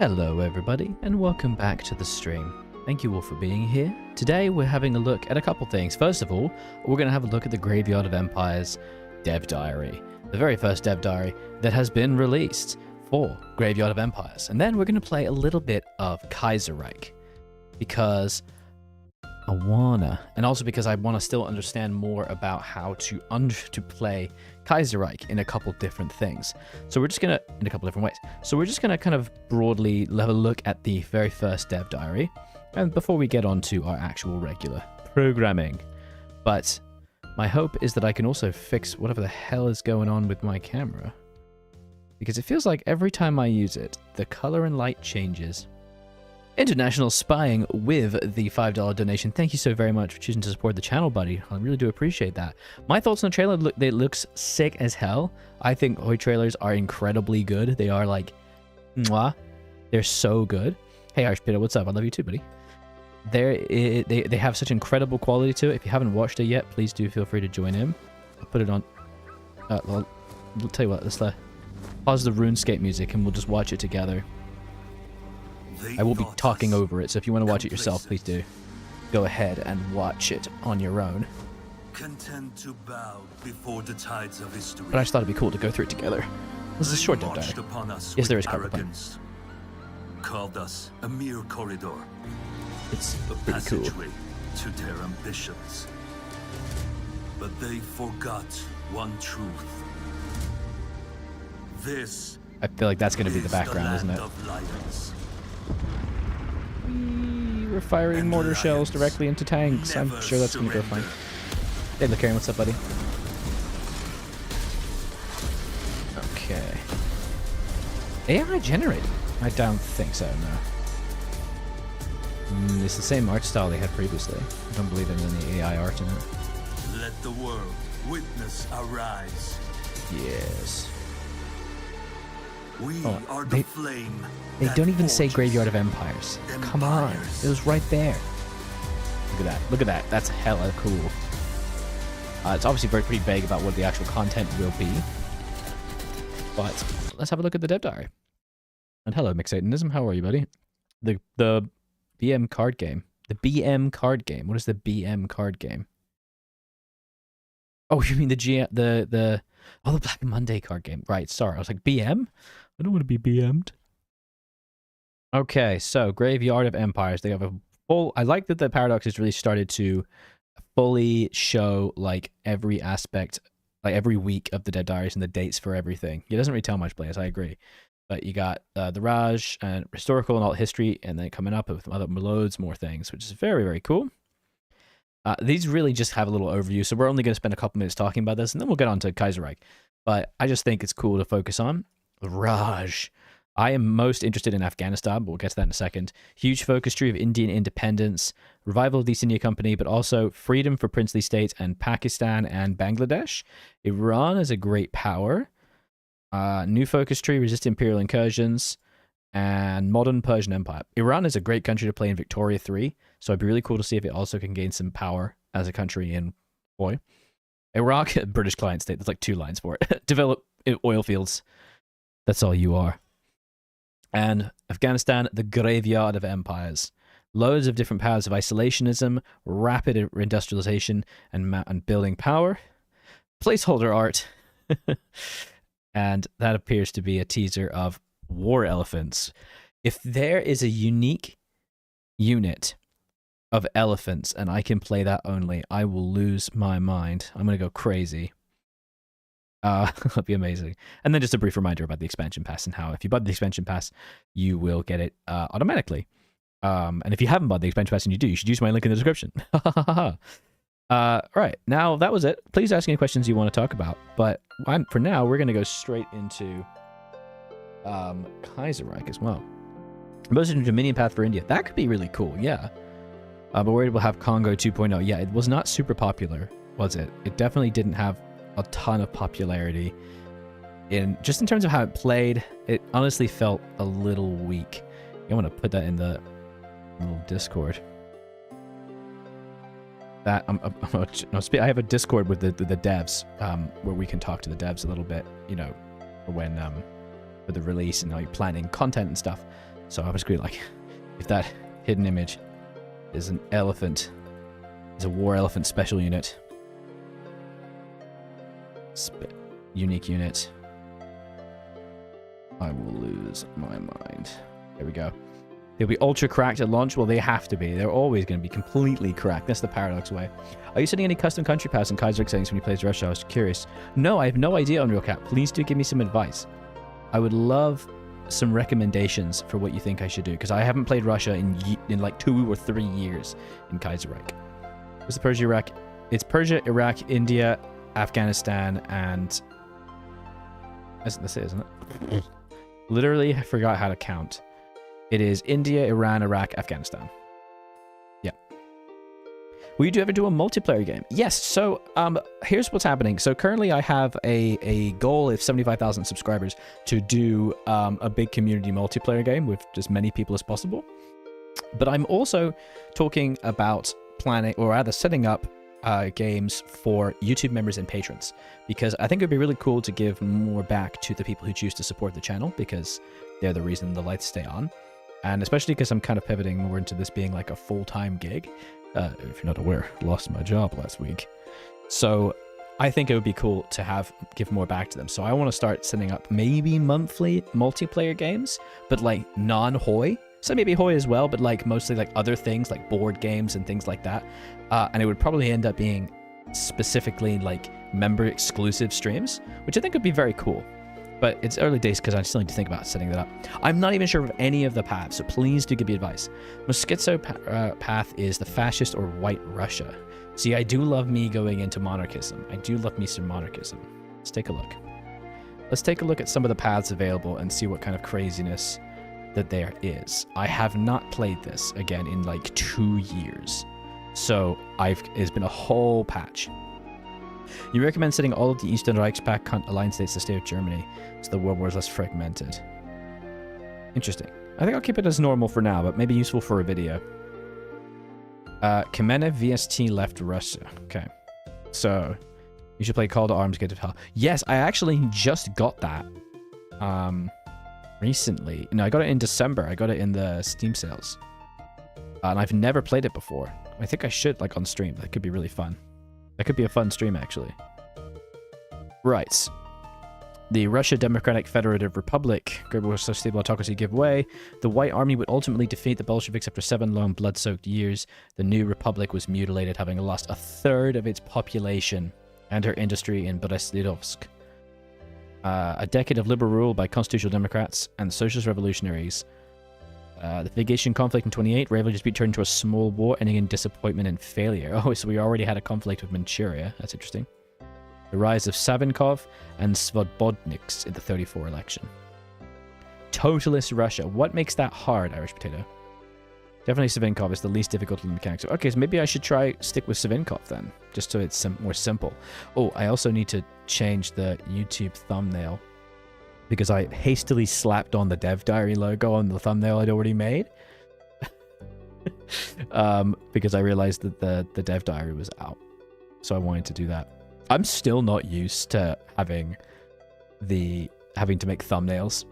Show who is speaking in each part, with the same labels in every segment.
Speaker 1: Hello everybody, and welcome back to the stream. Thank you all for being here. Today we're having a look at a couple things. First of all, we're going to have a look at the Graveyard of Empires dev diary. The very first dev diary that has been released for Graveyard of Empires. And then we're going to play a little bit of Kaiserreich. Because I wanna, and also because I want to still understand more about how to play Kaiserreich in a couple different things. So we're just gonna, in a couple different ways. So we're just gonna kind of broadly have a look at the very first dev diary, and before we get on to our actual regular programming. But my hope is that I can also fix whatever the hell is going on with my camera, because it feels like every time I use it, the color and light changes. International Spying with the $5 donation. Thank you so very much for choosing to support the channel, buddy. I really do appreciate that. My thoughts on the trailer, it looks sick as hell. I think Hoy trailers are incredibly good. They are like, mwah. They're so good. Hey, Irish Peter, what's up? I love you too, buddy. They have such incredible quality to it. If you haven't watched it yet, please do feel free to join in. I'll put it on. I'll tell you what, let's pause the RuneScape music and we'll just watch it together. I will be talking over it, so if you want to watch it yourself, please do. Go ahead and watch it on your own.
Speaker 2: Content to bow before the tides of history.
Speaker 1: But I just thought it'd be cool to go through it together. This is a short dev diary. Yes, there is arrogance.
Speaker 2: Called us a mere corridor.
Speaker 1: It's
Speaker 2: a
Speaker 1: pretty cool.
Speaker 2: Passageway to their ambitions. But they forgot one truth. This
Speaker 1: I feel like that's going to be the background, isn't it? We're firing mortar shells directly into tanks. I'm sure that's going to go fine. Hey, Karen, what's up, buddy? Okay. AI generated? I don't think so, no. It's the same art style they had previously. I don't believe there's any AI art in it.
Speaker 2: Let the world witness our rise.
Speaker 1: Yes.
Speaker 2: We are the flame.
Speaker 1: They don't even say Graveyard of Empires. Come on. It was right there. Look at that. Look at that. That's hella cool. It's obviously pretty vague about what the actual content will be. But let's have a look at the dev diary. And hello, Mixatanism. How are you, buddy? The BM card game. The BM card game. What is the BM card game? Oh, you mean the Black Monday card game. Right, sorry. I was like, BM? I don't want to be BM'd. Okay, so Graveyard of Empires. They have a full... I like that the Paradox has really started to fully show, like, every aspect, like, every week of the dev diaries and the dates for everything. It doesn't really tell much, players, I agree. But you got the Raj and historical and alt history, and then coming up with loads more things, which is very, very cool. These really just have a little overview, so we're only going to spend a couple minutes talking about this, and then we'll get on to Kaiserreich. But I just think it's cool to focus on. Raj. I am most interested in Afghanistan, but we'll get to that in a second. Huge focus tree of Indian independence, revival of the East India Company, but also freedom for princely states and Pakistan and Bangladesh. Iran is a great power. New focus tree, resist imperial incursions, and modern Persian Empire. Iran is a great country to play in Victoria 3, so it'd be really cool to see if it also can gain some power as a country in Iraq, British client state. There's like 2 lines for it. Develop oil fields. That's all you are. And Afghanistan, the Graveyard of Empires. Loads of different paths of isolationism, rapid industrialization, and building power. Placeholder art. And that appears to be a teaser of war elephants. If there is a unique unit of elephants and I can play that only, I will lose my mind. I'm going to go crazy. That'll be amazing. And then just a brief reminder about the expansion pass and how if you buy the expansion pass, you will get it automatically. And if you haven't bought the expansion pass and you do, you should use my link in the description. Right, now that was it. Please ask any questions you want to talk about. But for now, we're going to go straight into Kaiserreich as well. Most of the Dominion path for India. That could be really cool, yeah. But we're able to have Congo 2.0. Yeah, it was not super popular, was it? It definitely didn't have a ton of popularity. Just in terms of how it played, it honestly felt a little weak. I want to put that in the little Discord. That I have a Discord with the devs where we can talk to the devs a little bit, you know, when for the release and like planning content and stuff. So I'm just going to be like, if that hidden image is an elephant, is a war elephant special unit, unique unit, I will lose my mind. There we go. They'll be ultra cracked at launch. Well, they have to be. They're always going to be completely cracked. That's the paradox way. Are you setting any custom country paths in Kaiserreich settings when you play as Russia? I was curious. No, I have no idea, Unreal Cat. Please do give me some advice. I would love some recommendations for what you think I should do, because I haven't played Russia in like 2 or 3 years in Kaiserreich. What's the Persia, Iraq? It's Persia, Iraq, India, Afghanistan, and... That's it, isn't it? Literally, I forgot how to count. It is India, Iran, Iraq, Afghanistan. Yeah. Will you ever do a multiplayer game? Yes. So here's what's happening. So currently I have a goal of 75,000 subscribers to do a big community multiplayer game with as many people as possible. But I'm also talking about planning, or rather setting up games for YouTube members and patrons, because I think it would be really cool to give more back to the people who choose to support the channel, because they're the reason the lights stay on. And especially because I'm kind of pivoting more into this being like a full-time gig. If you're not aware, lost my job last week. So I think it would be cool to give more back to them. So I want to start setting up maybe monthly multiplayer games, but like non-Hoi. So maybe Hoi as well, but like mostly like other things like board games and things like that. And it would probably end up being specifically like member exclusive streams, which I think would be very cool. But it's early days because I still need to think about setting that up. I'm not even sure of any of the paths, so please do give me advice. Mosquito path is the fascist or white Russia. See, I do love me going into monarchism. I do love me some monarchism. Let's take a look. Let's take a look at some of the paths available and see what kind of craziness that there is. I have not played this, again, in like 2 years. So it's been a whole patch. You recommend setting all of the Eastern Reichspakt alliance states to stay with Germany, so the world war is less fragmented. Interesting. I think I'll keep it as normal for now, but maybe useful for a video. Kamenev VST left Russia. Okay. So, you should play Call to Arms, Get to Hell. Yes, I actually just got that. Recently. No, I got it in December. I got it in the Steam sales. And I've never played it before. I think I should, like, on stream. That could be really fun. That could be a fun stream, actually. Right. The Russia Democratic Federative Republic. Global stable autocracy give way. The White Army would ultimately defeat the Bolsheviks after 7 long blood-soaked years. The new republic was mutilated, having lost 1/3 of its population and her industry in Brest-Litovsk. A decade of liberal rule by constitutional Democrats and the Socialist Revolutionaries. The Vigation conflict in 28, rivalry dispute turned into a small war, ending in disappointment and failure. Oh, so we already had a conflict with Manchuria. That's interesting. The rise of Savinkov and Svobodniks in the 34 election. Totalist Russia. What makes that hard, Irish Potato? Definitely Savinkov is the least difficult in the mechanics. Okay, so maybe I should stick with Savinkov then, just so it's more simple. Oh, I also need to change the YouTube thumbnail, because I hastily slapped on the Dev Diary logo on the thumbnail I'd already made. Because I realized that the Dev Diary was out. So I wanted to do that. I'm still not used to having to make thumbnails.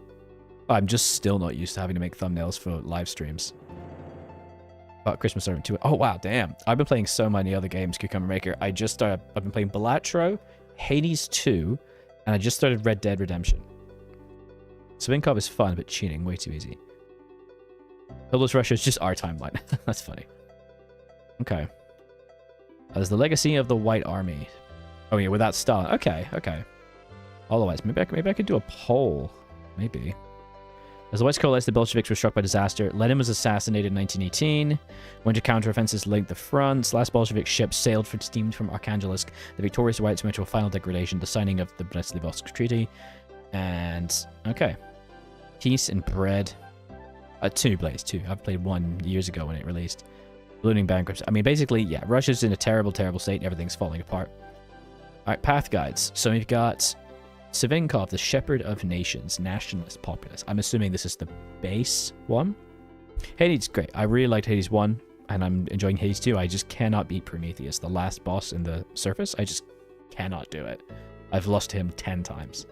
Speaker 1: I'm just still not used to having to make thumbnails for live streams. But Christmas Servant 2. Oh wow, damn. I've been playing so many other games, Cucumber Maker. I've been playing Balatro, Hades 2, and I just started Red Dead Redemption. Savinkov is fun, but cheating, way too easy. Totalist Russia is just our timeline. That's funny. Okay. There's the legacy of the White Army. Oh yeah, without Stalin. Okay, okay. Otherwise, maybe I could do a poll. Maybe. As the West coalesced, the Bolsheviks were struck by disaster. Lenin was assassinated in 1918. Winter counteroffensives linked the fronts. Last Bolshevik ship sailed steamed from Arkhangelsk. The victorious Whites went to a final degradation, the signing of the Brest-Litovsk Treaty. And, okay. Peace and bread. 2 plays, 2. I've played 1 years ago when it released. Looting bankruptcy. I mean, basically, yeah, Russia's in a terrible, terrible state. Everything's falling apart. Alright, path guides. So we've got Savinkov, the Shepherd of Nations, Nationalist Populist. I'm assuming this is the base one. Hades, great. I really liked Hades 1, and I'm enjoying Hades 2. I just cannot beat Prometheus, the last boss in the surface. I just cannot do it. I've lost him 10 times.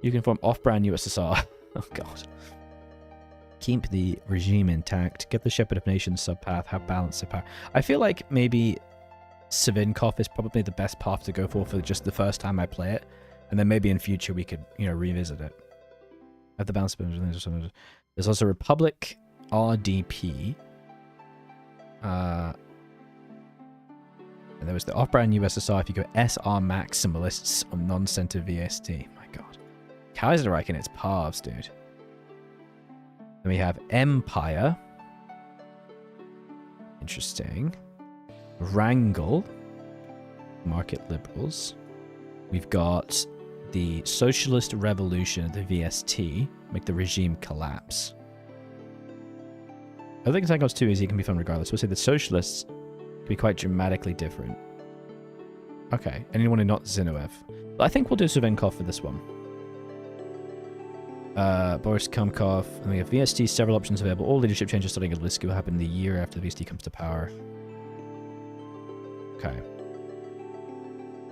Speaker 1: You can form off-brand USSR. Oh, God. Keep the regime intact. Get the Shepherd of Nations subpath. Have balance of power. I feel like maybe Savinkov is probably the best path to go for just the first time I play it. And then maybe in future we could, you know, revisit it. Have the balance. There's also Republic RDP. And there was the off-brand USSR. If you go SR Maximalists on non-center VST. My god. Kaiserreich in its paths, dude. Then we have Empire. Interesting. Wrangle. Market liberals. We've got the Socialist Revolution of the VST. Make the regime collapse. I think Sankov's too easy. It can be fun regardless. We'll say the Socialists can be quite dramatically different. Okay. Anyone who not Zinoviev. But I think we'll do Savinkov for this one. Boris Kamkov. And we have VST, several options available. All leadership changes starting at Lisky will happen the year after the VST comes to power. Okay.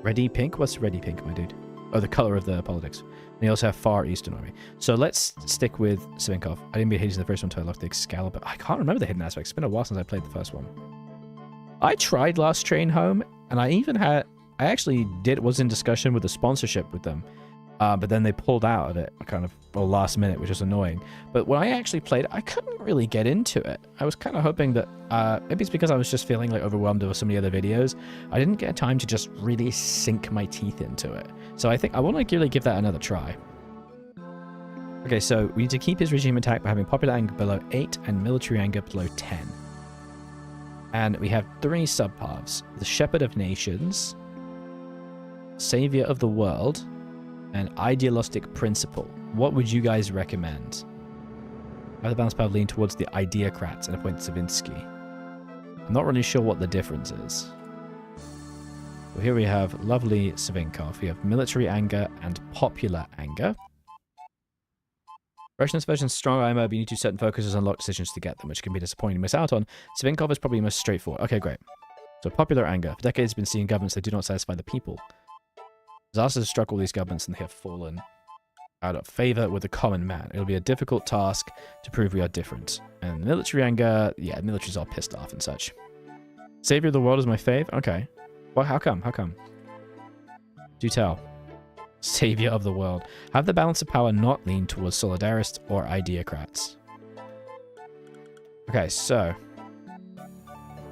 Speaker 1: Ready pink? What's ready pink, my dude? Oh, the color of the politics. And you also have Far Eastern Army. So let's stick with Savinkov. I didn't beat Hades in the first one until I locked the Excalibur. I can't remember the hidden aspects. It's been a while since I played the first one. I tried Last Train Home, and I actually was in discussion with the sponsorship with them. But then they pulled out of it kind of last minute, which is annoying. But when I actually played, I couldn't really get into it. I was kind of hoping that maybe it's because I was just feeling like overwhelmed with so many other videos. I didn't get time to just really sink my teeth into it. So I think I want to really give that another try. Okay, so we need to keep his regime intact by having popular anger below 8 and military anger below 10. And we have 3 subpaths. The Shepherd of Nations, Savior of the World, and Idealistic Principle. What would you guys recommend? I have the balance power lean towards the Ideocrats and appoint Savinsky. I'm not really sure what the difference is. So here we have lovely Savinkov. We have military anger and popular anger. Russian version's strong IMO, but you need to certain focuses and lock decisions to get them, which can be disappointing to miss out on. Savinkov is probably most straightforward. Okay, great. So popular anger. For decades, been seeing governments that do not satisfy the people. Disasters have struck all these governments and they have fallen out of favor with the common man. It'll be a difficult task to prove we are different. And military anger, yeah, military's all pissed off and such. Savior of the world is my fave? Okay. Well, how come? How come? Do tell. Savior of the world. Have the balance of power not lean towards solidarists or ideocrats. Okay, so.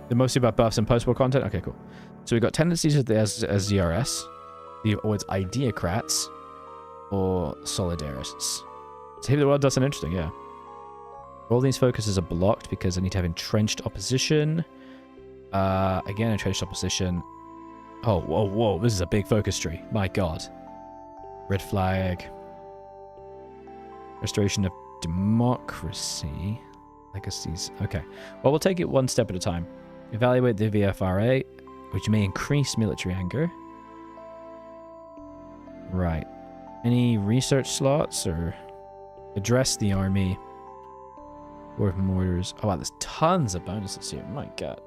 Speaker 1: They're mostly about buffs and post-war content? Okay, cool. So we've got tendencies as ZRS. Or it's ideocrats or solidarists. Savior of the world does sound interesting, yeah. All these focuses are blocked because I need to have entrenched opposition. Again, entrenched opposition. Oh, whoa, whoa, this is a big focus tree. My god. Red flag. Restoration of democracy. Legacies. Okay. Well, we'll take it one step at a time. Evaluate the VFRA, which may increase military anger. Right. Any research slots or address the army? War of mortars. Oh wow, there's tons of bonuses here. My god.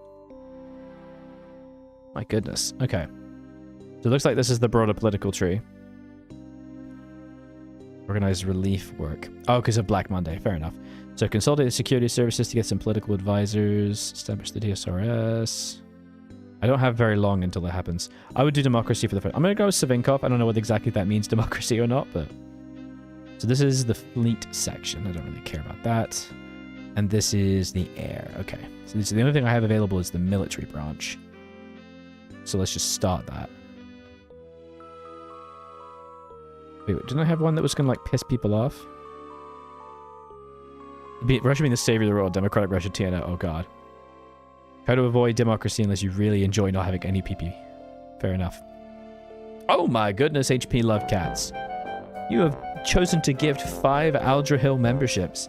Speaker 1: My goodness. Okay. So it looks like this is the broader political tree. Organized relief work. Oh, because of Black Monday. Fair enough. So consolidate the security services to get some political advisors. Establish the DSRS. I don't have very long until that happens. I would do democracy for the first. I'm going to go with Savinkov. I don't know what exactly that means, democracy or not, but... So this is the fleet section. I don't really care about that. And this is the air. Okay. So the only thing I have available is the military branch. So let's just start that. Wait, didn't I have one that was going to, like, piss people off? Russia being the savior of the world, democratic Russia, TNO. Oh, God. Try to avoid democracy unless you really enjoy not having any PP. Fair enough. Oh my goodness, HP Love Cats. You have chosen to gift 5 Aldra Hill memberships.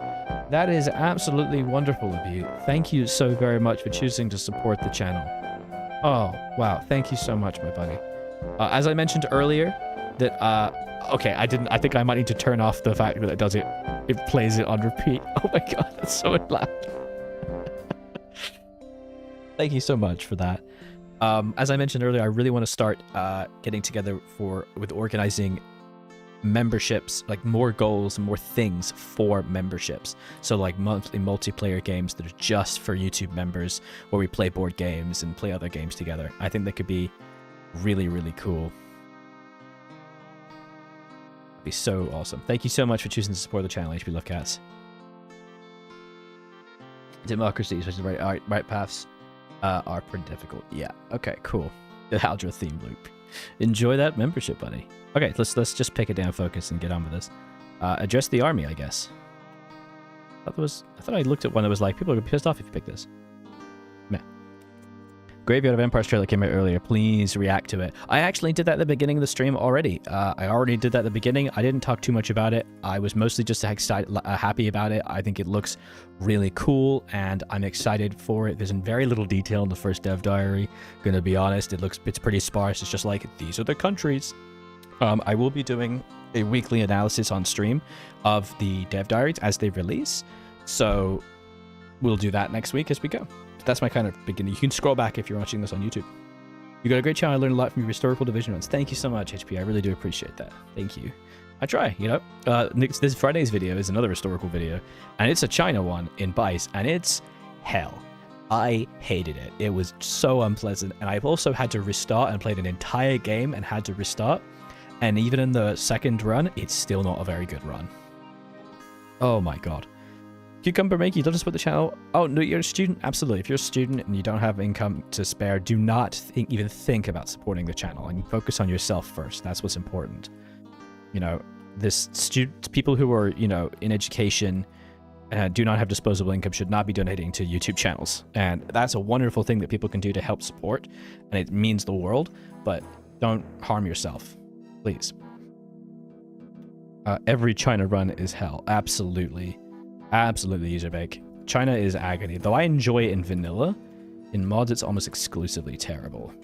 Speaker 1: That is absolutely wonderful of you. Thank you so very much for choosing to support the channel. Oh, wow. Thank you so much, my buddy. As I mentioned earlier, that, okay, I think I might need to turn off the fact that it plays it on repeat. Oh my god, that's so loud. Thank you so much for that. As I mentioned earlier, I really want to start getting together with organizing memberships, like more goals and more things for memberships. So like monthly multiplayer games that are just for YouTube members, where we play board games and play other games together. I think that could be really, really cool. That'd be so awesome. Thank you so much for choosing to support the channel, HP Love Cats. Democracy, especially right paths, are pretty difficult. Yeah. Okay. Cool. The Haldra theme loop. Enjoy that membership, buddy. Okay, let's just pick it down, focus, and get on with this. Address the army, I guess. I thought I looked at one that was like, people are gonna be pissed off if you pick this. Meh. Graveyard of Empires trailer came out earlier. Please react to it. I actually did that at the beginning of the stream already. I already did that at the beginning. I didn't talk too much about it. I was mostly just excited, happy about it. I think it looks really cool, and I'm excited for it. There's very little detail in the first dev diary. Gonna be honest, it's pretty sparse. It's just like, these are the countries. I will be doing a weekly analysis on stream of the dev diaries as they release. So we'll do that next week as we go. That's my kind of beginning. You can scroll back if you're watching this on YouTube. You got a great channel. I learned a lot from your historical division runs. Thank you so much, HP. I really do appreciate that. Thank you. I try, you know. This Friday's video is another historical video, and it's a China one in Bice, and it's hell. I hated it. It was so unpleasant, and I've also had to restart and played an entire game and had to restart. And even in the second run, it's still not a very good run. Oh my god. Cucumber Make, you don't support the channel. Oh, no, you're a student? Absolutely. If you're a student and you don't have income to spare, do not even think about supporting the channel, and focus on yourself first. That's what's important. You know, people who are, you know, in education and do not have disposable income should not be donating to YouTube channels. And that's a wonderful thing that people can do to help support, and it means the world, but don't harm yourself, please. Every China run is hell. Absolutely. Absolutely, Userbake. China is agony. Though I enjoy it in vanilla, in mods it's almost exclusively terrible.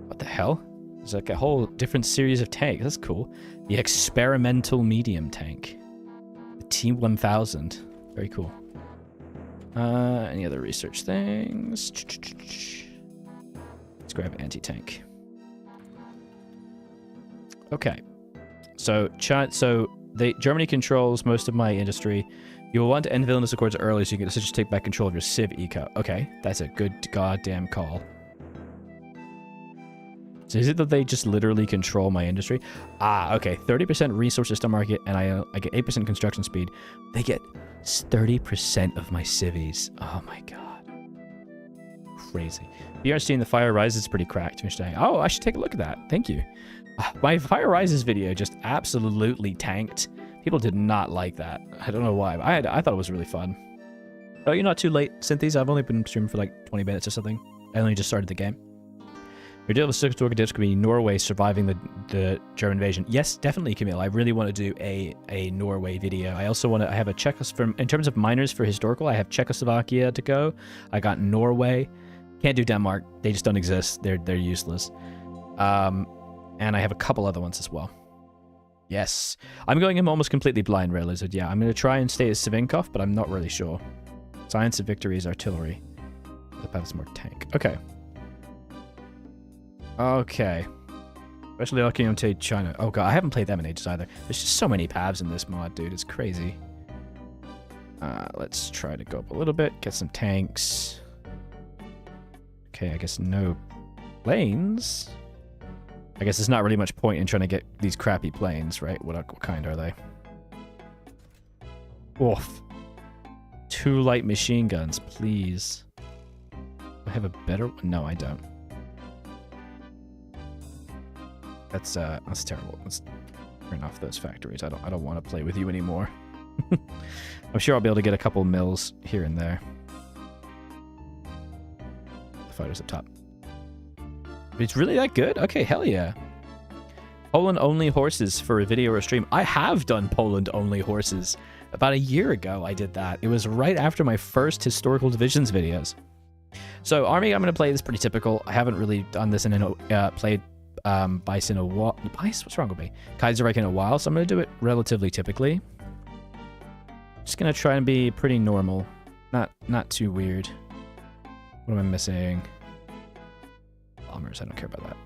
Speaker 1: What the hell? There's like a whole different series of tanks. That's cool. The experimental medium tank. The T-1000. Very cool. Any other research things? Let's grab anti-tank. Okay. So Germany controls most of my industry. You will want to end villainous accords early so you can essentially take back control of your civ eco. Okay, that's a good goddamn call. So is it that they just literally control my industry? Ah, okay. 30% resource system market, and I get 8% construction speed. They get 30% of my civvies. Oh my god. Crazy. BRC in the Fire Rises is pretty cracked. Oh, I should take a look at that. Thank you. My Fire Rises video just absolutely tanked. People did not like that. I don't know why. I thought it was really fun. Oh, you're not too late, Cynthies. I've only been streaming for like 20 minutes or something. I only just started the game. Your deal with six dips could be Norway surviving the German invasion. Yes, definitely, Camille. I really want to do a Norway video. I also want to. I have a checklist in terms of minors for historical. I have Czechoslovakia to go. I got Norway. Can't do Denmark. They just don't exist. They're useless. And I have a couple other ones as well. Yes. I'm going in almost completely blind, Red Lizard. Yeah, I'm going to try and stay as Savinkov, but I'm not really sure. Science of Victory is artillery. The path is more tank. Okay. Okay. Especially Okiyote China. Oh god, I haven't played them in ages either. There's just so many paths in this mod, dude. It's crazy. Let's try to go up a little bit. Get some tanks. Okay, I guess no planes. I guess there's not really much point in trying to get these crappy planes, right? What kind are they? Oof. 2 light machine guns, please. Do I have a better one? No, I don't. That's terrible. Let's turn off those factories. I don't want to play with you anymore. I'm sure I'll be able to get a couple mills here and there. The fighters up top. It's really that good? Okay, hell yeah. Poland-only horses for a video or a stream. I have done Poland-only horses. About a year ago, I did that. It was right after my first historical divisions videos. So, Army, I'm going to play this pretty typical. I haven't really done this played Bice in a while. Bice? What's wrong with me? Kaiserreich in a while, so I'm going to do it relatively typically. Just going to try and be pretty normal. Not too weird. What am I missing? Bombers, I don't care about that.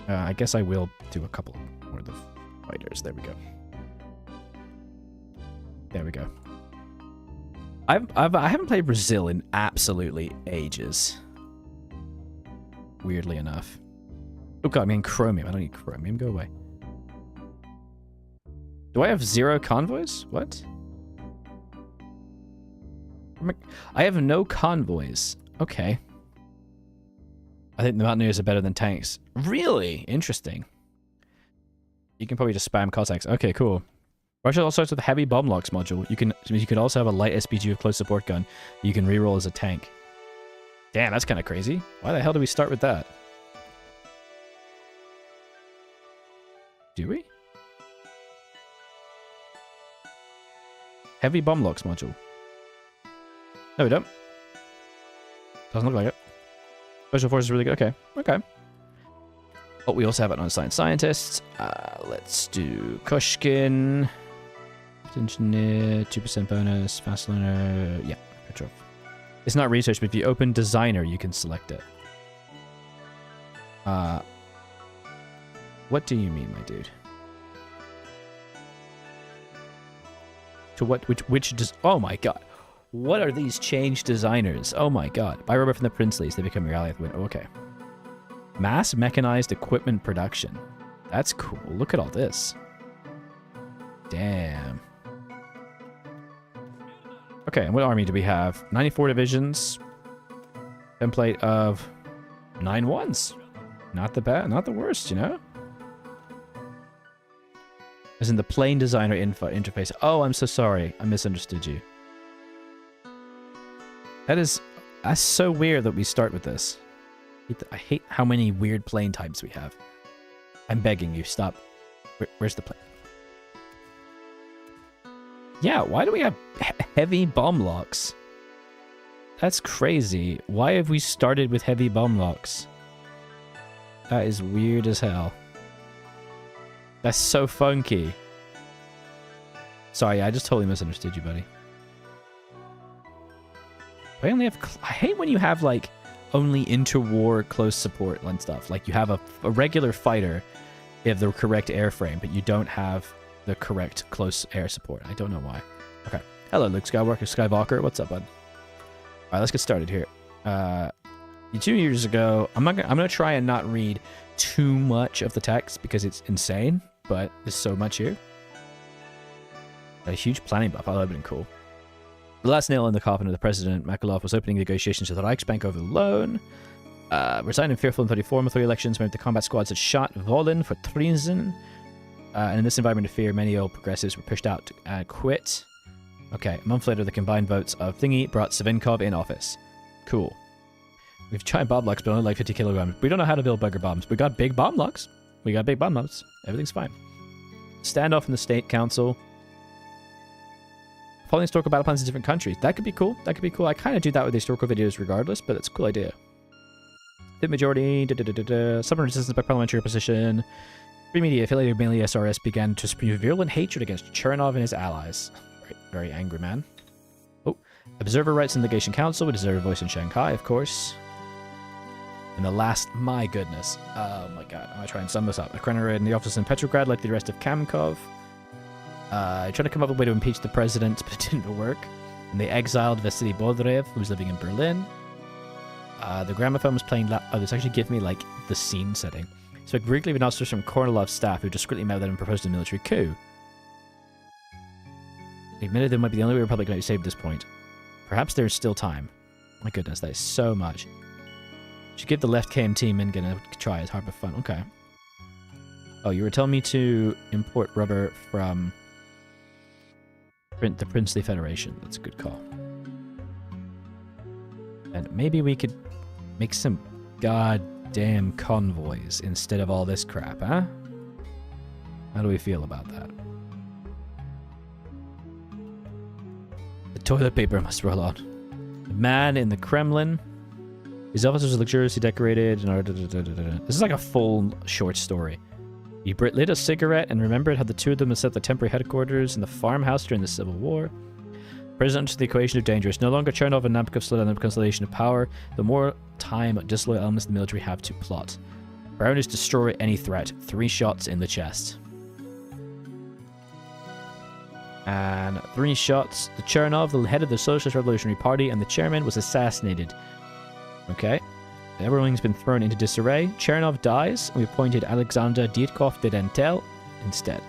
Speaker 1: I guess I will do a couple more of the fighters. There we go. There we go. I haven't played Brazil in absolutely ages. Weirdly enough. Oh god, I mean chromium. I don't need chromium. Go away. Do I have 0 convoys? What? I have no convoys. Okay. I think the Mountaineers are better than tanks. Really? Interesting. You can probably just spam Cossacks. Okay, cool. Russia also starts with a heavy bomb locks module. You could also have a light SPG with close support gun. You can reroll as a tank. Damn, that's kind of crazy. Why the hell do we start with that? Do we? Heavy bomb locks module. No, we don't. Doesn't look like it. Special forces is really good. Okay. Okay. Oh, we also have an unassigned scientist. Let's do Kushkin. Engineer, 2% bonus, fast learner. Yeah, Petrov. It's not research, but if you open designer, you can select it. What do you mean, my dude? To what? Which does? Oh my god! What are these change designers? Oh my god! Buy rubber from the Princelies. They become your ally at the win. Oh, okay. Mass mechanized equipment production. That's cool. Look at all this. Damn. Okay, and what army do we have? 94 divisions. Template of 9 ones. Not the bad, not the worst, you know? As in the plain designer interface. Oh, I'm so sorry. I misunderstood you. That's so weird that we start with this. I hate how many weird plane types we have. I'm begging you, stop. Where's the plane? Yeah, why do we have heavy bomb locks? That's crazy. Why have we started with heavy bomb locks? That is weird as hell. That's so funky. Sorry, I just totally misunderstood you, buddy. I only have... I hate when you have, like, only interwar close support and stuff. Like, you have a regular fighter, you have the correct airframe, but you don't have the correct close air support. I don't know why. Okay. Hello, Luke Skywalker. What's up, bud? All right, let's get started here. 2 years ago, I'm gonna try and not read too much of the text because it's insane, but there's so much here. A huge planning buff. Oh, that'd been cool. The last nail in the coffin of the president, Makalov, was opening negotiations with the Reichsbank over the loan. Resigned in fearful in 34 monthly elections, where the combat squads had shot Volin for treason. And in this environment of fear, many old progressives were pushed out to quit. Okay, a month later, the combined votes of Thingy brought Savinkov in office. Cool. We've tried bomb locks, but only like 50 kilograms. We don't know how to build bugger bombs. We got big bomb locks. We got big bomb locks. Everything's fine. Standoff in the State Council. Following historical battle plans in different countries. That could be cool. That could be cool. I kind of do that with historical videos regardless, but it's a cool idea. The majority. Stubborn resistance by parliamentary opposition. Free media affiliated mainly SRS began to spew virulent hatred against Chernov and his allies. Very angry man. Oh, observer rights in the Legation Council. We deserve a voice in Shanghai, of course. And the last, my goodness. Oh my god, I'm gonna try and sum this up. A Krenerud in the office in Petrograd, like the arrest of Kamkov. Tried to come up with a way to impeach the president, but it didn't work. And they exiled Vasily Bodrev, who's living in Berlin. The gramophone was playing oh, this actually gave me, like, the scene setting. So briefly with officers from Kornilov's staff who discreetly met with him and proposed a military coup. He admitted there might be the only way Republic can be saved at this point. Perhaps there is still time. My goodness, that is so much. Should give the left KMT Mingen a try. It's hard but fun. Okay. Oh, you were telling me to import rubber from the Princely Federation. That's a good call. And maybe we could make some goddamn convoys instead of all this crap, huh? How do we feel about that? The toilet paper must roll on. The man in the Kremlin. His officers are luxuriously decorated. And this is like a full short story. He lit a cigarette and remembered how the two of them had set the temporary headquarters in the farmhouse during the Civil War. The president understood the equation of danger. It's no longer Chernov and Nabokov slow down the consolidation of power. The more time disloyal elements of the military have to plot. Browners destroy any threat. 3 shots in the chest. And 3 shots. The Chernov, the head of the Socialist Revolutionary Party and the chairman, was assassinated. Okay. Everything's been thrown into disarray. Chernov dies. We appointed Alexander Dietkov de Dentel instead.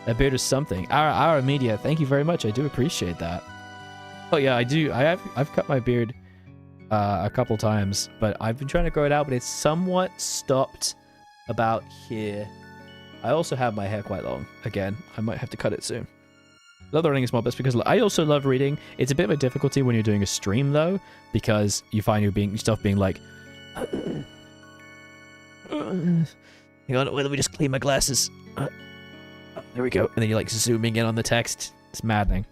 Speaker 1: That beard is something. Our media, thank you very much. I do appreciate that. Oh yeah, I do. I've cut my beard a couple times, but I've been trying to grow it out, but it's somewhat stopped about here. I also have my hair quite long. Again, I might have to cut it soon. Love learning is small bits because I also love reading. It's a bit of a difficulty when you're doing a stream though, because you find yourself being like, hang on, let me just clean my glasses. There we go. And then you're like zooming in on the text. It's maddening.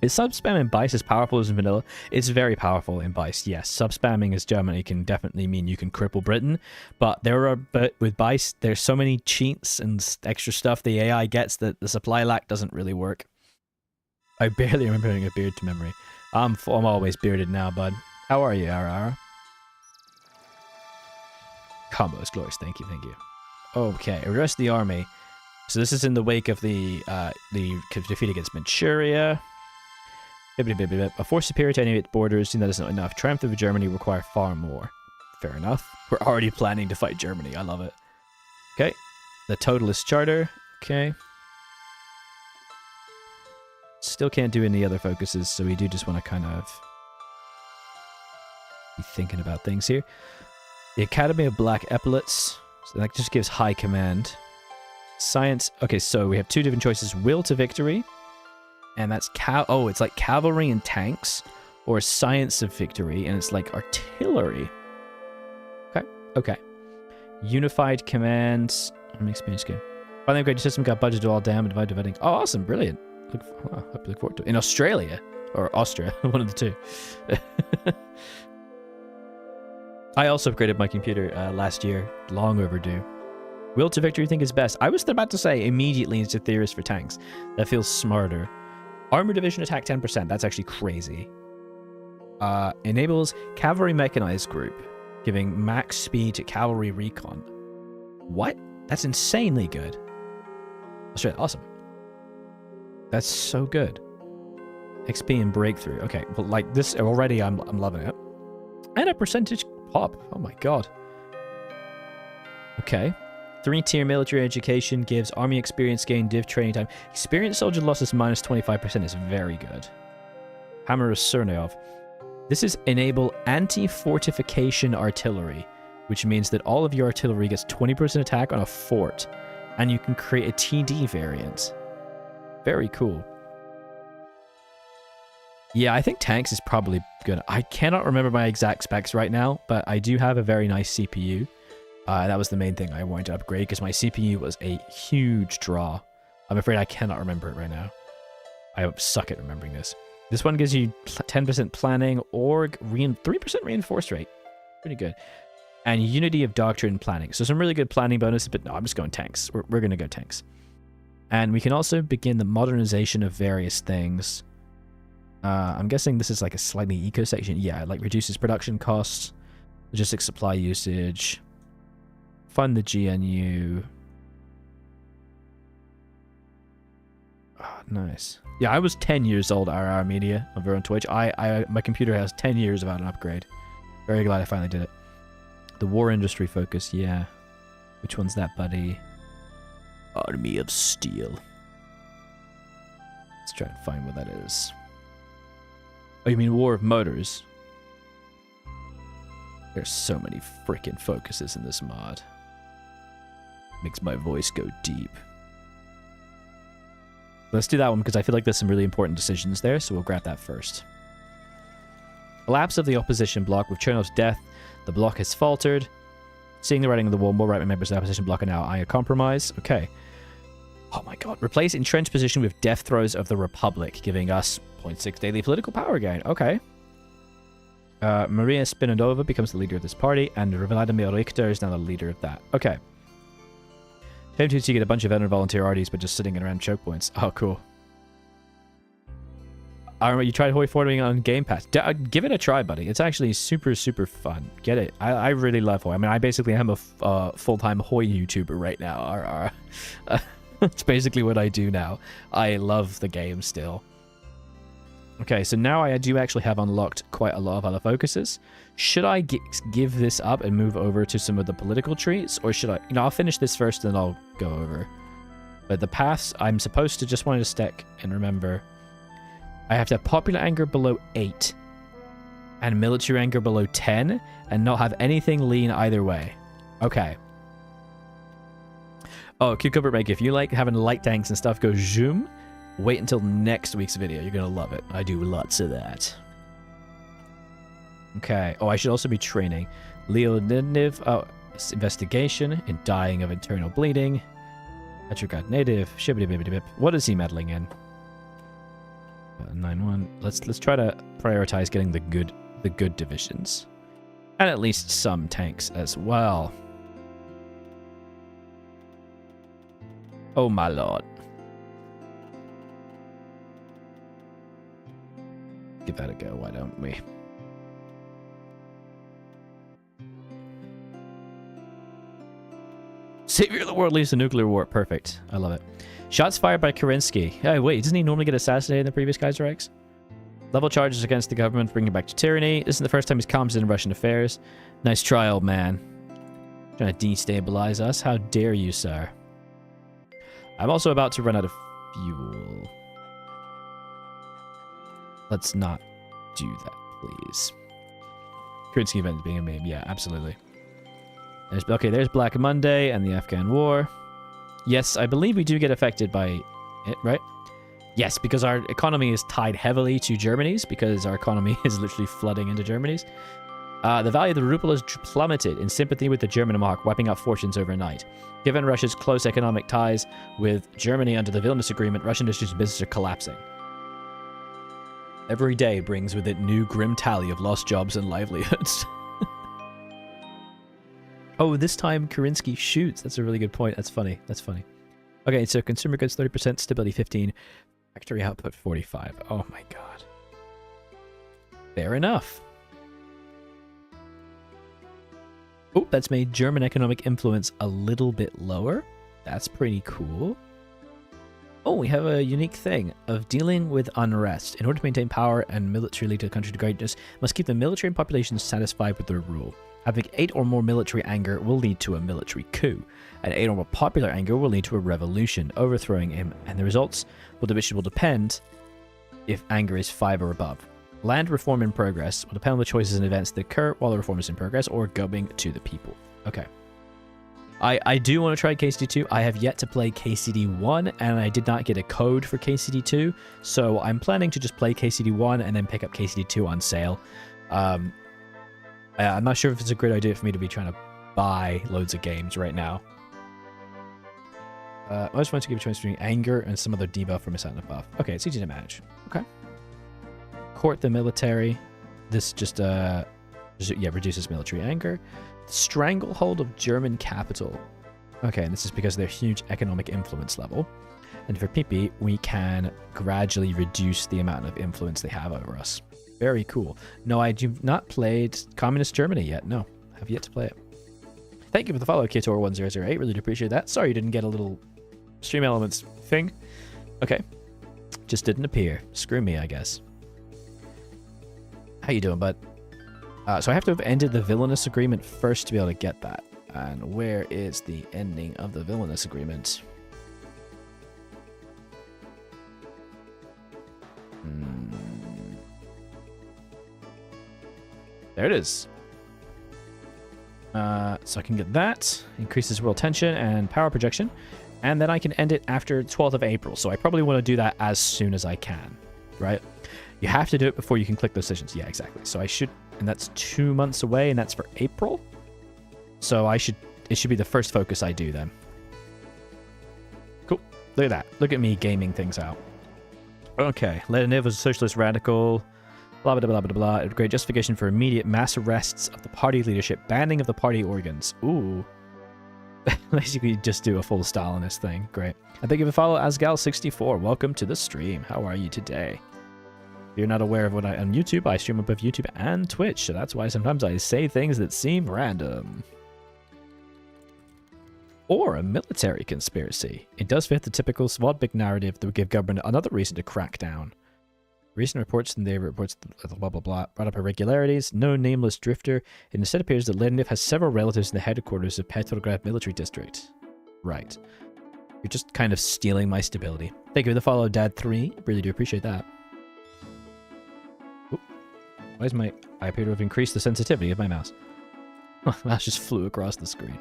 Speaker 1: Is sub-spam in Bice as powerful as in vanilla? It's very powerful in Bice, yes. Sub-spamming as Germany can definitely mean you can cripple Britain. But with Bice, there's so many cheats and extra stuff the AI gets that the supply lack doesn't really work. I barely remember having a beard to memory. I'm always bearded now, bud. How are you, Ara? Combo is glorious. Thank you, thank you. Okay, arrest the army. So this is in the wake of the defeat against Manchuria. A force superior to any of its borders, seeing that is not enough. Triumph of Germany require far more. Fair enough. We're already planning to fight Germany. I love it. Okay. The Totalist Charter. Okay. Still can't do any other focuses, so we do just want to kind of be thinking about things here. The Academy of Black Epaulets. So that just gives high command. Science. Okay, so we have 2 different choices. Will to victory. And that's it's like cavalry and tanks, or science of victory, and it's like artillery. Okay. Unified commands. Experience game. Finally upgraded system, got budget to all damn and dividing. Oh, awesome, brilliant. Look forward to it. In Australia or Austria, one of the two. I also upgraded my computer last year, long overdue. Will to victory, think is best. I was about to say immediately into theorist for tanks. That feels smarter. Armor division attack 10%. That's actually crazy. Enables cavalry mechanized group, giving max speed to cavalry recon. What? That's insanely good. Australia, awesome. That's so good. XP and breakthrough. Okay, well, like this already, I'm loving it. And a percentage pop. Oh my god. Okay. 3-tier military education gives army experience gain, div training time. Experienced soldier losses minus 25% is very good. Hammer of Cerneov. This is enable anti-fortification artillery, which means that all of your artillery gets 20% attack on a fort, and you can create a TD variant. Very cool. Yeah, I think tanks is probably good. I cannot remember my exact specs right now, but I do have a very nice CPU. That was the main thing I wanted to upgrade, because my CPU was a huge draw. I'm afraid I cannot remember it right now. I suck at remembering this. This one gives you 10% planning, org, 3% reinforced rate. Pretty good. And unity of doctrine planning. So some really good planning bonuses, but no, I'm just going tanks. We're going to go tanks. And we can also begin the modernization of various things. I'm guessing this is like a slightly eco section. Yeah, like reduces production costs, logistics supply usage, fund the GNU. Oh, nice. Yeah, I was 10 years old, RR Media, over on Twitch. My computer has 10 years without an upgrade. Very glad I finally did it. The war industry focus, yeah. Which one's that, buddy? Army of Steel. Let's try and find what that is. Oh, you mean War of Motors? There's so many freaking focuses in this mod. Makes my voice go deep. Let's do that one because I feel like there's some really important decisions there, so we'll grab that first. Collapse of the opposition bloc. With Chernov's death, the bloc has faltered. Seeing the writing on the wall, more right members of the opposition bloc are now eyeing a compromise. Okay. Oh my god. Replace entrenched position with death throes of the Republic, giving us 0.6 daily political power gain. Okay. Maria Spinadova becomes the leader of this party, and Vladimir Richter is now the leader of that. Okay. Tempted to get a bunch of veteran volunteer arties, but just sitting around choke points. Oh, cool. I remember you tried Hoi forwarding on Game Pass. Give it a try, buddy. It's actually super, super fun. Get it. I really love Hoi. I mean, I basically am a full-time Hoi YouTuber right now. It's basically what I do now. I love the game still. Okay, so now I do actually have unlocked quite a lot of other focuses. Should I give this up and move over to some of the political trees? Or should I... You know, I'll finish this first, then I'll go over. But the paths, I'm supposed to just want to stack and remember... I have to have popular anger below 8 and military anger below 10 and not have anything lean either way. Okay. Oh, Cucumber Make, if you like having light tanks and stuff go zoom, wait until next week's video. You're going to love it. I do lots of that. Okay. Oh, I should also be training. Leonidiv, investigation in dying of internal bleeding. Petrograd native. Shibbity-bibbity-bip. What is he meddling in? 9-1. Let's try to prioritize getting the good divisions, and at least some tanks as well. Oh my lord! Give that a go. Why don't we? Savior of the world leaves the nuclear war. Perfect. I love it. Shots fired by Kerensky. Hey, wait, doesn't he normally get assassinated in the previous Kaiserreich? Level charges against the government, bringing back to tyranny. This isn't the first time he's commented in Russian affairs. Nice try, old man. Trying to destabilize us? How dare you, sir? I'm also about to run out of fuel. Let's not do that, please. Kerensky event being a meme. Yeah, absolutely. There's Black Monday and the Afghan War. Yes, I believe we do get affected by it, right? Yes, because our economy is tied heavily to Germany's, because our economy is literally flooding into Germany's. The value of the ruble has plummeted in sympathy with the German mark, wiping out fortunes overnight. Given Russia's close economic ties with Germany under the Vilnius Agreement, Russian industries and businesses are collapsing. Every day brings with it new grim tally of lost jobs and livelihoods. Oh, this time Kerensky shoots. That's a really good point. That's funny. That's funny. Okay, so consumer goods 30%, stability 15, factory output 45. Oh my god. Fair enough. Oh, that's made German economic influence a little bit lower. That's pretty cool. Oh, we have a unique thing of dealing with unrest. In order to maintain power and militarily lead the country to greatness, must keep the military and population satisfied with their rule. Having 8 or more military anger will lead to a military coup, and 8 or more popular anger will lead to a revolution, overthrowing him, and the results will depend if anger is 5 or above. Land reform in progress will depend on the choices and events that occur while the reform is in progress, or going to the people. Okay. I do want to try KCD2. I have yet to play KCD1, and I did not get a code for KCD2, so I'm planning to just play KCD1 and then pick up KCD2 on sale. I'm not sure if it's a great idea for me to be trying to buy loads of games right now. I just want to give a choice between anger and some other debuff or miss out on a buff. Okay, it's easy to manage. Okay. Court the military. This just reduces military anger. Stranglehold of German capital. Okay, and this is because of their huge economic influence level. And for PP, we can gradually reduce the amount of influence they have over us. Very cool. No, I have not played Communist Germany yet. No, I have yet to play it. Thank you for the follow, Kitor1008. Really do appreciate that. Sorry you didn't get a little Stream Elements thing. Okay. Just didn't appear. Screw me, I guess. How you doing, bud? So I have to have ended the Villainous Agreement first to be able to get that. And where is the ending of the Villainous Agreement? There it is. So I can get that. Increases world tension and power projection. And then I can end it after 12th of April. So I probably want to do that as soon as I can. Right? You have to do it before you can click those decisions. Yeah, exactly. So I should... And that's 2 months away, and that's for April. So it should be the first focus I do then. Cool. Look at that. Look at me gaming things out. Okay. Lenin was a socialist radical. Blah, blah, blah, blah, blah. A great justification for immediate mass arrests of the party leadership. Banning of the party organs. Ooh. Basically, just do a full Stalinist thing. Great. And thank you for follow Asgal64. Welcome to the stream. How are you today? If you're not aware of what I on YouTube, I stream on both YouTube and Twitch, so that's why sometimes I say things that seem random. Or a military conspiracy. It does fit the typical SWAT big narrative that would give government another reason to crack down. Recent reports in the reports blah blah blah brought up irregularities. No nameless drifter. It instead appears that Leonid has several relatives in the headquarters of Petrograd military district. Right. You're just kind of stealing my stability. Thank you for the follow, Dad3. Really do appreciate that. Oop. Why is my... I appear to have increased the sensitivity of my mouse. Mouse just flew across the screen.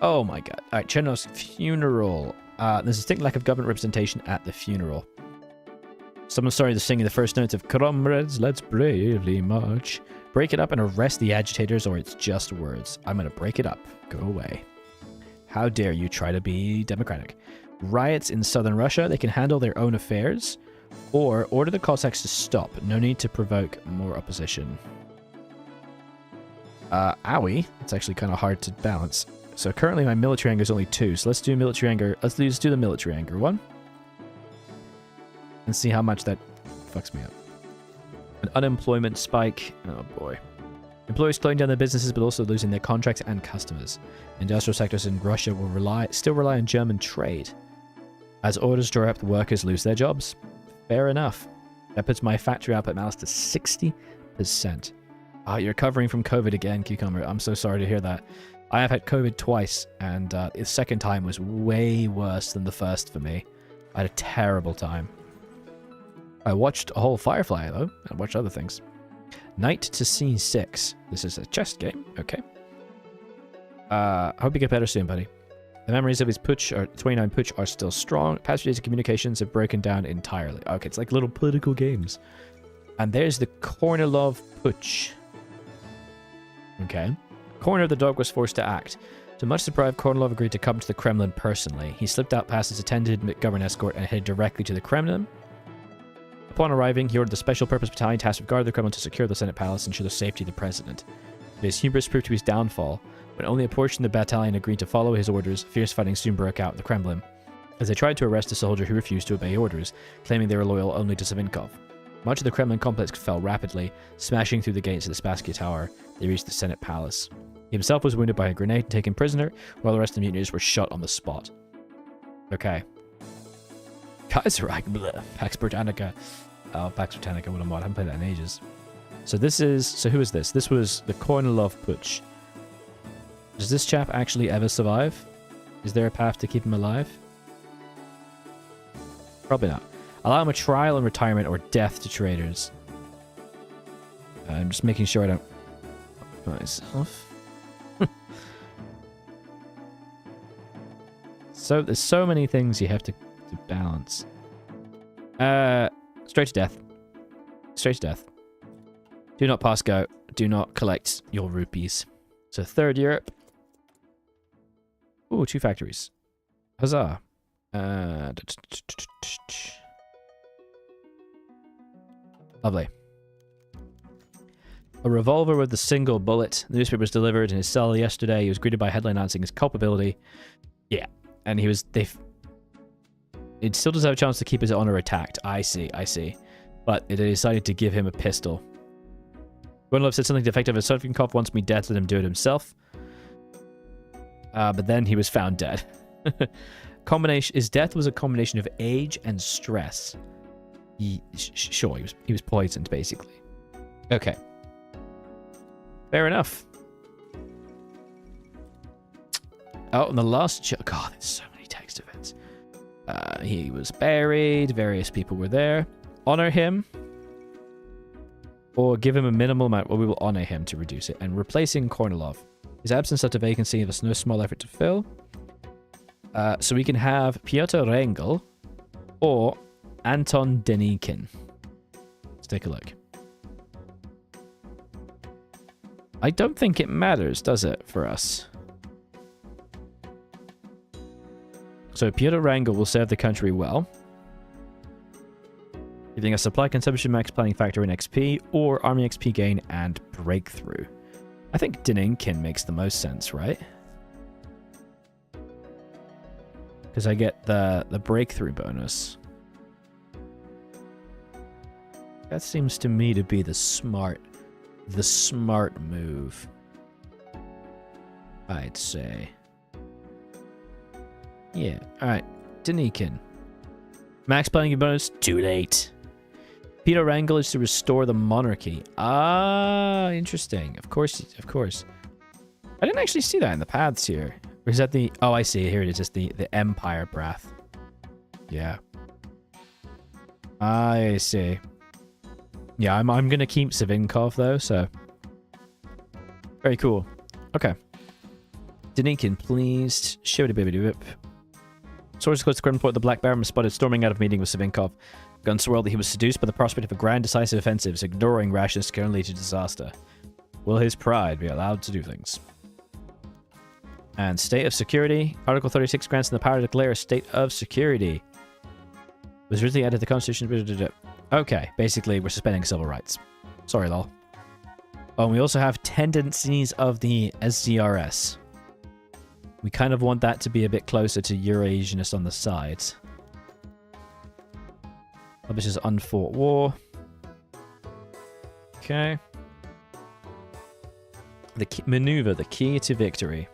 Speaker 1: Oh my god. Alright, Chernov's funeral. There's a distinct lack of government representation at the funeral. Someone started to sing the first notes of Comrades, let's bravely march. Break it up and arrest the agitators, or it's just words. I'm gonna break it up. Go away. How dare you try to be democratic. Riots in southern Russia, they can handle their own affairs, or order the Cossacks to stop. No need to provoke more opposition. Owie. It's actually kind of hard to balance. So currently my military anger is only 2, so let's do military anger. Let's do the military anger one. And see how much that fucks me up. An unemployment spike. Oh boy. Employers closing down their businesses but also losing their contracts and customers. Industrial sectors in Russia will still rely on German trade. As orders draw up, the workers lose their jobs. Fair enough. That puts my factory output mouse to 60%. You're recovering from COVID again, Cucumber. I'm so sorry to hear that. I have had COVID twice, and the second time was way worse than the first for me. I had a terrible time. I watched a whole Firefly, though. I watched other things. Knight to C6. This is a chess game. Okay. Hope you get better soon, buddy. The memories of his putsch, or 29 putsch, are still strong. Past few days of communications have broken down entirely. Okay, it's like little political games. And there's the Kornilov putsch. Okay. Corner of the dog was forced to act. To much surprise, Kornilov agreed to come to the Kremlin personally. He slipped out past his attended government escort and headed directly to the Kremlin. Upon arriving, he ordered the Special Purpose Battalion tasked with guarding the Kremlin to secure the Senate Palace and ensure the safety of the president. But his hubris proved to be his downfall. When only a portion of the battalion agreed to follow his orders, fierce fighting soon broke out in the Kremlin, as they tried to arrest a soldier who refused to obey orders, claiming they were loyal only to Savinkov. Much of the Kremlin complex fell rapidly, smashing through the gates of the Spassky Tower. They reached the Senate Palace. He himself was wounded by a grenade and taken prisoner, while the rest of the mutineers were shot on the spot. Okay. Kaiserreich, bleh. Pax Britannica. Oh, Pax Britannica, what a mod. I haven't played that in ages. So this is... So who is this? This was the Kornilov putsch. Does this chap actually ever survive? Is there a path to keep him alive? Probably not. Allow him a trial and retirement or death to traitors. I'm just making sure I don't... myself. So there's so many things you have to balance. Straight to death. Straight to death. Do not pass go. Do not collect your rupees. So third Europe. Ooh, 2 factories. Huzzah. Lovely. A revolver with a single bullet. The newspaper was delivered in his cell yesterday. He was greeted by a headline announcing his culpability. Yeah. And he was... It still does have a chance to keep his honor intact. I see. But they decided to give him a pistol. Gwenlove said something defective as Savinkov wants me dead, let him do it himself. But then he was found dead. His death was a combination of age and stress. Sure, he was poisoned, basically. Okay. Fair enough. Oh, and the last... God, there's so many text events. He was buried. Various people were there. Honor him. Or give him a minimal amount. Well, we will honor him to reduce it. And replacing Kornilov. His absence left a vacancy of no small effort to fill. So we can have Piotr Rengel or Anton Denikin. Let's take a look. I don't think it matters, does it, for us? So Piotr Rengel will serve the country well, giving us supply consumption, max planning factor in XP, or army XP gain and breakthrough. I think Denikin makes the most sense, right? Because I get the breakthrough bonus. That seems to me to be the smart move, I'd say. Yeah, alright. Danikin. Max planning bonus, too late. Peter Wrangle is to restore the monarchy. Ah, interesting. Of course. I didn't actually see that in the paths here. Or is that the... Oh, I see. Here it is. It's the Empire Breath. Yeah. I see. Yeah, I'm going to keep Savinkov, though, so... Very cool. Okay. Danikin, please. Shibidi-bibidi-bip. Sources close to Kremlin, the Black Baron was spotted storming out of meeting with Savinkov. Guns swirled that he was seduced by the prospect of a grand decisive offensive, ignoring rashness can lead to disaster. Will his pride be allowed to do things? And state of security. Article 36 grants him the power to declare a state of security. Was originally added to the Constitution. Okay, basically we're suspending civil rights. Sorry, lol. Oh, and we also have tendencies of the SDRS. We kind of want that to be a bit closer to Eurasianist on the sides. Publishes unfought war. Okay. The maneuver, the key to victory.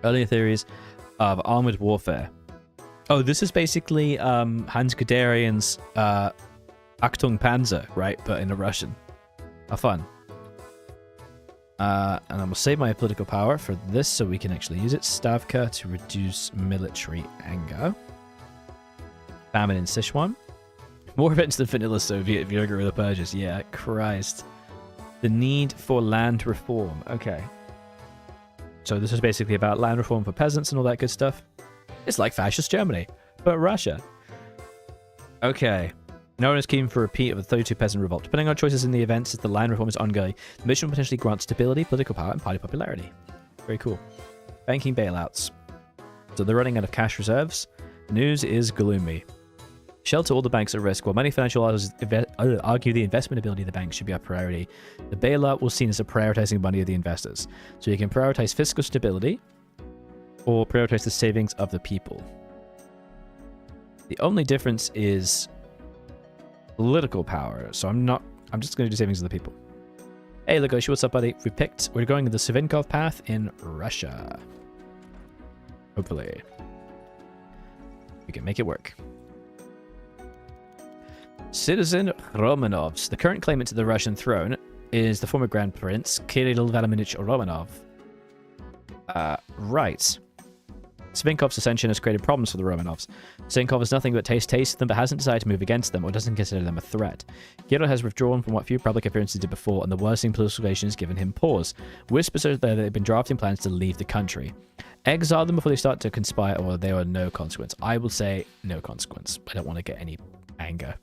Speaker 1: Earlier theories of armored warfare. Oh, this is basically Hans Guderian's Achtung Panzer, right? But in a Russian. How fun. And I'm going to save my political power for this so we can actually use it. Stavka to reduce military anger. Famine in Sichuan. More events than vanilla Soviet vinegar with the Persians. Yeah, Christ. The need for land reform. Okay. So this is basically about land reform for peasants and all that good stuff. It's like fascist Germany, but Russia. Okay. No one is keen for a repeat of the 32 peasant revolt. Depending on choices in the events, as the land reform is ongoing, the mission will potentially grant stability, political power, and party popularity. Very cool. Banking bailouts. So they're running out of cash reserves. The news is gloomy. Shelter all the banks at risk. While many financial argue the investment ability of the banks should be our priority, the bailout will be seen as a prioritizing money of the investors. So you can prioritize fiscal stability or prioritize the savings of the people. The only difference is political power. So I'm just going to do savings of the people. Hey, Legoshi, what's up, buddy? We're going the Savinkov path in Russia. Hopefully. We can make it work. Citizen Romanovs. The current claimant to the Russian throne is the former Grand Prince, Kirill Vladimirovich Romanov. Right. Savinkov's ascension has created problems for the Romanovs. Savinkov has nothing but tasted them, but hasn't decided to move against them or doesn't consider them a threat. Kirill has withdrawn from what few public appearances did before, and the worsening political situation has given him pause. Whispers are there that they've been drafting plans to leave the country. Exile them before they start to conspire, or they are no consequence. I will say no consequence. I don't want to get any anger.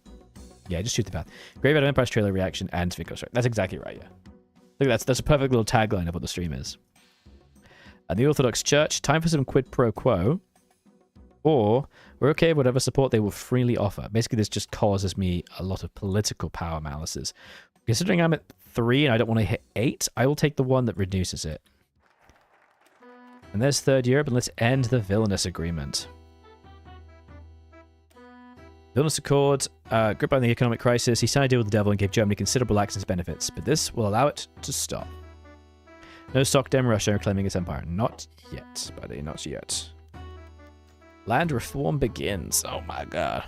Speaker 1: Yeah, just shoot the path. Graveyard of Empire's trailer reaction and Savinkov. That's exactly right, yeah. Look, that's a perfect little tagline of what the stream is. And the Orthodox Church, time for some quid pro quo. Or, we're okay with whatever support they will freely offer. Basically, this just causes me a lot of political power malices. Considering I'm at 3 and I don't want to hit 8, I will take the one that reduces it. And there's Third Europe, and let's end the Vilnius Agreement. Vilnius Accord, gripped by the economic crisis, he signed a deal with the devil and gave Germany considerable access benefits, but this will allow it to stop. No Sockdem Russia claiming its empire. Not yet, buddy, not yet. Land reform begins. Oh my god.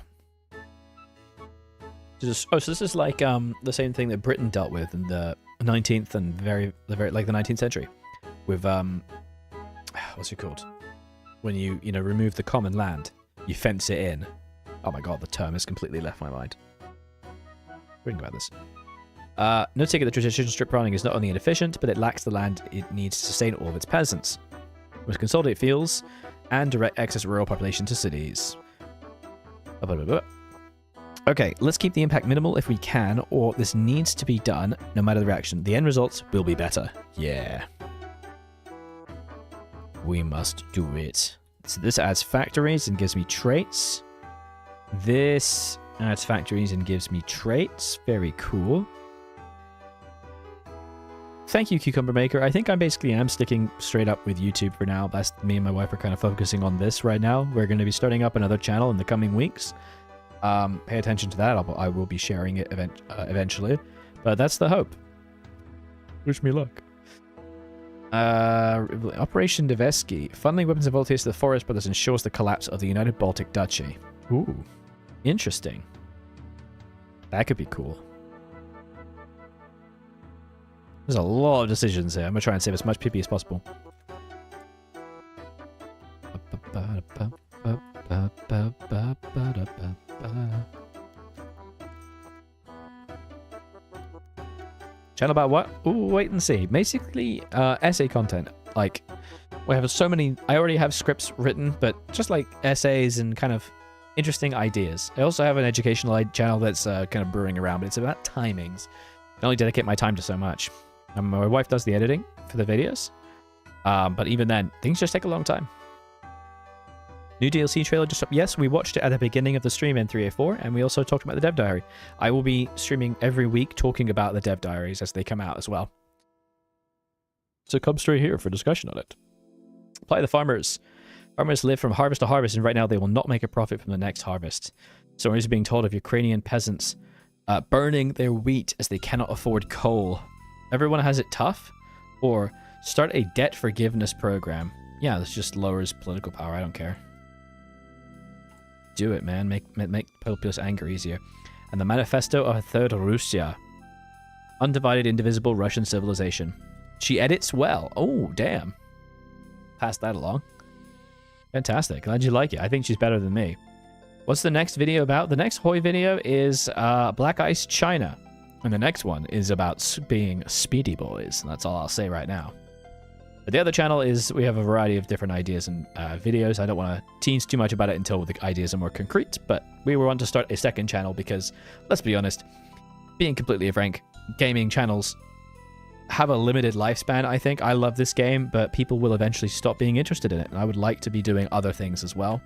Speaker 1: So this is like the same thing that Britain dealt with in the 19th and the 19th century, with what's it called? When you remove the common land, you fence it in. Oh my god, the term has completely left my mind. Reading about this. No ticket, the traditional strip running is not only inefficient, but it lacks the land it needs to sustain all of its peasants. We must consolidate fields and direct excess rural population to cities. Okay, let's keep the impact minimal if we can, or this needs to be done no matter the reaction. The end result will be better. Yeah. We must do it. So this adds factories and gives me traits. This adds factories and gives me traits. Very cool. Thank you, Cucumber Maker. I think I basically am sticking straight up with YouTube for now. That's me and my wife are kind of focusing on this right now. We're going to be starting up another channel in the coming weeks. Pay attention to that. I will be sharing it eventually. But that's the hope. Wish me luck. Operation Devesky. Funneling weapons and volunteers to the Forest Brothers ensures the collapse of the United Baltic Duchy. Ooh. Interesting. That could be cool. There's a lot of decisions here. I'm going to try and save as much PP as possible. Channel about what? Ooh, wait and see. Basically, essay content. Like, we have so many... I already have scripts written, but just like essays and kind of interesting ideas. I also have an educational channel that's kind of brewing around, but it's about timings. I can only dedicate my time to so much. My wife does the editing for the videos, but even then, things just take a long time. New DLC trailer just up. Yes, we watched it at the beginning of the stream in 3A4, and we also talked about the dev diary. I will be streaming every week talking about the dev diaries as they come out as well. So come straight here for discussion on it. Apply the farmers. Farmers live from harvest to harvest, and right now they will not make a profit from the next harvest. So we're being told of Ukrainian peasants burning their wheat as they cannot afford coal. Everyone has it tough? Or start a debt forgiveness program. Yeah, this just lowers political power. I don't care. Do it, man. Make populist anger easier. And the Manifesto of a Third Russia. Undivided, indivisible Russian civilization. She edits well. Oh, damn. Pass that along. Fantastic. Glad you like it. I think she's better than me. What's the next video about? The next Hoi video is Black Ice China. And the next one is about being speedy boys. And that's all I'll say right now. But the other channel is, we have a variety of different ideas and videos. I don't want to tease too much about it until the ideas are more concrete. But we want to start a second channel because, let's be honest, being completely frank, gaming channels have a limited lifespan, I think. I love this game, but people will eventually stop being interested in it. And I would like to be doing other things as well.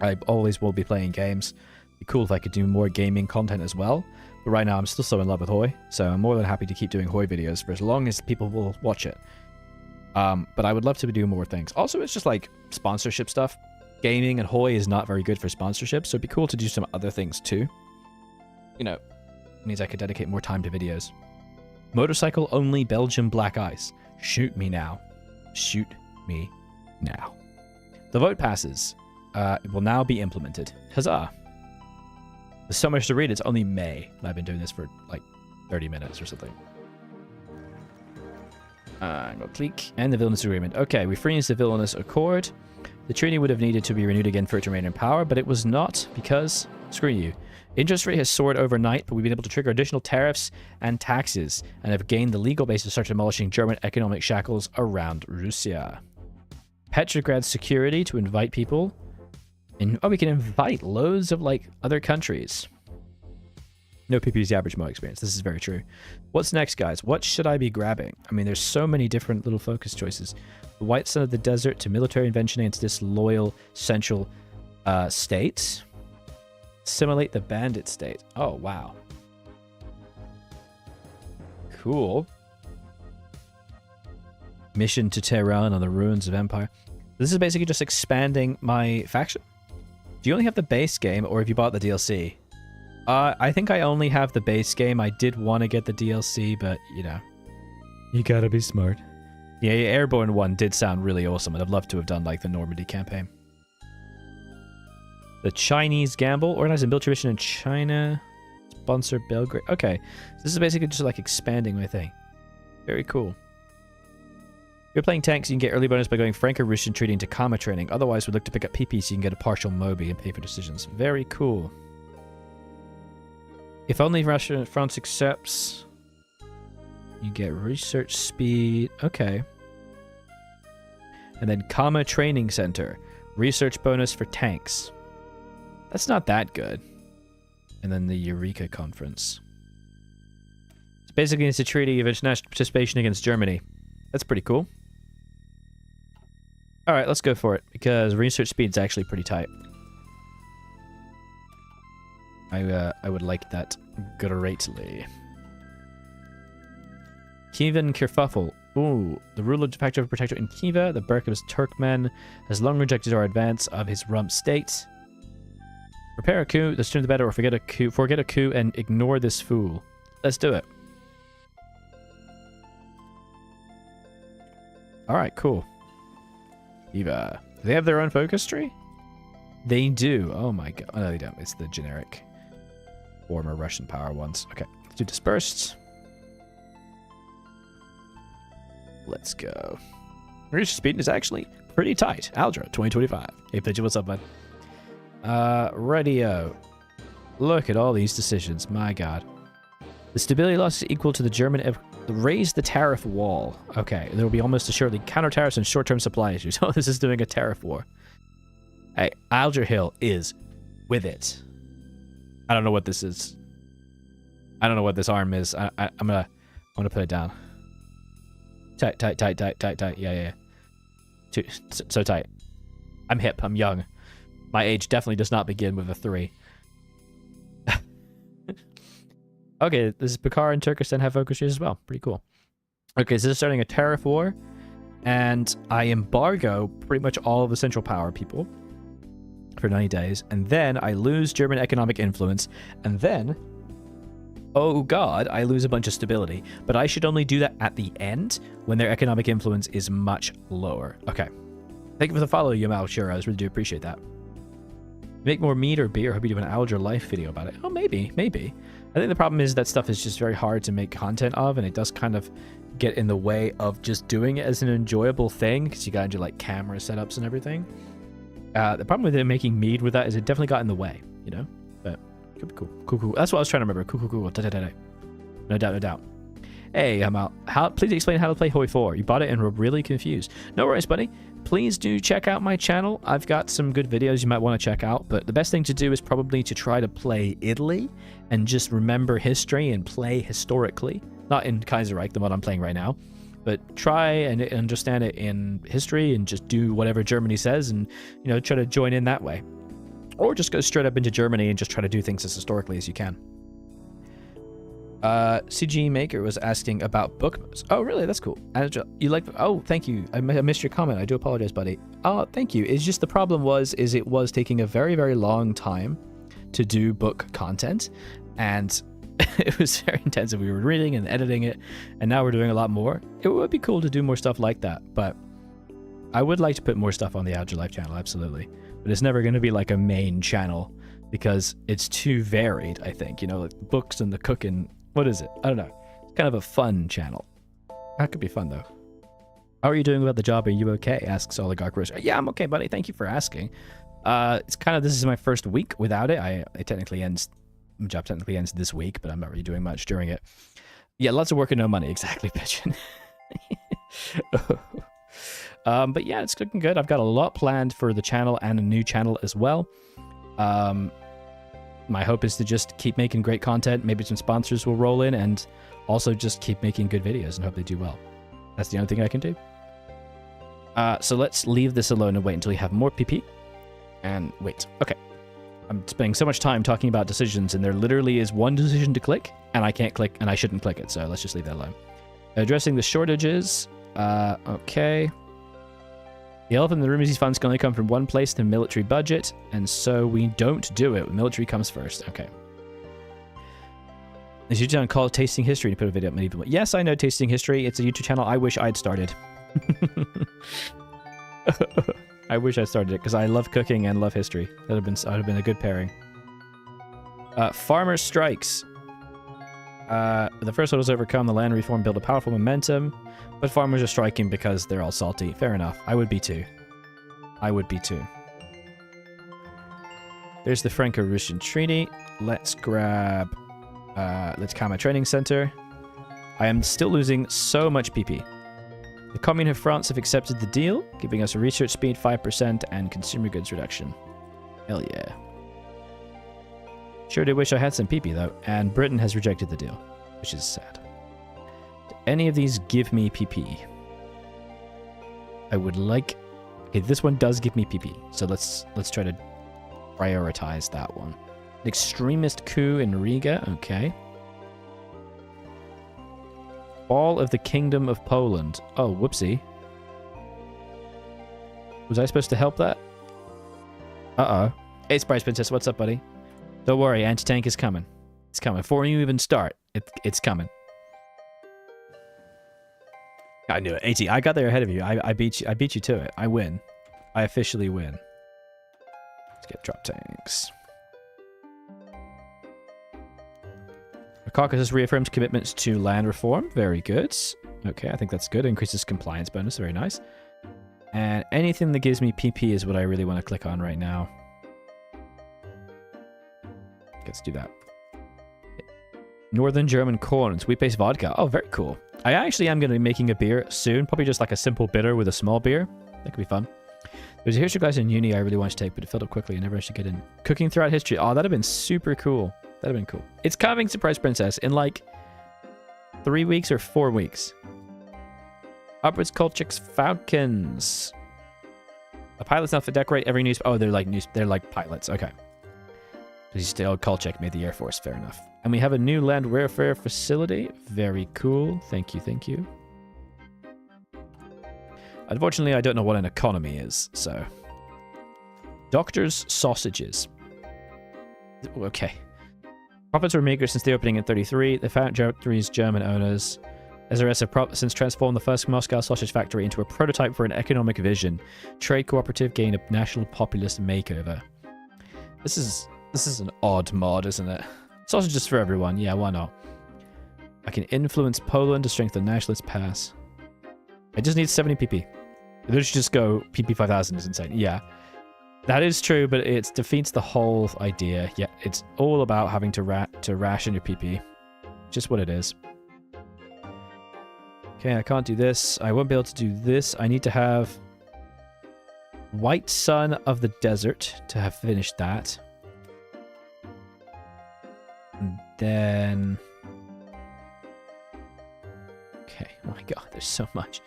Speaker 1: I always will be playing games. It'd be cool if I could do more gaming content as well. But right now I'm still so in love with Hoi, so I'm more than happy to keep doing Hoi videos for as long as people will watch it. But I would love to do more things. Also, it's just like sponsorship stuff. Gaming and Hoi is not very good for sponsorship, so it'd be cool to do some other things too. You know, it means I could dedicate more time to videos. Motorcycle only Belgian black ice. Shoot me now. Shoot me now. The vote passes. It will now be implemented. Huzzah. There's so much to read. It's only May. And I've been doing this for like 30 minutes or something. Go click. And the Villainous Agreement. Okay, we freeze the Villainous Accord. The treaty would have needed to be renewed again for it to remain in power, but it was not because, screw you. Interest rate has soared overnight, but we've been able to trigger additional tariffs and taxes and have gained the legal base to start demolishing German economic shackles around Russia. Petrograd's security to invite people. And oh, we can invite loads of like other countries. No PP is the average mode experience. This is very true. What's next, guys? What should I be grabbing? I mean, there's so many different little focus choices. The White Sun of the Desert to military invention against disloyal central state. Simulate the bandit state. Oh, wow. Cool. Mission to Tehran on the ruins of empire. This is basically just expanding my faction. Do you only have the base game, or have you bought the DLC? I think I only have the base game. I did want to get the DLC, but, you know. You gotta be smart. Yeah, Airborne 1 did sound really awesome, and I'd love to have done, like, the Normandy campaign. The Chinese Gamble. Organize a military mission in China. Sponsor Belgrade. Okay. So this is basically just, like, expanding my thing. Very cool. If you're playing tanks, you can get early bonus by going Franco-Russian treaty into Kama training. Otherwise, we'd look to pick up PP so you can get a partial Mobi and pay for decisions. Very cool. If only Russia and France accepts, you get research speed. Okay. And then Kama Training Center. Research bonus for tanks. That's not that good. And then the Eureka Conference. It's basically it's a treaty of international participation against Germany. That's pretty cool. Alright, let's go for it, because research speed's actually pretty tight. I would like that greatly. Kievan Kerfuffle. Ooh, the ruler de facto protector in Kiva, the Berkham's Turkmen, has long rejected our advance of his rump state. Prepare a coup, the sooner the better, or forget a coup and ignore this fool. Let's do it. Alright, cool. Viva. Do they have their own focus tree? They do. Oh my god. Oh, no, they don't. It's the generic former Russian power ones. Okay, let's do dispersed. Let's go. Research speed is actually pretty tight. Aldra, 2025. Hey, Pigeon, what's up, bud? Radio. Look at all these decisions. My god. The stability loss is equal to the German... Raise the tariff wall. Okay, there will be almost assuredly counter tariffs and short-term supply issues. Oh, this is doing a tariff war. Hey, Alger Hill is with it. I don't know what this is. I don't know what this arm is. I'm gonna put it down. Tight. Yeah. So tight. I'm hip. I'm young. My age definitely does not begin with a 3. Okay, this is Bukhara and Turkestan have focus trees as well. Pretty cool. Okay, so this is starting a tariff war, and I embargo pretty much all of the Central Power people for 90 days, and then I lose German economic influence, and then, oh god, I lose a bunch of stability. But I should only do that at the end, when their economic influence is much lower. Okay. Thank you for the follow, Yamal Shiraz. Really do appreciate that. Make more meat or beer? I hope you do an Alger Life video about it. Oh, maybe. I think the problem is that stuff is just very hard to make content of, and it does kind of get in the way of just doing it as an enjoyable thing, because you gotta do like camera setups and everything. The problem with it making mead with that is it definitely got in the way, you know? But it could be cool. Cool. That's what I was trying to remember. Cool. No doubt. Hey, I'm out. Please explain how to play Hoi 4. You bought it and were really confused. No worries, buddy. Please do check out my channel. I've got some good videos you might want to check out, but the best thing to do is probably to try to play Italy and just remember history and play historically. Not in Kaiserreich, the one I'm playing right now, but try and understand it in history and just do whatever Germany says and, you know, try to join in that way. Or just go straight up into Germany and just try to do things as historically as you can. CG Maker was asking about book modes. Oh, really? That's cool. You like... Oh, thank you. I missed your comment. I do apologize, buddy. Oh, thank you. It's just the problem is it was taking a very, very long time to do book content, and it was very intensive. We were reading and editing it, and now we're doing a lot more. It would be cool to do more stuff like that, but I would like to put more stuff on the Alger Life channel, absolutely. But it's never going to be like a main channel because it's too varied, I think. You know, like the books and the cooking... What is it? I don't know. It's kind of a fun channel. That could be fun, though. How are you doing about the job? Are you okay? Asks Oligarch Roaster. Yeah, I'm okay, buddy. Thank you for asking. It's kind of... This is my first week without it. It technically ends... My job technically ends this week, but I'm not really doing much during it. Yeah, lots of work and no money. Exactly, Pigeon. But yeah, it's looking good. I've got a lot planned for the channel and a new channel as well. My hope is to just keep making great content. Maybe some sponsors will roll in, and also just keep making good videos and hope they do well. That's the only thing I can do. So let's leave this alone and wait until we have more PP. And wait. Okay. I'm spending so much time talking about decisions, and there literally is one decision to click, and I can't click, and I shouldn't click it, so let's just leave that alone. Addressing the shortages. Okay. The elephant in the room is these funds can only come from one place, the military budget, and so we don't do it. Military comes first. Okay. There's a YouTube channel called Tasting History to put a video up. Maybe. Yes, I know Tasting History. It's a YouTube channel I wish I'd started. I wish I started it because I love cooking and love history. That would have been a good pairing. Farmer strikes. The first one was overcome. The land reform built a powerful momentum. But farmers are striking because they're all salty. Fair enough. I would be too. There's the Franco-Russian treaty. Let's grab... let's calm my training center. I am still losing so much PP. The Commune of France have accepted the deal, giving us a research speed 5% and consumer goods reduction. Hell yeah. Sure do wish I had some PP though, and Britain has rejected the deal, which is sad. Any of these give me PP? I would like... Okay, this one does give me PP, so let's try to prioritize that one. An extremist coup in Riga, okay. Fall of the Kingdom of Poland. Oh, whoopsie. Was I supposed to help that? Uh-oh. Hey, Spice Princess, what's up, buddy? Don't worry, anti-tank is coming. It's coming. Before you even start, it's coming. I knew it. AT, I got there ahead of you. I beat you. I beat you to it. I win. I officially win. Let's get drop tanks. The Caucasus reaffirms commitments to land reform. Very good. Okay, I think that's good. Increases compliance bonus. Very nice. And anything that gives me PP is what I really want to click on right now. Let's do that. Northern German corn, sweet-based vodka. Oh, very cool. I actually am going to be making a beer soon. Probably just like a simple bitter with a small beer. That could be fun. There's a history class in uni I really wanted to take, but it filled up quickly. I never actually get in. Cooking throughout history. Oh, that'd have been super cool. That'd have been cool. It's coming, Surprise Princess, in like 3 weeks or 4 weeks. Upwards Kolchak's Falcons. The pilots now for decorate every news. Oh, they're like pilots. Okay. He's still Kolchak made the Air Force. Fair enough. And we have a new land warfare facility. Very cool. Thank you. Thank you. Unfortunately, I don't know what an economy is, so. Doctors' sausages. Okay. Profits were meager since the opening in 33. The factory's German owners, SRS have since transformed the first Moscow sausage factory into a prototype for an economic vision. Trade cooperative gained a national populist makeover. This is an odd mod, isn't it? Sausages for everyone. Yeah, why not? I can influence Poland to strengthen nationalist pass. I just need 70 PP. They should just go PP 5000 is insane. Yeah. That is true, but it defeats the whole idea. Yeah, it's all about having to ration your PP. Just what it is. Okay, I can't do this. I won't be able to do this. I need to have White Sun of the Desert to have finished that. And then... Okay, oh my god, there's so much.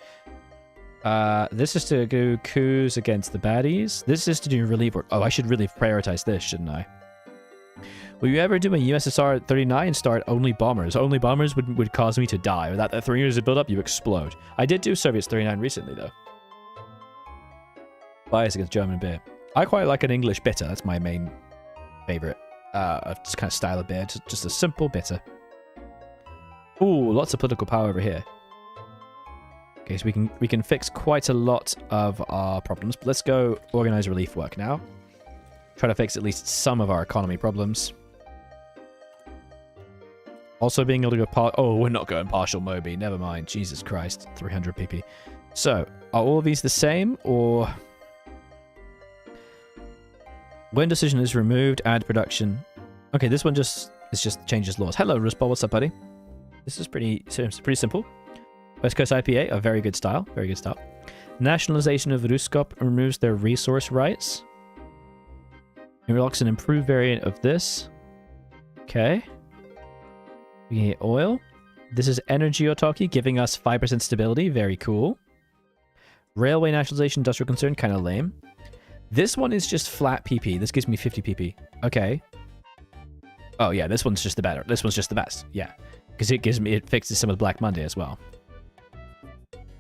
Speaker 1: This is to do coups against the baddies. This is to do relief work. Oh, I should really prioritize this, shouldn't I? Will you ever do a USSR 39 start only bombers? Only bombers would cause me to die. Without that 3 years of build up, you explode. I did do Soviets 39 recently, though. Bias against German beer. I quite like an English bitter. That's my main favorite. Just kind of style of beer. Just a simple bitter. Ooh, lots of political power over here. Okay, so we can fix quite a lot of our problems. But let's go organize relief work now. Try to fix at least some of our economy problems. Also being able to go oh, we're not going partial Moby. Never mind. Jesus Christ. 300 PP. So, are all of these the same, or... When decision is removed, add production. Okay, this one just changes laws. Hello, Rusball. What's up, buddy? This is pretty simple. West Coast IPA, a very good style. Very good style. Nationalization of Ruskop removes their resource rights. It unlocks an improved variant of this. Okay. We get oil. This is energy autarky, giving us 5% stability. Very cool. Railway nationalization, industrial concern, kind of lame. This one is just flat PP. This gives me 50 PP. Okay. Oh yeah, this one's just the better. This one's just the best. Yeah. Because it fixes some of the Black Monday as well.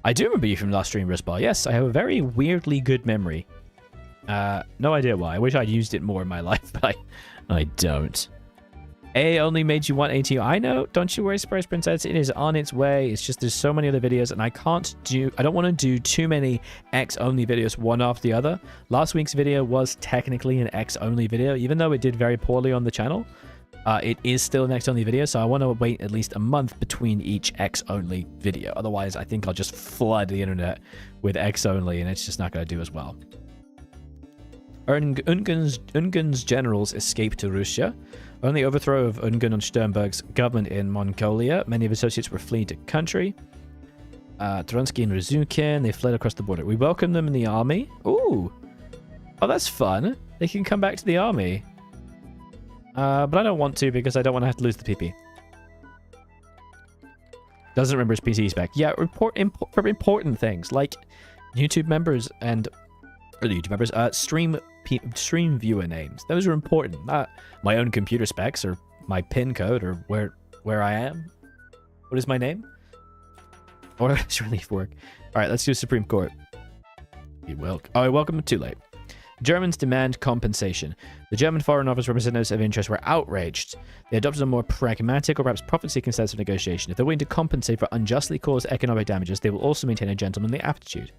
Speaker 1: I do remember you from last stream, Risball. Yes, I have a very weirdly good memory. No idea why. I wish I'd used it more in my life, but I don't. A only made you want ATO. I know. Don't you worry, Surprise Princess. It is on its way. It's just there's so many other videos, and I don't want to do too many X-only videos one after the other. Last week's video was technically an X-only video, even though it did very poorly on the channel. It is still an X-only video, so I want to wait at least a month between each X-only video. Otherwise, I think I'll just flood the internet with X-only, and it's just not going to do as well. Ungun's generals escaped to Russia. On the overthrow of Ungun and Sternberg's government in Mongolia, many of his associates were fleeing the country. Tronsky and Razukin, they fled across the border. We welcome them in the army. Ooh. Oh, that's fun. They can come back to the army. But I don't want to because I don't want to have to lose the PP. Doesn't remember his PC spec. Yeah, for important things like YouTube members and YouTube members, stream viewer names. Those are important. Not my own computer specs or my PIN code or where I am. What is my name? Or does relief work? All right, let's do Supreme Court. Oh, welcome too late. Germans demand compensation. The German Foreign Office representatives of interest were outraged. They adopted a more pragmatic or perhaps profit-seeking stance of negotiation. If they're willing to compensate for unjustly caused economic damages, they will also maintain a gentlemanly attitude.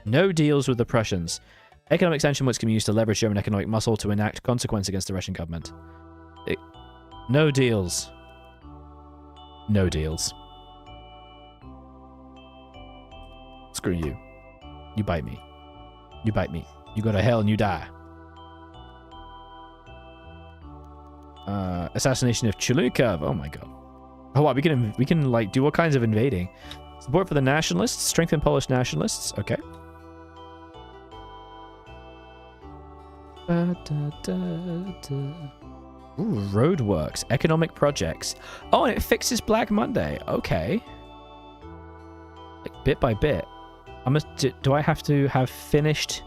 Speaker 1: No deals with the Prussians. Economic sanction which can be used to leverage German economic muscle to enact consequence against the Russian government. No deals. No deals. Screw you. You bite me. You bite me. You go to hell and you die. Assassination of Chulukov. Oh my god. Oh wow, we can like do all kinds of invading. Support for the nationalists. Strengthen Polish nationalists. Okay. Ooh, roadworks. Economic projects. Oh, and it fixes Black Monday. Okay. Like bit by bit. Do I have to have finished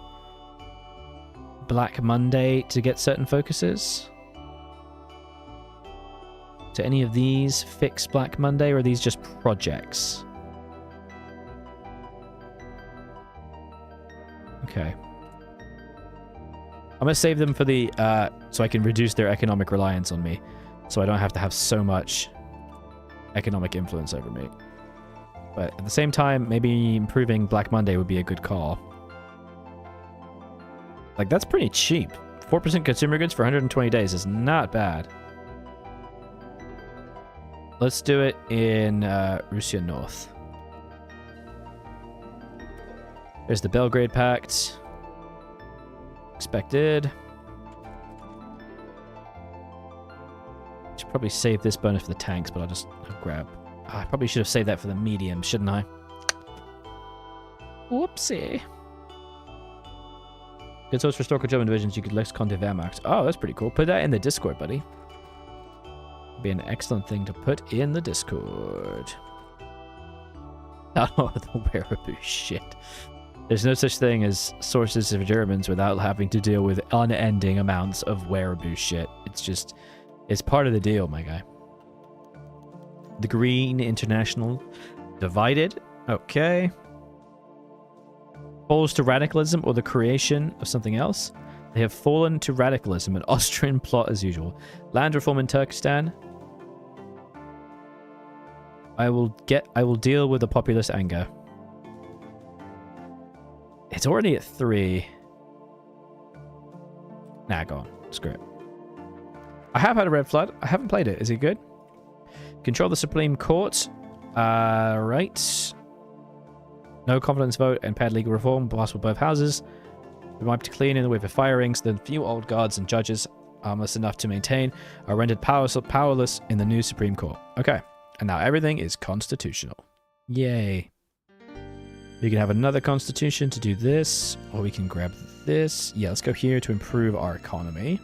Speaker 1: Black Monday to get certain focuses? Do any of these fix Black Monday, or are these just projects? Okay. I'm going to save them for the, so I can reduce their economic reliance on me. So I don't have to have so much economic influence over me. But at the same time, maybe improving Black Monday would be a good call. Like, that's pretty cheap. 4% consumer goods for 120 days is not bad. Let's do it in Russia North. There's the Belgrade Pact. Expected. Should probably save this bonus for the tanks, but I'll grab. I probably should have saved that for the medium, shouldn't I? Whoopsie. Good source for historical German divisions. You could lexicon the Wehrmacht. Oh, that's pretty cool. Put that in the Discord, buddy. Be an excellent thing to put in the Discord. Oh, the wearaboo shit. There's no such thing as sources of Germans without having to deal with unending amounts of wearaboo shit. It's just, it's part of the deal, my guy. The Green International divided. Okay. Falls to radicalism or the creation of something else. They have fallen to radicalism, an Austrian plot as usual. Land reform in Turkestan. I will deal with the populist anger. It's already at 3. Nah, go on. Screw it. I have had a Red Flood. I haven't played it. Is it good? Control the Supreme Court. Right. No confidence vote and paired legal reform. Possible both houses. We wiped clean in the way of firings. The few old guards and judges, harmless enough to maintain, are rendered powerless in the new Supreme Court. Okay. And now everything is constitutional. Yay. We can have another constitution to do this, or we can grab this. Yeah, let's go here to improve our economy.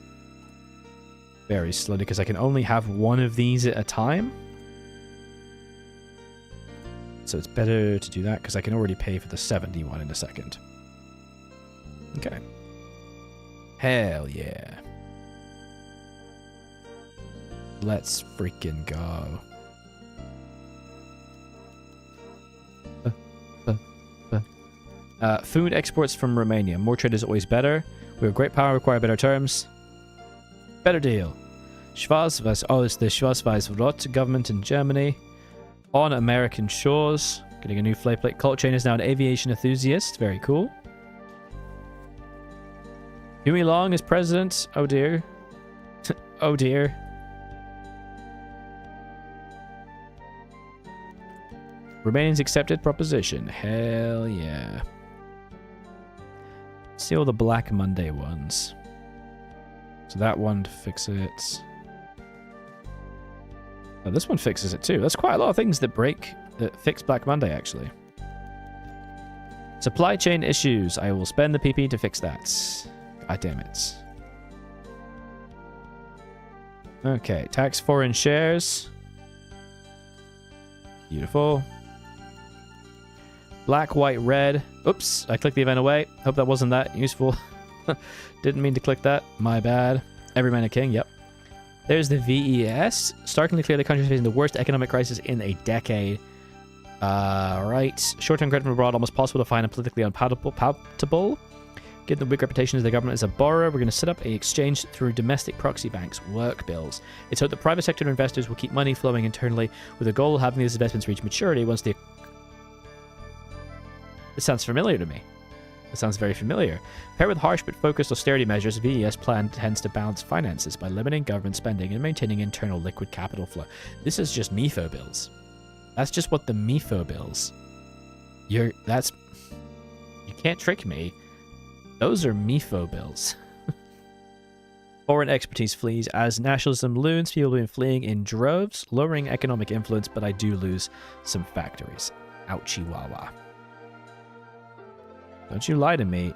Speaker 1: Very slowly, because I can only have one of these at a time. So it's better to do that, because I can already pay for the 71 in a second. Okay. Hell yeah. Let's freaking go. Food exports from Romania. More trade is always better. We have great power, require better terms. Better deal. Schwarzweiß. Oh, it's the Schwarzweiß-Rot government in Germany. On American shores. Getting a new flight plate. Colt Chain is now an aviation enthusiast. Very cool. Huey Long is president. Oh dear. Oh dear. Romanians accepted proposition. Hell yeah. See all the Black Monday ones. So that one to fix it. Oh, this one fixes it too. That's quite a lot of things that fix Black Monday, actually. Supply chain issues. I will spend the PP to fix that. God damn it. Okay, tax foreign shares. Beautiful. Black, white, red. Oops, I clicked the event away. Hope that wasn't that useful. Didn't mean to click that. My bad. Every man a king, yep. There's the VES. Starkly clear the country is facing the worst economic crisis in a decade. Right. Short-term credit from abroad, almost possible to find and politically unpalatable. Given the weak reputation of the government as a borrower, we're going to set up an exchange through domestic proxy banks, work bills. It's hoped that private sector investors will keep money flowing internally with the goal of having these investments reach maturity once the... This sounds familiar to me. It sounds very familiar. Paired with harsh but focused austerity measures, VES plan tends to balance finances by limiting government spending and maintaining internal liquid capital flow. This is just MIFO bills. That's just what the MIFO bills. You can't trick me. Those are MIFO bills. Foreign expertise flees. As nationalism looms, people have been fleeing in droves, lowering economic influence, but I do lose some factories. Ouchie wawa. Don't you lie to me.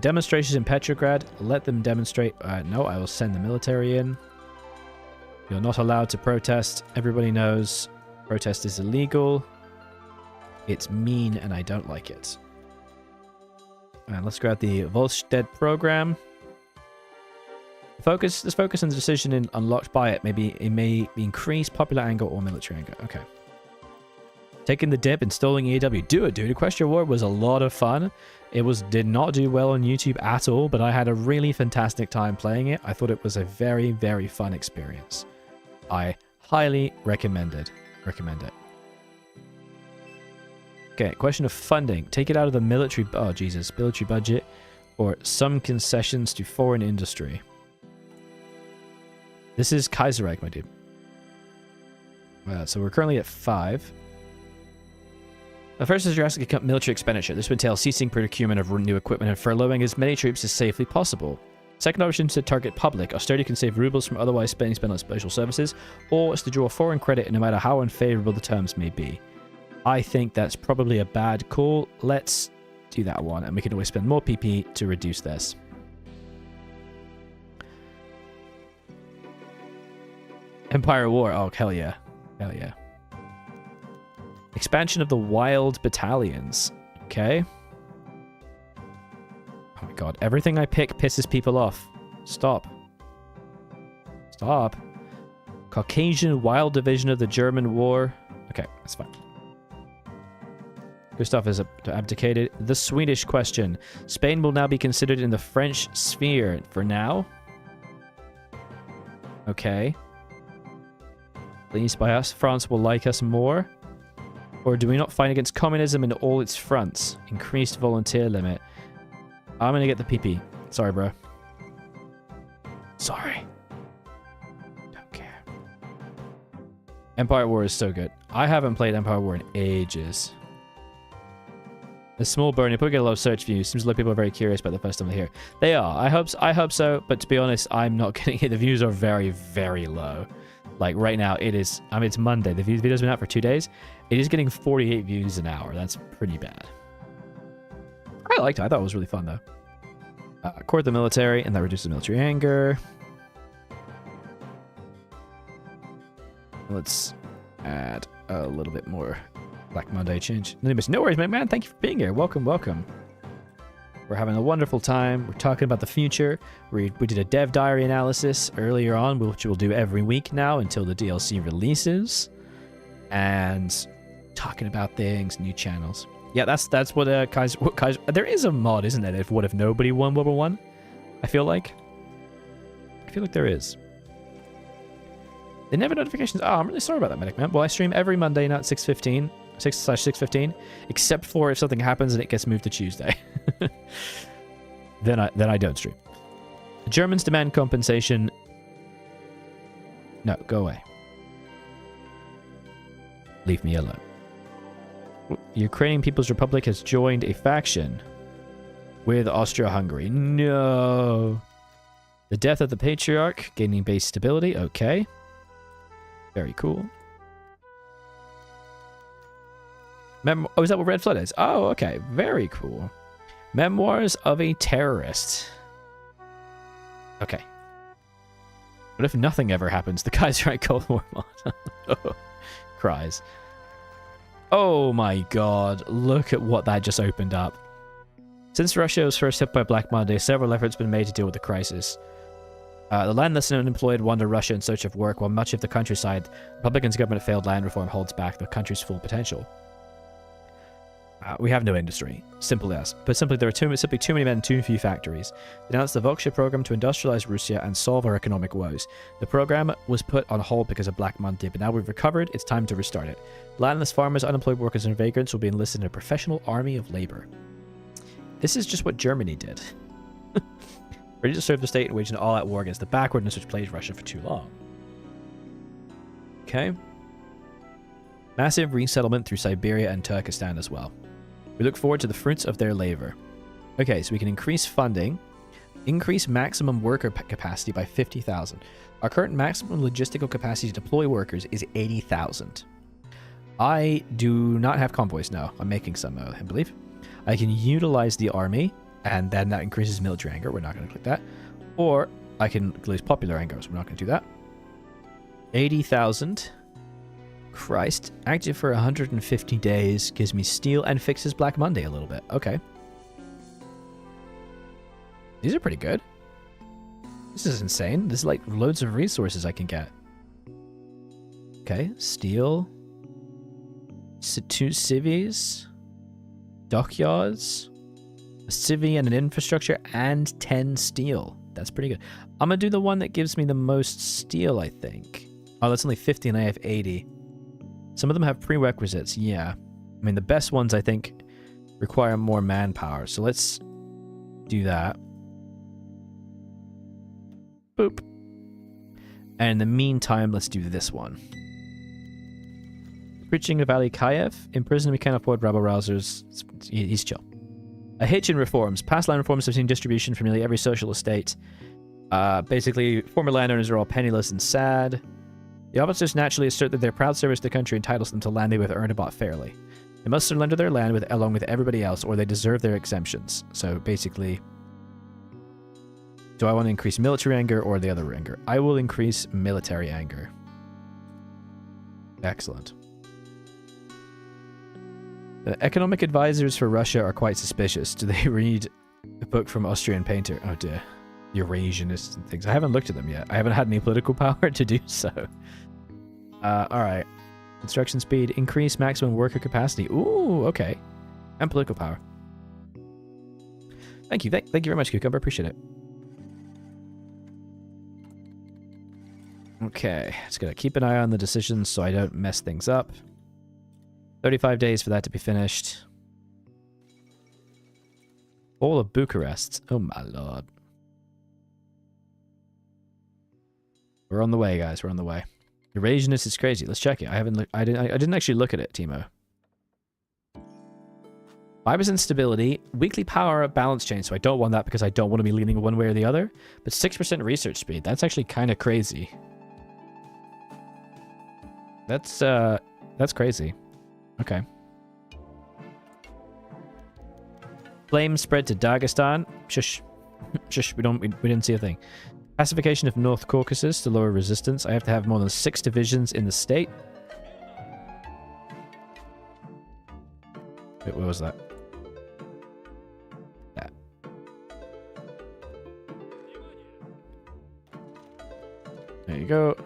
Speaker 1: Demonstrations in Petrograd. Let them demonstrate. No, I will send the military in. You're not allowed to protest. Everybody knows protest is illegal. It's mean and I don't like it. Let's grab the Volstead program. This focus on the decision in unlocked by it. Maybe it may increase popular anger or military anger. Okay. Taking the dip, installing EAW. Do it, dude. Equestria War was a lot of fun. It did not do well on YouTube at all, but I had a really fantastic time playing it. I thought it was a very, very fun experience. I highly recommend it. Okay, question of funding. Take it out of the military... Oh, Jesus. Military budget. Or some concessions to foreign industry. This is Kaiserreich, my dude. So we're currently at 5. The first is drastic military expenditure. This would entail ceasing procurement of new equipment and furloughing as many troops as safely possible. Second option is to target public. Austerity can save rubles from otherwise spent on special services, or is to draw foreign credit no matter how unfavorable the terms may be. I think that's probably a bad call. Let's do that one, and we can always spend more PP to reduce this. Empire War. Oh, hell yeah. Hell yeah. Expansion of the wild battalions. Okay. Oh my god. Everything I pick pisses people off. Stop. Stop. Caucasian Wild Division of the German War. Okay, that's fine. Gustav is abdicated. The Swedish question. Spain will now be considered in the French sphere for now. Okay. Pleased by us. France will like us more. Or do we not fight against communism in all its fronts? Increased volunteer limit. I'm gonna get the PP. Sorry, bro. Sorry. Don't care. Empire War is so good. I haven't played Empire War in ages. A small burn. You probably get a lot of search views. Seems like people are very curious about the first time they hear. They are. I hope so. But to be honest, I'm not getting it. The views are very, very low. Like right now, it is. I mean, it's Monday. The video's been out for 2 days. It is getting 48 views an hour. That's pretty bad. I liked it. I thought it was really fun though. Court the military, and that reduces military anger. Let's add a little bit more Black Monday change. No worries, man. Thank you for being here. Welcome, welcome. We're having a wonderful time. We're talking about the future. We did a dev diary analysis earlier on, which we'll do every week now until the DLC releases. And talking about things, new channels. Yeah, that's what Kaiser... There is a mod, isn't there? What if nobody won World War 1? I feel like there is. They never notifications. Oh, I'm really sorry about that, Medic Man. Well, I stream every Monday now at 6:15. 6/6:15, except for if something happens and it gets moved to Tuesday. then I don't stream. The Germans demand compensation. No, go away. Leave me alone. Ukrainian People's Republic has joined a faction with Austria-Hungary. No. The death of the Patriarch, gaining base stability. Okay. Very cool. Oh, is that what Red Flood is? Oh, okay. Very cool. Memoirs of a Terrorist. Okay. What if nothing ever happens? The Kaiserreich Cold War mod. Cries. Oh my god. Look at what that just opened up. Since Russia was first hit by Black Monday, several efforts have been made to deal with the crisis. The landless and unemployed wander Russia in search of work, while much of the countryside, Republicans' government-failed land reform holds back the country's full potential. We have no industry. Simple as. But simply, there are simply too many men and too few factories. Denounced the Volkswagen program to industrialize Russia and solve our economic woes. The program was put on hold because of Black Monday, but now we've recovered, it's time to restart it. Landless farmers, unemployed workers, and vagrants will be enlisted in a professional army of labor. This is just what Germany did. Ready to serve the state and wage an all-out war against the backwardness which plagued Russia for too long. Okay. Massive resettlement through Siberia and Turkestan as well. We look forward to the fruits of their labor. Okay, so we can increase funding, increase maximum worker capacity by 50,000. Our current maximum logistical capacity to deploy workers is 80,000. I do not have convoys now. I'm making some, I believe. I can utilize the army, and then that increases military anger. We're not going to click that. Or I can lose popular anger, so we're not going to do that. 80,000. Christ. Active for 150 days. Gives me steel and fixes Black Monday a little bit. Okay. These are pretty good. This is insane. This is like loads of resources I can get. Okay. Steel. 2 civies. Dockyards. A civvy and an infrastructure and 10 steel. That's pretty good. I'm going to do the one that gives me the most steel, I think. Oh, that's only 50 and I have 80. Some of them have prerequisites, yeah. I mean, the best ones, I think, require more manpower. So let's do that. Boop. And in the meantime, let's do this one. Preaching of Ali Kayev. In prison, we can't afford rabble-rousers. He's chill. A hitch in reforms. Past land reforms have seen distribution from nearly every social estate. Basically, former landowners are all penniless and sad. The officers naturally assert that their proud service to the country entitles them to land they have earned and bought fairly. They must surrender their land along with everybody else, or they deserve their exemptions. So basically, do I want to increase military anger or the other anger? I will increase military anger. Excellent. The economic advisors for Russia are quite suspicious. Do they read a book from Austrian painter? Oh dear. Eurasianists and things. I haven't looked at them yet. I haven't had any political power to do so. Alright. Construction speed. Increase maximum worker capacity. Ooh, okay. And political power. Thank you. Thank you very much, Cucumber. Appreciate it. Okay. Just gotta keep an eye on the decisions so I don't mess things up. 35 days for that to be finished. All of Bucharest. Oh my lord. We're on the way, guys. We're on the way. Eurasianist is crazy. Let's check it. I didn't actually look at it, Timo. 5% stability. Weekly power balance change. So I don't want that because I don't want to be leaning one way or the other. But 6% research speed. That's actually kind of crazy. That's crazy. Okay. Flames spread to Dagestan. Shush. Shush. We didn't see a thing. Pacification of North Caucasus to lower resistance. I have to have more than 6 divisions in the state. Wait, what was that? Yeah. There you go.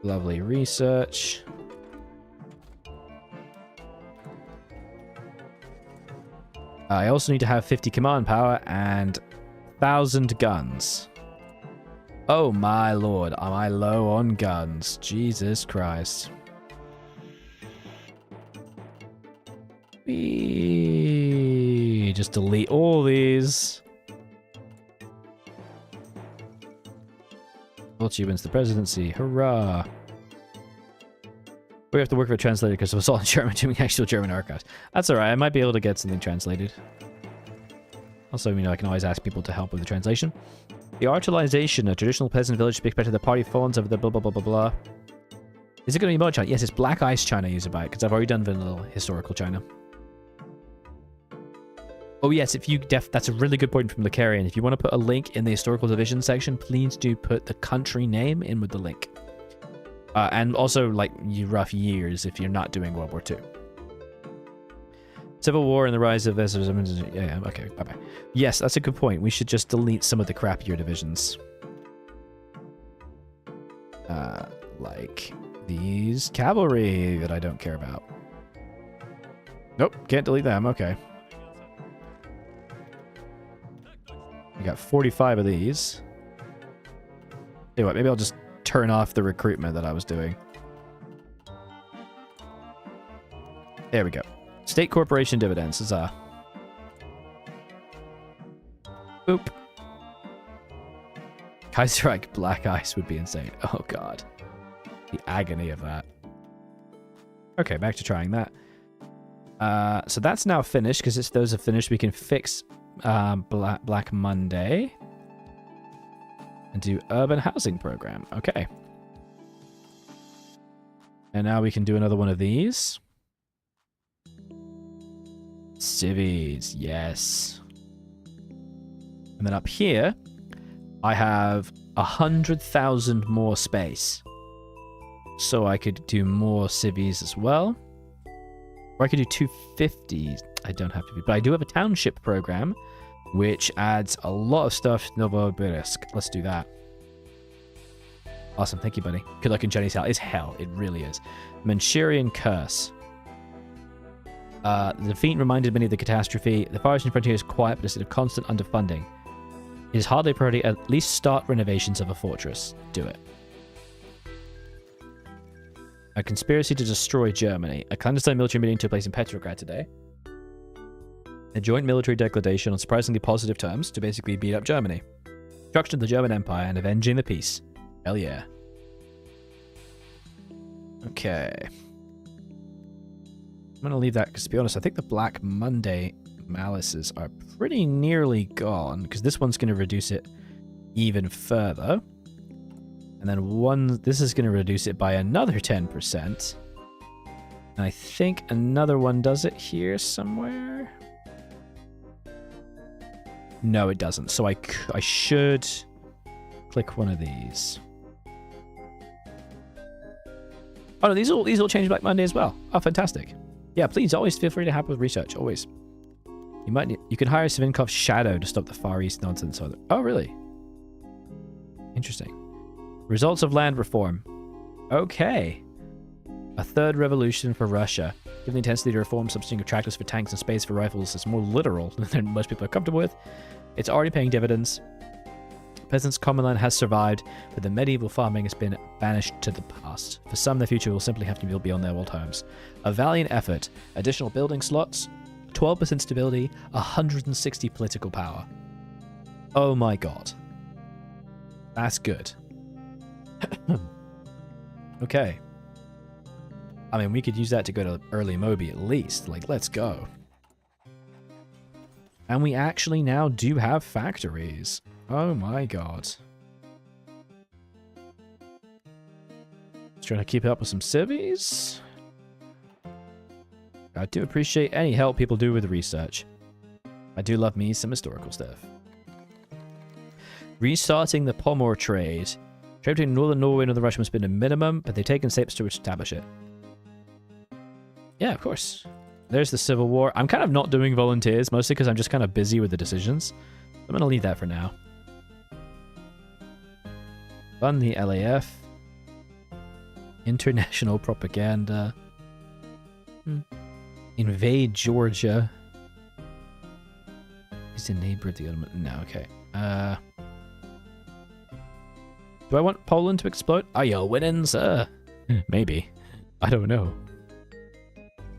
Speaker 1: Lovely research. I also need to have 50 command power and 1,000 guns. Oh my lord, am I low on guns? Jesus Christ. Just delete all these. Volchi wins the presidency. Hurrah. We have to work for a translator because it was all in German, doing actual German archives. That's alright, I might be able to get something translated. Also, you know, I can always ask people to help with the translation. The Artilization, a traditional peasant village to be expected the party phones of the blah blah blah blah blah. Is it going to be mode China? Yes, it's Black Ice China user by it, because I've already done vanilla historical China. Oh yes, if you that's a really good point from Licarian. If you want to put a link in the historical division section, please do put the country name in with the link. And also, like, rough years if you're not doing World War II. Civil War and the rise of... Yeah, okay, bye-bye. Yes, that's a good point. We should just delete some of the crappier divisions. Like these cavalry that I don't care about. Nope, can't delete them. Okay. We got 45 of these. Tell you what, maybe I'll just turn off the recruitment that I was doing. There we go. State corporation dividends. Huzzah. Boop. Kaiserreich Black Ice would be insane. Oh god. The agony of that. Okay, back to trying that. So that's now finished, because those are finished. We can fix Black Monday. And do urban housing program. Okay. And now we can do another one of these. Civies, yes. And then up here, I have 100,000 more space. So I could do more civies as well. Or I could do 250. I don't have to be, but I do have a township program, which adds a lot of stuff to Novosibirsk. Let's do that. Awesome, thank you, buddy. Good luck in Jenny's hell. It's hell, it really is. Manchurian Curse. The defeat reminded many of the catastrophe. The Far Eastern frontier is quiet, but instead of constant underfunding. It is hardly a priority. At least start renovations of a fortress. Do it. A conspiracy to destroy Germany. A clandestine military meeting took place in Petrograd today. A joint military declaration on surprisingly positive terms to basically beat up Germany. Destruction of the German Empire and avenging the peace. Hell yeah. Okay. I'm going to leave that because, to be honest, I think the Black Monday malices are pretty nearly gone, because this one's going to reduce it even further. And then this is going to reduce it by another 10%. And I think another one does it here somewhere. No, it doesn't. So I should click one of these. Oh no, these all change Black Monday as well. Oh, fantastic. Yeah, please always feel free to help with research. Always. You can hire Savinkov's shadow to stop the Far East nonsense. Oh, really? Interesting. Results of land reform. Okay. A third revolution for Russia. Given the intensity to reform, substituting of tractors for tanks and space for rifles is more literal than most people are comfortable with. It's already paying dividends. Peasants' common land has survived, but the medieval farming has been banished to the past. For some, their future will simply have to build beyond their old homes. A valiant effort. Additional building slots. 12% stability. 160 political power. Oh my god. That's good. Okay. I mean, we could use that to go to early Moby at least. Like, let's go. And we actually now do have factories. Oh my god. Just trying to keep up with some civies. I do appreciate any help people do with research. I do love me some historical stuff. Restarting the Pomor trade. Trade between northern Norway and northern Russia must have been a minimum, but they've taken steps to establish it. Yeah, of course. There's the Civil War. I'm kind of not doing volunteers, mostly because I'm just kind of busy with the decisions. I'm going to leave that for now. Fund the LAF. International propaganda. Invade Georgia. Is a neighbor of the Ottoman? No, okay. Do I want Poland to explode? Are you winning, sir? Maybe. I don't know.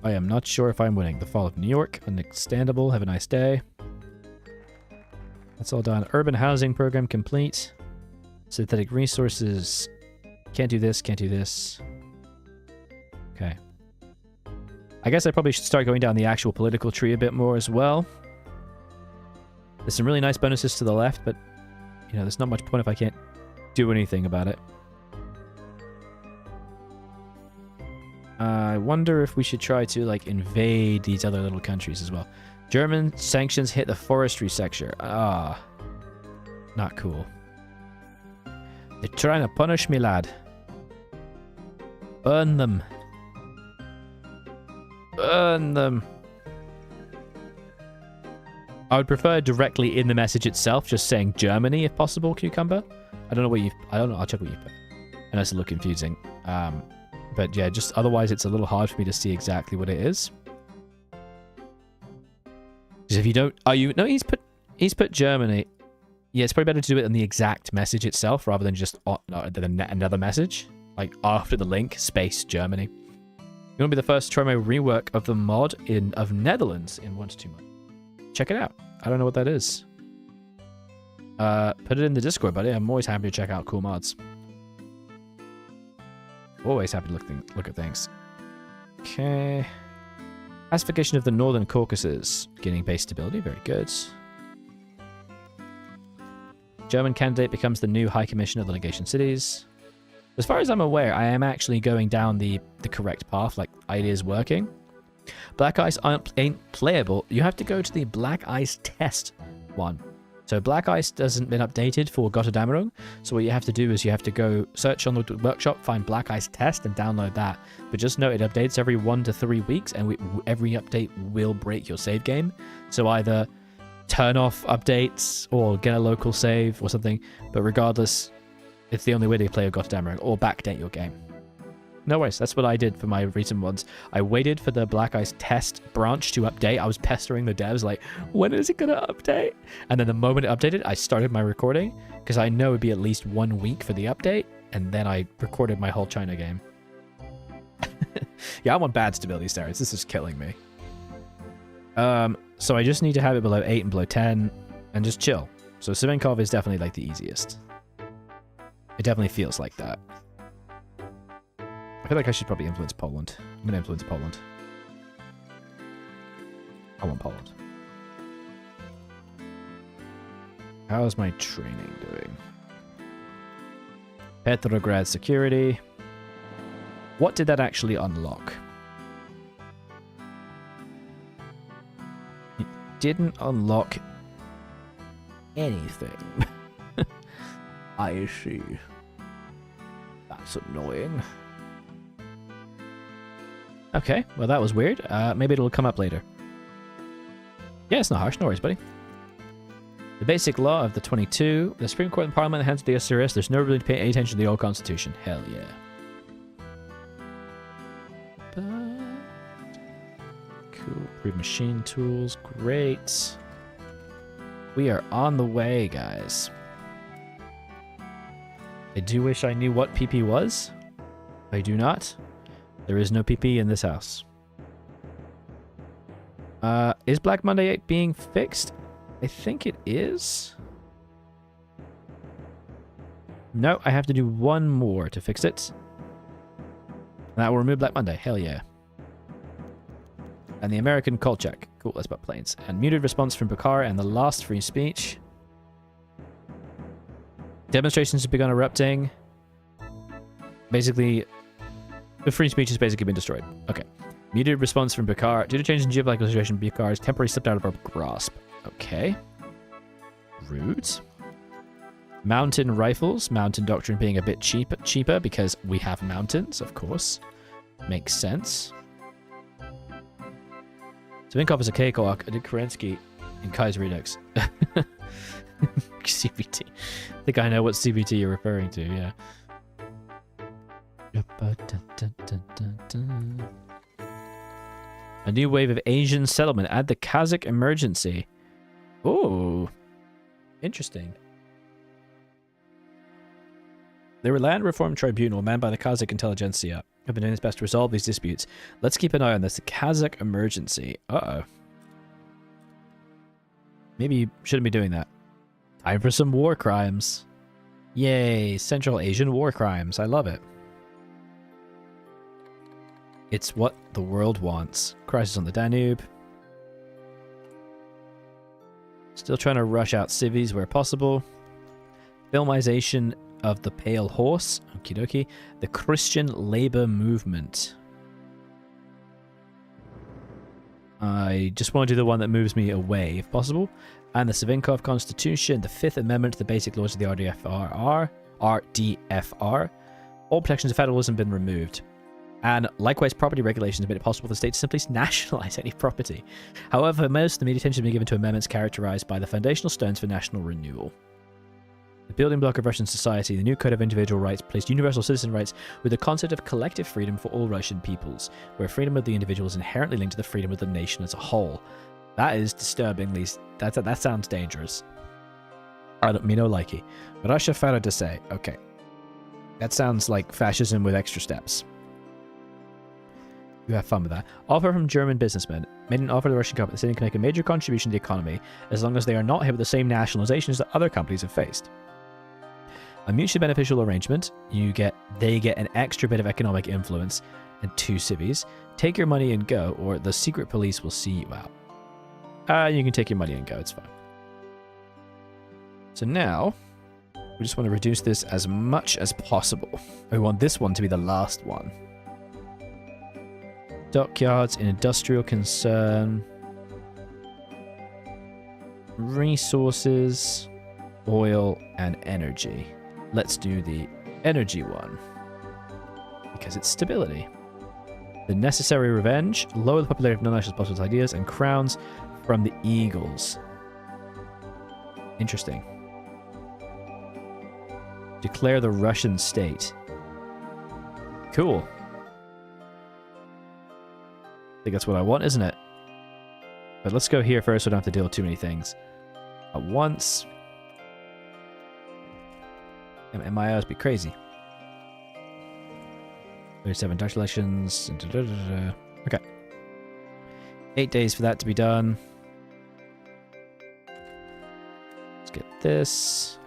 Speaker 1: I am not sure if I'm winning. The fall of New York. Understandable. Have a nice day. That's all done. Urban housing program complete. Synthetic resources. Can't do this. Can't do this. Okay. I guess I probably should start going down the actual political tree a bit more as well. There's some really nice bonuses to the left, but, you know, there's not much point if I can't do anything about it. I wonder if we should try to, like, invade these other little countries as well. German sanctions hit the forestry sector. Ah. Not cool. They're trying to punish me, lad. Burn them. Burn them. I would prefer directly in the message itself, just saying Germany if possible, cucumber. I don't know. I'll check what you put. I know it's a little confusing. But yeah, just otherwise it's a little hard for me to see exactly what it is. Because if you don't, no, he's put Germany. Yeah, it's probably better to do it in the exact message itself rather than just another message. Like after the link, space Germany. You want to be the first to try my rework of the mod of Netherlands in 1 to 2 months. Check it out. I don't know what that is. Put it in the Discord, buddy. I'm always happy to check out cool mods. Always happy to look at things. Okay. Pacification of the Northern Caucasus. Gaining base stability. Very good. German candidate becomes the new High Commissioner of the Legation Cities. As far as I'm aware, I am actually going down the correct path. Like, it is working. Black Ice ain't playable. You have to go to the Black Ice test one. So Black Ice hasn't been updated for Gotterdammerung. So what you have to do is you have to go search on the workshop, find Black Ice test, and download that. But just note it updates every 1 to 3 weeks, and every update will break your save game. So either turn off updates or get a local save or something. But regardless, it's the only way to play a Gotterdammerung, or backdate your game. No worries, that's what I did for my recent ones. I waited for the Black Ice test branch to update. I was pestering the devs like, when is it going to update? And then the moment it updated, I started my recording because I know it'd be at least 1 week for the update. And then I recorded my whole China game. Yeah, I'm on bad stability steroids. This is killing me. So I just need to have it below 8 and below 10 and just chill. So Savinkov is definitely like the easiest. It definitely feels like that. I feel like I should probably influence Poland. I'm going to influence Poland. I want Poland. How's my training doing? Petrograd security. What did that actually unlock? It didn't unlock anything. I see. That's annoying. Okay, well that was weird. Maybe it'll come up later. Yeah, it's not harsh. No worries, buddy. The basic law of the 22. The Supreme Court and Parliament in the hands of the SRS. There's no reason to pay any attention to the old Constitution. Hell yeah. Cool. Improved machine tools. Great. We are on the way, guys. I do wish I knew what PP was. I do not. There is no PP in this house. Is Black Monday being fixed? I think it is. No, I have to do one more to fix it. That will remove Black Monday. Hell yeah. And the American call check. Cool, that's about planes. And muted response from Bukhara and the last free speech. Demonstrations have begun erupting. Basically, the free speech has basically been destroyed. Okay. Muted response from Bukhara. Due to change in geopolitical situation, Bukhara has temporarily slipped out of our grasp. Okay. Rude. Mountain rifles. Mountain doctrine being a bit cheaper because we have mountains, of course. Makes sense. Savinkov is a cakewalk. I did Kerensky in Kaiserreich. CBT. I think I know what CBT you're referring to, yeah. A new wave of Asian settlement. Add the Kazakh emergency. Oh, interesting. The Land Reform Tribunal, manned by the Kazakh intelligentsia, have been doing its best to resolve these disputes. Let's keep an eye on this. The Kazakh emergency. Uh-oh. Maybe you shouldn't be doing that. Time for some war crimes. Yay, Central Asian war crimes. I love it. It's what the world wants. Crisis on the Danube. Still trying to rush out civvies where possible. Filmization of the Pale Horse. Okie dokie. The Christian Labor Movement. I just want to do the one that moves me away, if possible. And the Savinkov Constitution, the Fifth Amendment to the Basic Laws of the RDFR. All protections of federalism been removed. And likewise, property regulations made it possible for the state to simply nationalize any property. However, most immediate attention has been given to amendments characterized by the foundational stones for national renewal. The building block of Russian society, the new Code of Individual Rights placed universal citizen rights with the concept of collective freedom for all Russian peoples, where freedom of the individual is inherently linked to the freedom of the nation as a whole. That is disturbingly... That sounds dangerous. I don't mean no likey. Russia founded to say, okay. That sounds like fascism with extra steps. You have fun with that. Offer from German businessmen made an offer to the Russian company saying they can make a major contribution to the economy as long as they are not hit with the same nationalizations that other companies have faced. A mutually beneficial arrangement. They get an extra bit of economic influence and 2 civvies. Take your money and go, or the secret police will see you out. You can take your money and go. It's fine. So now, we just want to reduce this as much as possible. We want this one to be the last one. Dockyards, industrial concern, resources, oil, and energy. Let's do the energy one, because it's stability. The necessary revenge, lower the popularity of non-nationalist possible ideas, and crowns from the eagles. Interesting. Declare the Russian state. Cool. I think that's what I want, isn't it? But let's go here first so I don't have to deal with too many things at once. And my eyes be crazy. 37 Dutch elections. Okay. 8 days for that to be done. Let's get this.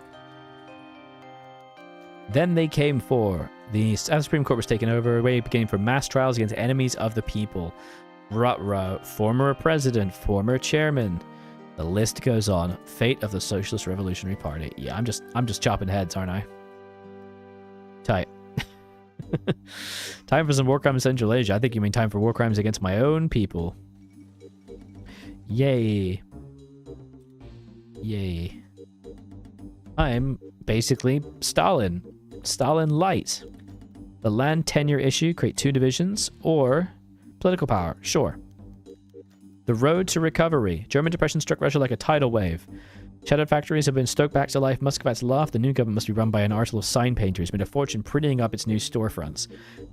Speaker 1: Then they came for the Supreme Court was taken over, way beginning for mass trials against enemies of the people. Ruh-roh, former president, former chairman. The list goes on. Fate of the Socialist Revolutionary Party. Yeah, I'm just chopping heads, aren't I? Tight. Time for some war crimes in Central Asia. I think you mean time for war crimes against my own people. Yay. Yay. I'm basically Stalin. Stalin light. The land tenure issue, create 2 divisions, or political power, sure. The road to recovery. German depression struck Russia like a tidal wave. Shattered factories have been stoked back to life. Muscovat's laugh. The new government must be run by an arsenal of sign painters, made a fortune printing up its new storefronts.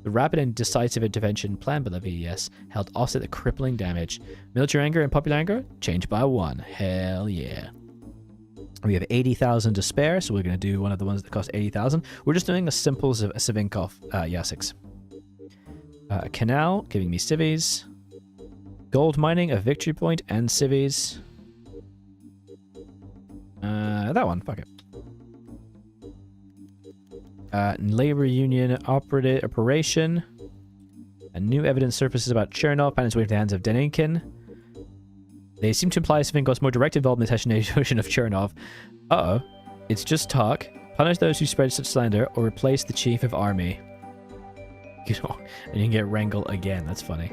Speaker 1: The rapid and decisive intervention planned by the VES helped offset the crippling damage. Military anger and popular anger changed by 1. Hell yeah. We have 80,000 to spare, so we're going to do one of the ones that cost 80,000. We're just doing a simple Savinkov Yasiks. A canal, giving me civvies. Gold mining, a victory point, and civvies. That one, fuck it. Labor union operation. A new evidence surfaces about Chernov and its way to the hands of Denikin. They seem to imply Savinkov's more direct involvement in the assassination of Chernov. Uh-oh. It's just talk. Punish those who spread such slander, or replace the chief of army. You know, and you can get Wrangel again. That's funny.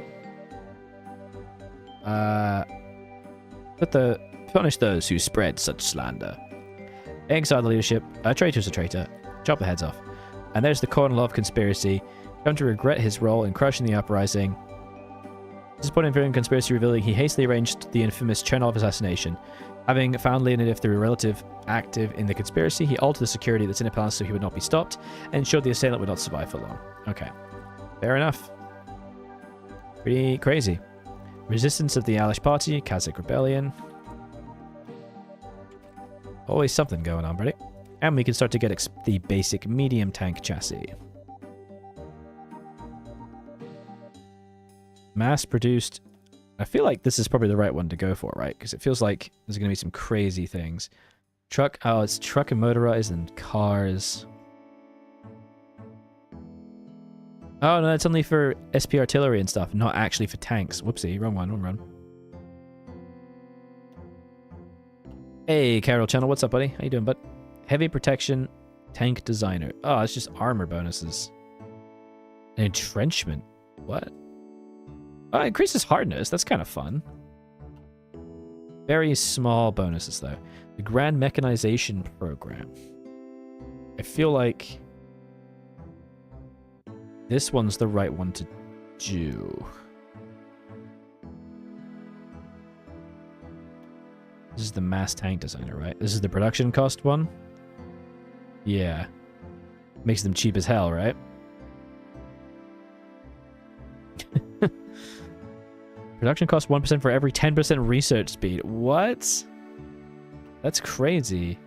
Speaker 1: Punish those who spread such slander. Exile the leadership. A traitor's a traitor. Chop the heads off. And there's the Kornilov conspiracy. Come to regret his role in crushing the uprising. Disappointed in conspiracy revealing he hastily arranged the infamous Chernov assassination. Having found Leonid through a relative active in the conspiracy, he altered the security that's in the palace so he would not be stopped, and ensured the assailant would not survive for long. Okay. Fair enough. Pretty crazy. Resistance of the Alish Party, Kazakh Rebellion. Always something going on, buddy. And we can start to get the basic medium tank chassis. Mass-produced. I feel like this is probably the right one to go for, right? Because it feels like there's going to be some crazy things. Truck. Oh, it's truck and motorized and cars. Oh, no, it's only for SP artillery and stuff, not actually for tanks. Whoopsie, wrong one, wrong run. Hey, Carol Channel, what's up, buddy? How you doing, bud? Heavy protection, tank designer. Oh, it's just armor bonuses. An entrenchment. What? Oh, it increases hardness. That's kind of fun. Very small bonuses, though. The Grand Mechanization Program. I feel like this one's the right one to do. This is the mass tank designer, right? This is the production cost one? Yeah. Makes them cheap as hell, right? Production cost 1% for every 10% research speed. What? That's crazy.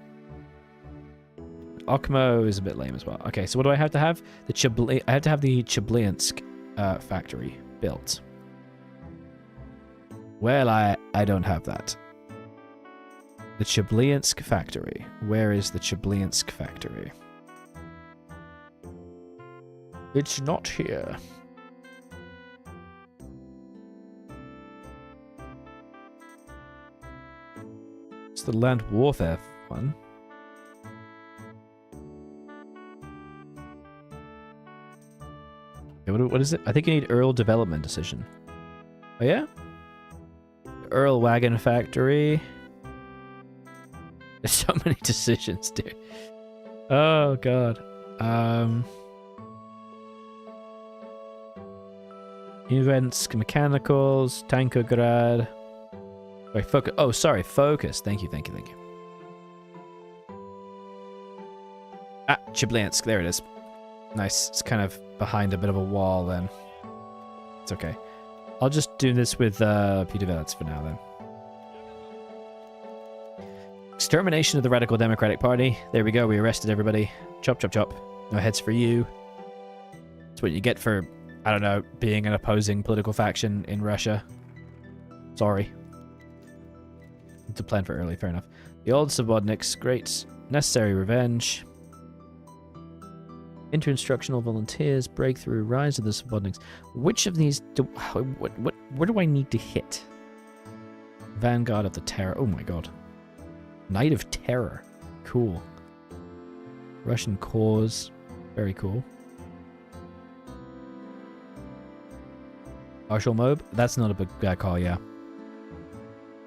Speaker 1: Okmo is a bit lame as well. Okay, so what do I have to have? I have to have the Chelyabinsk factory built. Well, I don't have that. The Chelyabinsk factory. Where is the Chelyabinsk factory? It's not here. It's the land warfare one. Okay, what is it? I think you need Earl development decision. Oh yeah? Earl wagon factory. There's so many decisions, dude. Oh god. Events, mechanicals, Tankograd. Wait, focus. Oh, sorry, focus. Thank you. Ah, Chelyabinsk. There it is. Nice. It's kind of behind a bit of a wall then. It's okay. I'll just do this with Peter Velez for now then. Extermination of the Radical Democratic Party. There we go. We arrested everybody. Chop, chop, chop. No heads for you. That's what you get for, I don't know, being an opposing political faction in Russia. Sorry. To plan for early, fair enough. The old subordinates, great. Necessary revenge. Inter-instructional volunteers, breakthrough, rise of the subordinates. Which of these do... Where do I need to hit? Vanguard of the Terror. Oh my god. Knight of Terror. Cool. Russian cause. Very cool. Marshal Mob. That's not a big call, yeah.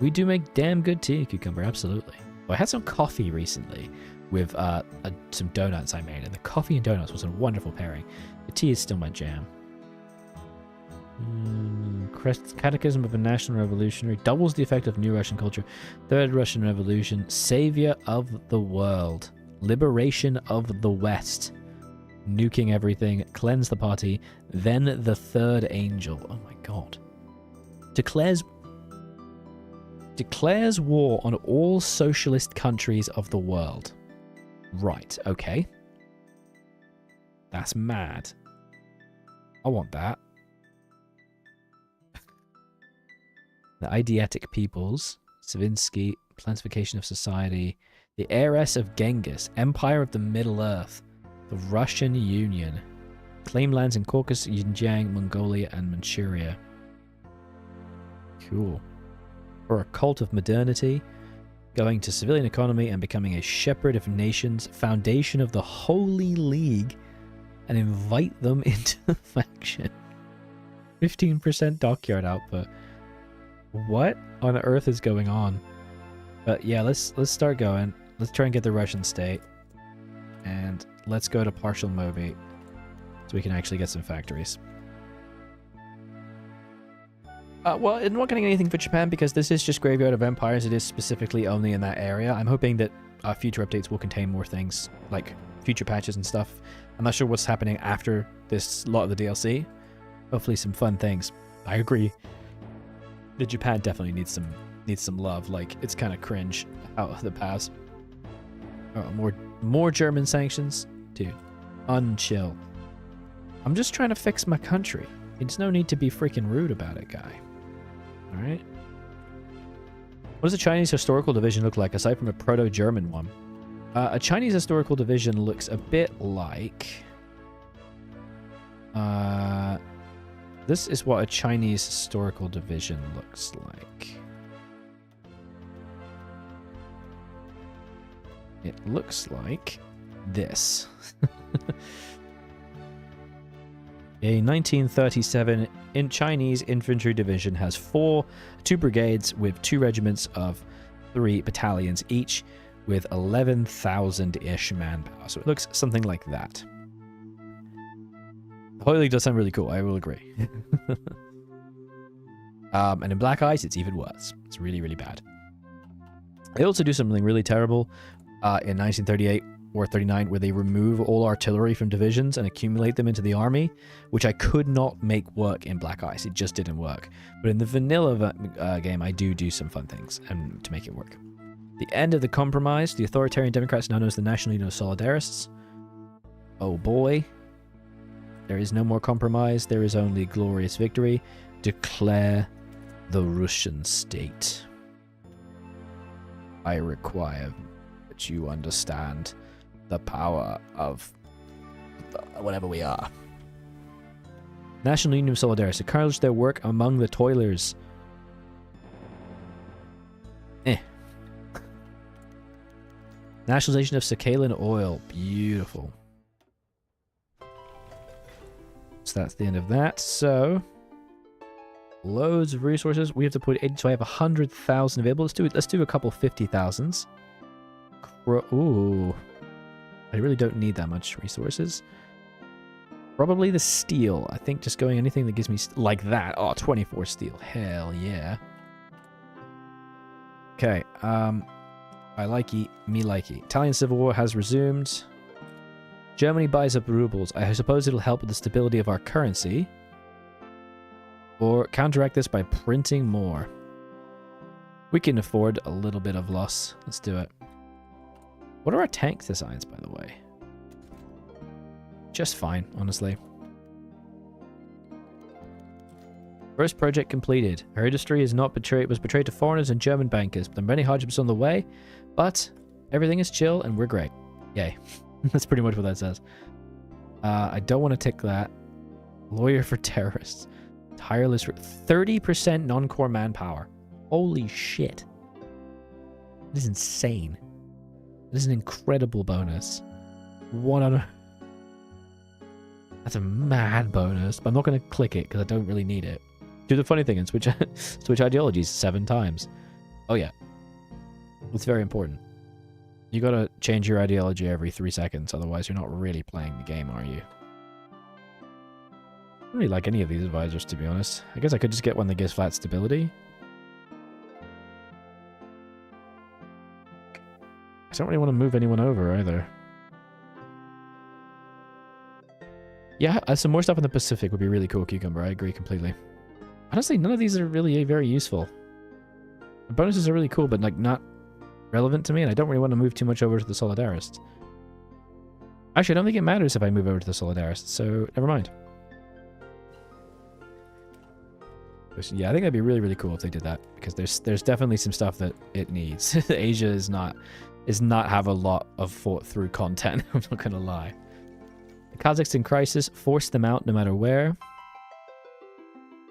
Speaker 1: We do make damn good tea, Cucumber, absolutely. Well, I had some coffee recently with some donuts I made, and the coffee and donuts was a wonderful pairing. The tea is still my jam. Catechism of a National Revolutionary doubles the effect of New Russian culture. Third Russian Revolution, Savior of the World, Liberation of the West, nuking everything, cleanse the party, then the Third Angel. Oh my god. Declares war on all socialist countries of the world. Right, okay. That's mad. I want that. The Ideatic Peoples, Savinsky, Planification of Society, the Heiress of Genghis, Empire of the Middle Earth, the Russian Union, claim lands in Caucasus, Xinjiang, Mongolia, and Manchuria. Cool. Or a cult of modernity, going to civilian economy and becoming a shepherd of nations, foundation of the Holy League, and invite them into the faction. 15% dockyard output. What on earth is going on? But yeah, let's start going. Let's try and get the Russian state. And let's go to partial Moby so we can actually get some factories. Well, I'm not getting anything for Japan because this is just Graveyard of Empires. It is specifically only in that area. I'm hoping that future updates will contain more things, like future patches and stuff. I'm not sure what's happening after this lot of the DLC. Hopefully some fun things. I agree. The Japan definitely needs some love. Like, it's kind of cringe out of the past. Oh, more German sanctions? Dude, unchill. I'm just trying to fix my country. There's no need to be freaking rude about it, guy. Alright. What does a Chinese historical division look like, aside from a proto-German one? A Chinese historical division looks a bit like... this is what a Chinese historical division looks like. It looks like this. A 1937 Chinese infantry division has 2 brigades with 2 regiments of 3 battalions each, with 11,000-ish manpower. So it looks something like that. Holy League does sound really cool. I will agree. And in Black Ice, it's even worse. It's really, really bad. They also do something really terrible in 1938 or 39, where they remove all artillery from divisions and accumulate them into the army, which I could not make work in Black Ice. It just didn't work. But in the vanilla game, I do some fun things and to make it work. The end of the compromise. The authoritarian Democrats, now known as the National Union of Solidarists. Oh boy. There is no more compromise. There is only glorious victory. Declare the Russian state. I require that you understand the power of whatever we are. National Union of Solidarists encourage their work among the toilers. Nationalization of Sakhalin oil. Beautiful. So that's the end of that. So loads of resources. We have to put in, so I have 100,000 available. Let's do a couple 50,000s. Ooh. I really don't need that much resources. Probably the steel. I think just going anything that gives me like that. Oh, 24 steel. Hell yeah. Okay. I likey. Me likey. Italian Civil War has resumed. Germany buys up rubles. I suppose it'll help with the stability of our currency. Or counteract this by printing more. We can afford a little bit of loss. Let's do it. What are our tank designs, by the way? Just fine, honestly. First project completed. Our industry was betrayed to foreigners and German bankers. There are many hardships on the way, but everything is chill and we're great. Yay. That's pretty much what that says. I don't want to tick that. Lawyer for terrorists. Tireless. 30% non-core manpower. Holy shit. This is insane. This is an incredible bonus. That's a mad bonus, but I'm not going to click it because I don't really need it. Do the funny thing and switch ideologies 7 times. Oh yeah. It's very important. You gotta change your ideology every 3 seconds, otherwise you're not really playing the game, are you? I don't really like any of these advisors, to be honest. I guess I could just get one that gives flat stability. I don't really want to move anyone over either. Yeah, some more stuff in the Pacific would be really cool, Cucumber. I agree completely. Honestly, none of these are really very useful. The bonuses are really cool, but like not relevant to me, and I don't really want to move too much over to the Solidarists. Actually, I don't think it matters if I move over to the Solidarists, so never mind. Yeah, I think that'd be really, really cool if they did that, because there's definitely some stuff that it needs. Asia is not have a lot of thought through content. I'm not gonna lie. The Kazakhs in crisis. Force them out no matter where.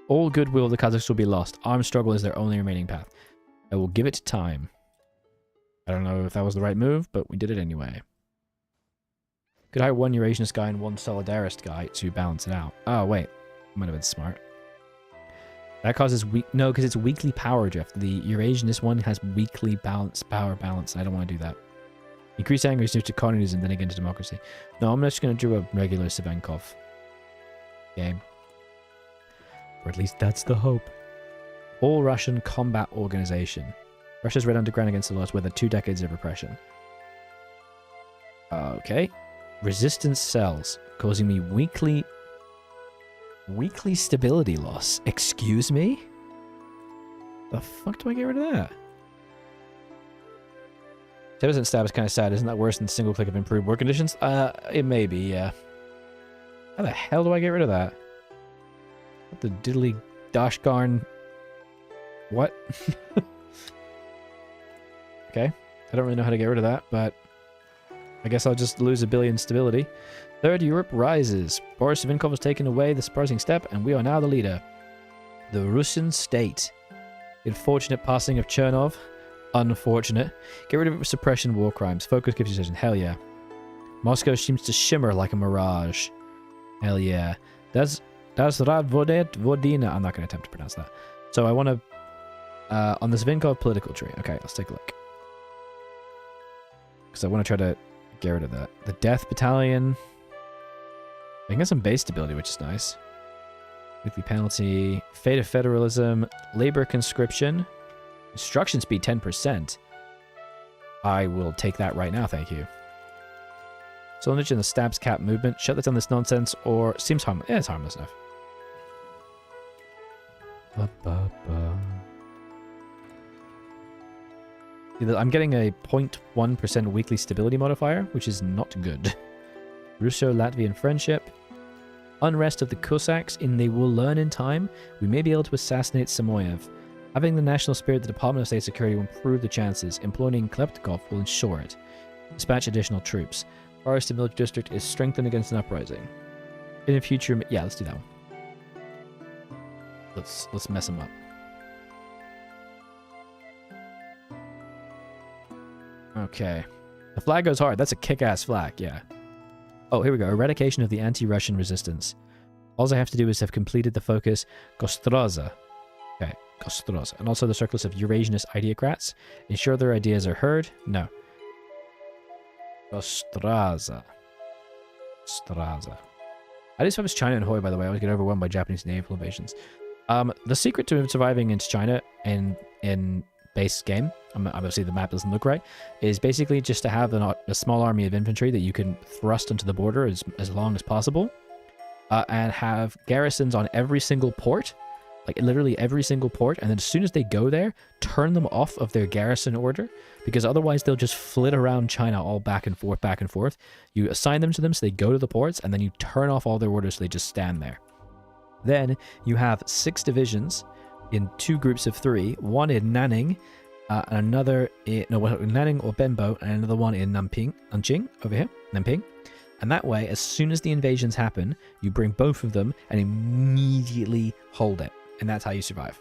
Speaker 1: All goodwill of the Kazakhs will be lost. Armed struggle is their only remaining path. I will give it time. I don't know if that was the right move, but we did it anyway. Could hire one Eurasianist guy and one Solidarist guy to balance it out. Oh, wait. Might have been smart. That causes no, because it's weekly power drift. The Eurasianist one has weekly power balance. I don't want to do that. Increase anger to communism, then again to democracy. No, I'm just going to do a regular Savenkov game. Or at least that's the hope. All Russian combat organization. Russia's red underground against the laws, weathered 2 decades of repression. Okay. Resistance cells, causing me weekly stability loss. Excuse me? The fuck do I get rid of that? 10% stab is kind of sad. Isn't that worse than single click of improved work conditions? It may be, yeah. How the hell do I get rid of that? What the diddly dashgarn? What? Okay. I don't really know how to get rid of that, but I guess I'll just lose 1 billion stability. Third Europe rises. Boris Savinkov has taken away the surprising step, and we are now the leader. The Russian state. Unfortunate passing of Chernov. Unfortunate. Get rid of it with suppression, war crimes. Focus gives decision. Hell yeah. Moscow seems to shimmer like a mirage. Hell yeah. Das Radvodet Vodina. I'm not going to attempt to pronounce that. So I want to... on the Savinkov political tree. Okay, let's take a look. Because I want to try to get rid of that. The Death Battalion. I can get some base stability, which is nice. Weekly penalty, fate of federalism, labor conscription, instruction speed 10%. I will take that right now, thank you. Sonage and the stabs cap movement. Shut down this nonsense, or seems harmless. Yeah, it's harmless enough. I'm getting a 0.1% weekly stability modifier, which is not good. Russo-Latvian friendship. Unrest of the Cossacks in They Will Learn in Time. We may be able to assassinate Samoyev. Having the national spirit, the Department of State Security will improve the chances. Employing Kleptokov will ensure it. Dispatch additional troops. Forest and military district is strengthened against an uprising. In the future, yeah, let's do that one. Let's mess them up. Okay. The flag goes hard. That's a kick-ass flag, yeah. Oh, here we go. Eradication of the anti-Russian resistance. All I have to do is have completed the focus Gostroza. Okay, Gostroza. And also the circles of Eurasianist ideocrats. Ensure their ideas are heard. No. Gostroza. Straza. I just was China and Hoi, by the way. I always get overwhelmed by Japanese naval invasions. The secret to surviving into China in base game, obviously the map doesn't look right, is basically just to have a small army of infantry that you can thrust onto the border as long as possible, and have garrisons on every single port, like literally every single port, and then as soon as they go there, turn them off of their garrison order, because otherwise they'll just flit around China all back and forth, back and forth. You assign them to them so they go to the ports, and then you turn off all their orders so they just stand there. Then you have 6 divisions in 2 groups of 3, one in Nanning, and another in Nanning or Benbo, and another one in Nanjing over here, Nanping. And that way, as soon as the invasions happen, you bring both of them and immediately hold it, and that's how you survive.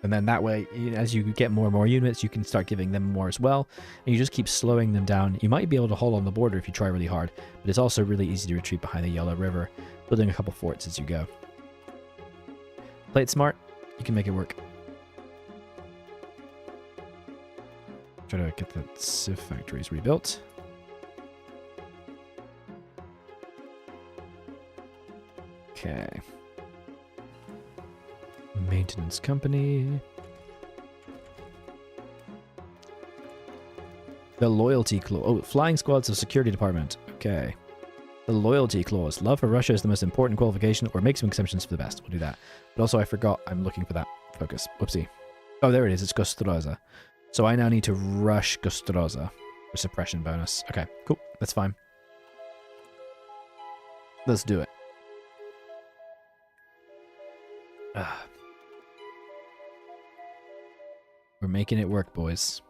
Speaker 1: And then that way, as you get more and more units, you can start giving them more as well, and you just keep slowing them down. You might be able to hold on the border if you try really hard, but it's also really easy to retreat behind the Yellow River, building a couple forts as you go. Play it smart, you can make it work. Try to get the civ factories rebuilt. Okay. Maintenance company. The loyalty clause. Oh, flying squads of security department. Okay. The loyalty clause. Love for Russia is the most important qualification, or make some exceptions for the best. We'll do that. But also, I forgot I'm looking for that focus. Whoopsie. Oh, there it is. It's Gostroza. So I now need to rush Gostroza for suppression bonus. Okay, cool. That's fine. Let's do it. We're making it work, boys.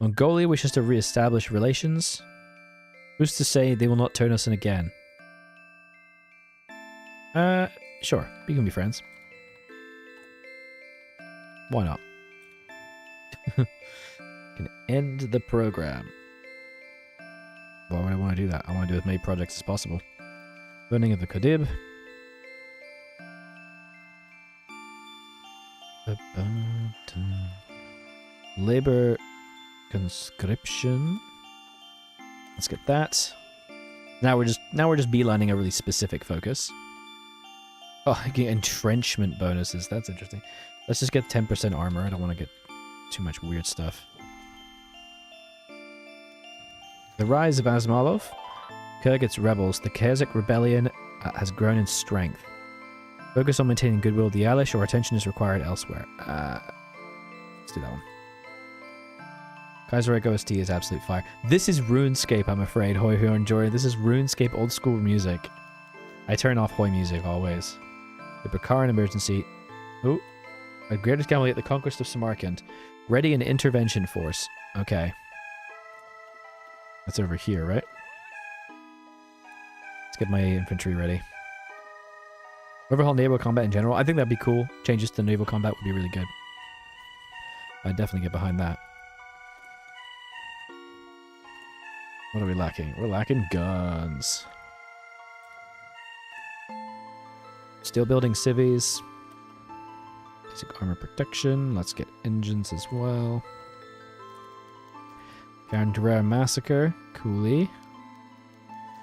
Speaker 1: Mongolia wishes to re-establish relations. Who's to say they will not turn us in again? Sure. We can be friends. Why not? Can end the program. Why would I want to do that? I want to do as many projects as possible. Burning of the Kadib. Labor conscription. Let's get that. Now we're just beelining a really specific focus. Oh, I get entrenchment bonuses. That's interesting. Let's just get 10% armor. I don't want to get too much weird stuff. The rise of Azmalov. Kyrgyz rebels. The Kazakh rebellion has grown in strength. Focus on maintaining goodwill with the Alish, or attention is required elsewhere. Let's do that one. Kaiserreich OST is absolute fire. This is RuneScape, I'm afraid, Hoi Hoi Jory. This is RuneScape old school music. I turn off Hoi music always. The Bakaran emergency. Oh. A greatest gamble at the conquest of Samarkand. Ready an intervention force. Okay. That's over here, right? Let's get my infantry ready. Overhaul naval combat in general. I think that'd be cool. Changes to naval combat would be really good. I'd definitely get behind that. What are we lacking? We're lacking guns. Still building civies. Basic armor protection. Let's get engines as well. Gandhara massacre. Coolly.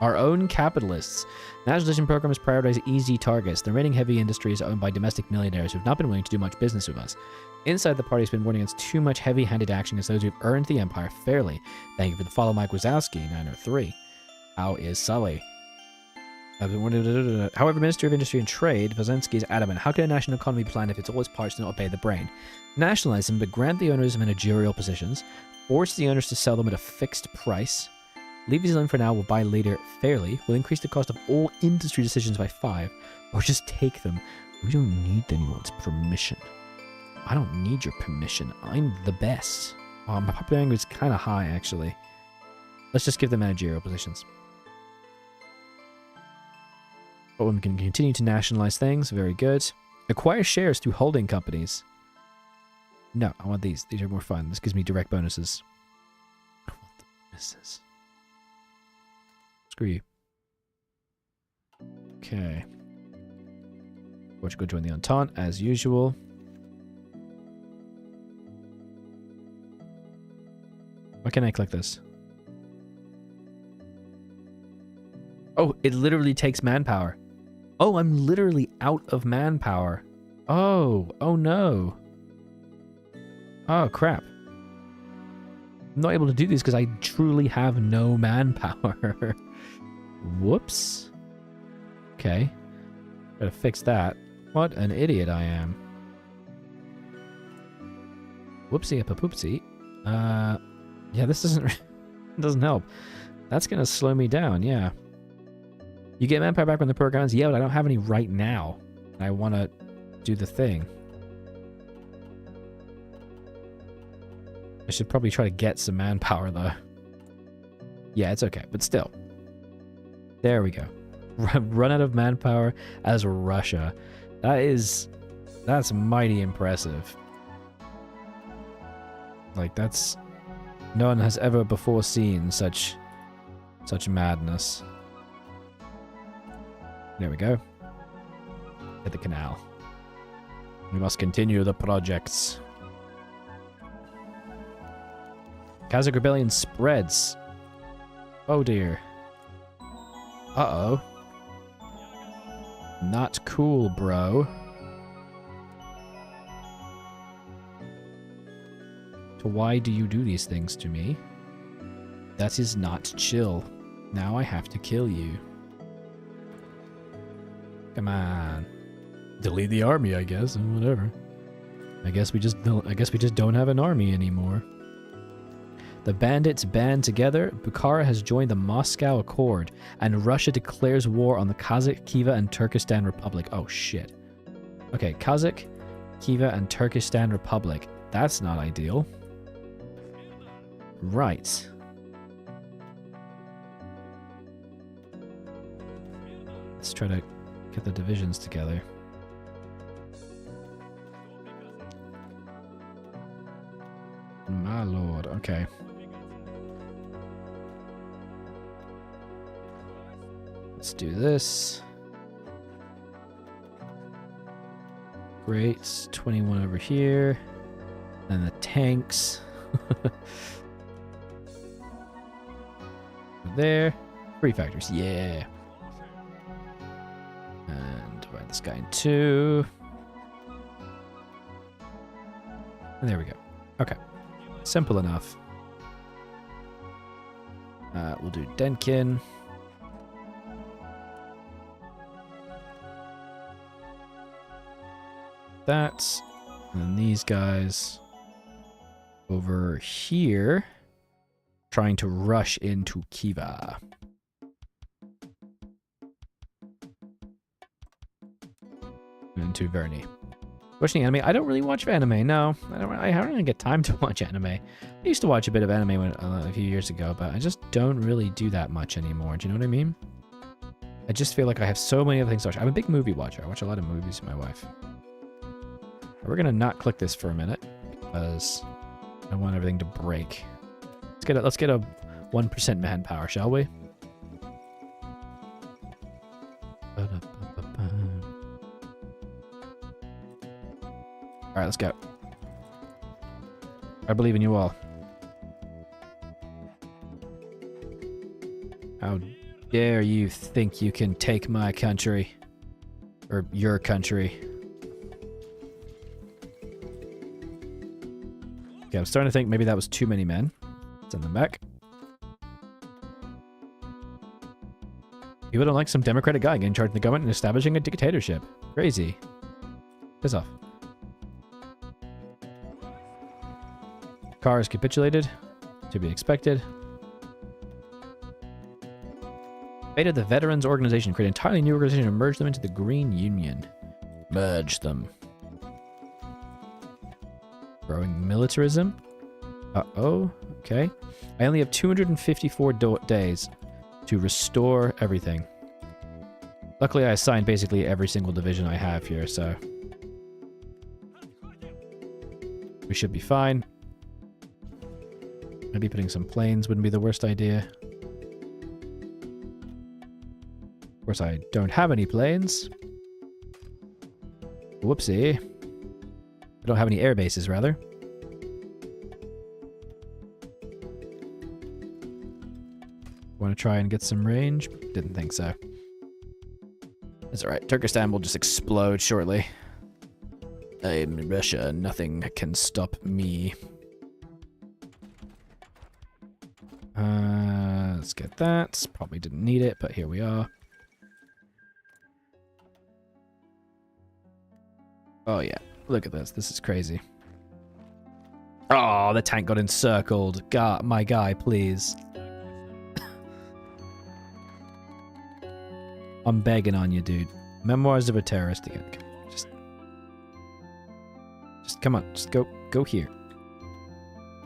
Speaker 1: Our own capitalists. Nationalization programs prioritize easy targets. The remaining heavy industry is owned by domestic millionaires who have not been willing to do much business with us. Inside, the party has been warning against too much heavy-handed action against those who have earned the empire fairly. Thank you for the follow, Mike Wazowski, 903. How is Sully? However, Minister of Industry and Trade, Vazensky is adamant. How can a national economy plan if it's all its parts do not obey the brain? Nationalize them, but grant the owners managerial positions. Force the owners to sell them at a fixed price. Leave these alone for now, we'll buy later fairly. We'll increase the cost of all industry decisions by 5. Or just take them. We don't need anyone's permission. I don't need your permission. I'm the best. Oh, my popularity is kind of high, actually. Let's just give them managerial positions. But we can continue to nationalize things. Very good. Acquire shares through holding companies. No, I want these. These are more fun. This gives me direct bonuses. I want the bonuses. Screw you. Okay. Portugal join the Entente, as usual. Why can't I click this? Oh, it literally takes manpower. Oh, I'm literally out of manpower. Oh no. Oh, crap. I'm not able to do these because I truly have no manpower. Whoops. Okay. Gotta fix that. What an idiot I am. Whoopsie-a-poopsie. Yeah, this doesn't help. That's gonna slow me down, yeah. You get manpower back when the program's, yeah, but I don't have any right now. I wanna do the thing. I should probably try to get some manpower though. Yeah, it's okay, but still. There we go. Run out of manpower as Russia. That's mighty impressive. Like, that's... No one has ever before seen such madness. There we go. Hit the canal. We must continue the projects. Kazakh rebellion spreads. Oh dear. Uh-oh. Not cool, bro. So why do you do these things to me? That is not chill. Now I have to kill you. Come on. Delete the army, I guess, and whatever. I guess we just don't have an army anymore. The bandits band together. Bukhara has joined the Moscow Accord, and Russia declares war on the Kazakh, Khiva, and Turkestan Republic. Oh shit. Okay, Kazakh, Khiva, and Turkestan Republic. That's not ideal. Right. Let's try to get the divisions together. My lord, okay. Let's do this. Great, 21 over here. And the tanks. There. 3 factors, yeah. And divide this guy in 2. And there we go. Okay. Simple enough. We'll do Denkin. That. And then these guys over here trying to rush into Khiva. Into Verni. Watching anime? I don't really watch anime, no. I don't really get time to watch anime. I used to watch a bit of anime a few years ago, but I just don't really do that much anymore. Do you know what I mean? I just feel like I have so many other things to watch. I'm a big movie watcher. I watch a lot of movies with my wife. We're gonna not click this for a minute because I want everything to break. Let's get a 1% manpower, shall we? Alright, let's go. I believe in you all. How dare you think you can take my country? Or your country? Okay, I'm starting to think maybe that was too many men. Send them back. People don't like some Democratic guy getting charged in the government and establishing a dictatorship. Crazy. Piss off. Cars capitulated. To be expected. Fate of the Veterans Organization. Create an entirely new organization and merge them into the Green Union. Merge them. Growing militarism. Uh-oh. Okay. I only have 254 days to restore everything. Luckily, I assigned basically every single division I have here, so we should be fine. Maybe putting some planes wouldn't be the worst idea. Of course, I don't have any planes. Whoopsie. I don't have any air bases, rather. Want to try and get some range? Didn't think so. It's alright. Turkestan will just explode shortly. I'm Russia. Nothing can stop me. Let's get that. Probably didn't need it, but here we are. Oh yeah. Look at this. This is crazy. Oh, the tank got encircled. God, my guy, please. I'm begging on you, dude. Memoirs of a Terrorist again. Just come on. Just go here.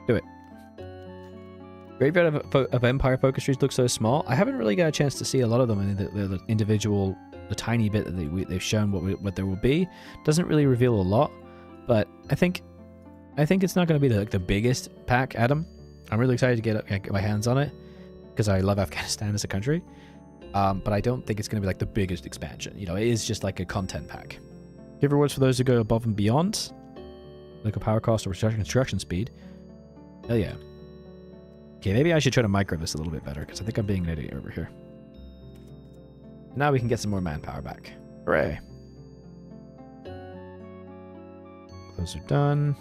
Speaker 1: Do it. Graveyard of Empire focus trees look so small. I haven't really got a chance to see a lot of them in the individual, the tiny bit that they've shown what there will be. Doesn't really reveal a lot, but I think it's not going to be the biggest pack, Adam. I'm really excited to get my hands on it because I love Afghanistan as a country. But I don't think it's going to be like the biggest expansion. You know, it is just like a content pack. Give rewards for those who go above and beyond. Like a power cost or construction speed. Hell yeah. Okay, maybe I should try to micro this a little bit better because I think I'm being an idiot over here. Now we can get some more manpower back. Hooray. Those are done.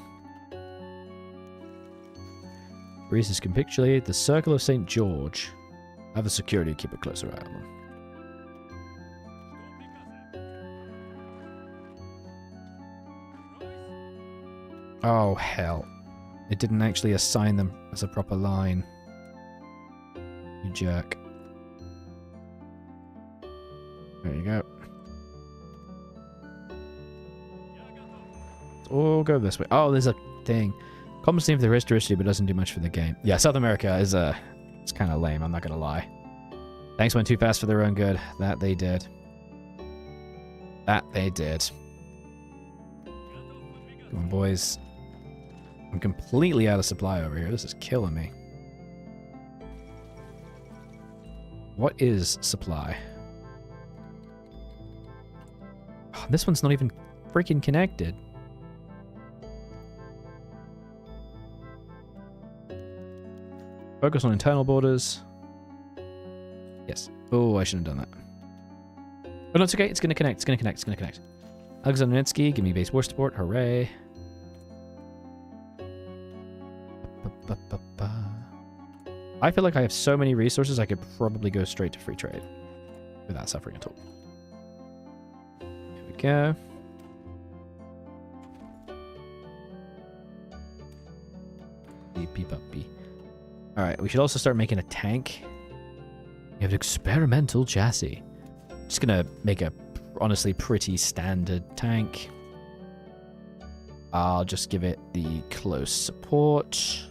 Speaker 1: Greece is capitulated. The Circle of St. George. Have the security keep a closer eye on them. Oh, hell. It didn't actually assign them as a proper line. You jerk. There you go. Let's all go this way. Oh, there's a thing. Compensating for the historicity, but doesn't do much for the game. Yeah, South America is it's kind of lame, I'm not gonna lie. Thanks went too fast for their own good. That they did. That they did. Come on, boys. I'm completely out of supply over here. This is killing me. What is supply? Oh, this one's not even freaking connected. Focus on internal borders. Yes. Oh, I shouldn't have done that. Oh, no, it's okay. It's going to connect. It's going to connect. It's going to connect. Alexander Nevsky, give me base war support. Hooray. I feel like I have so many resources I could probably go straight to free trade without suffering at all. Here we go. Beep puppy. Alright, we should also start making a tank. We have an experimental chassis. Just gonna make a honestly pretty standard tank. I'll just give it the close support.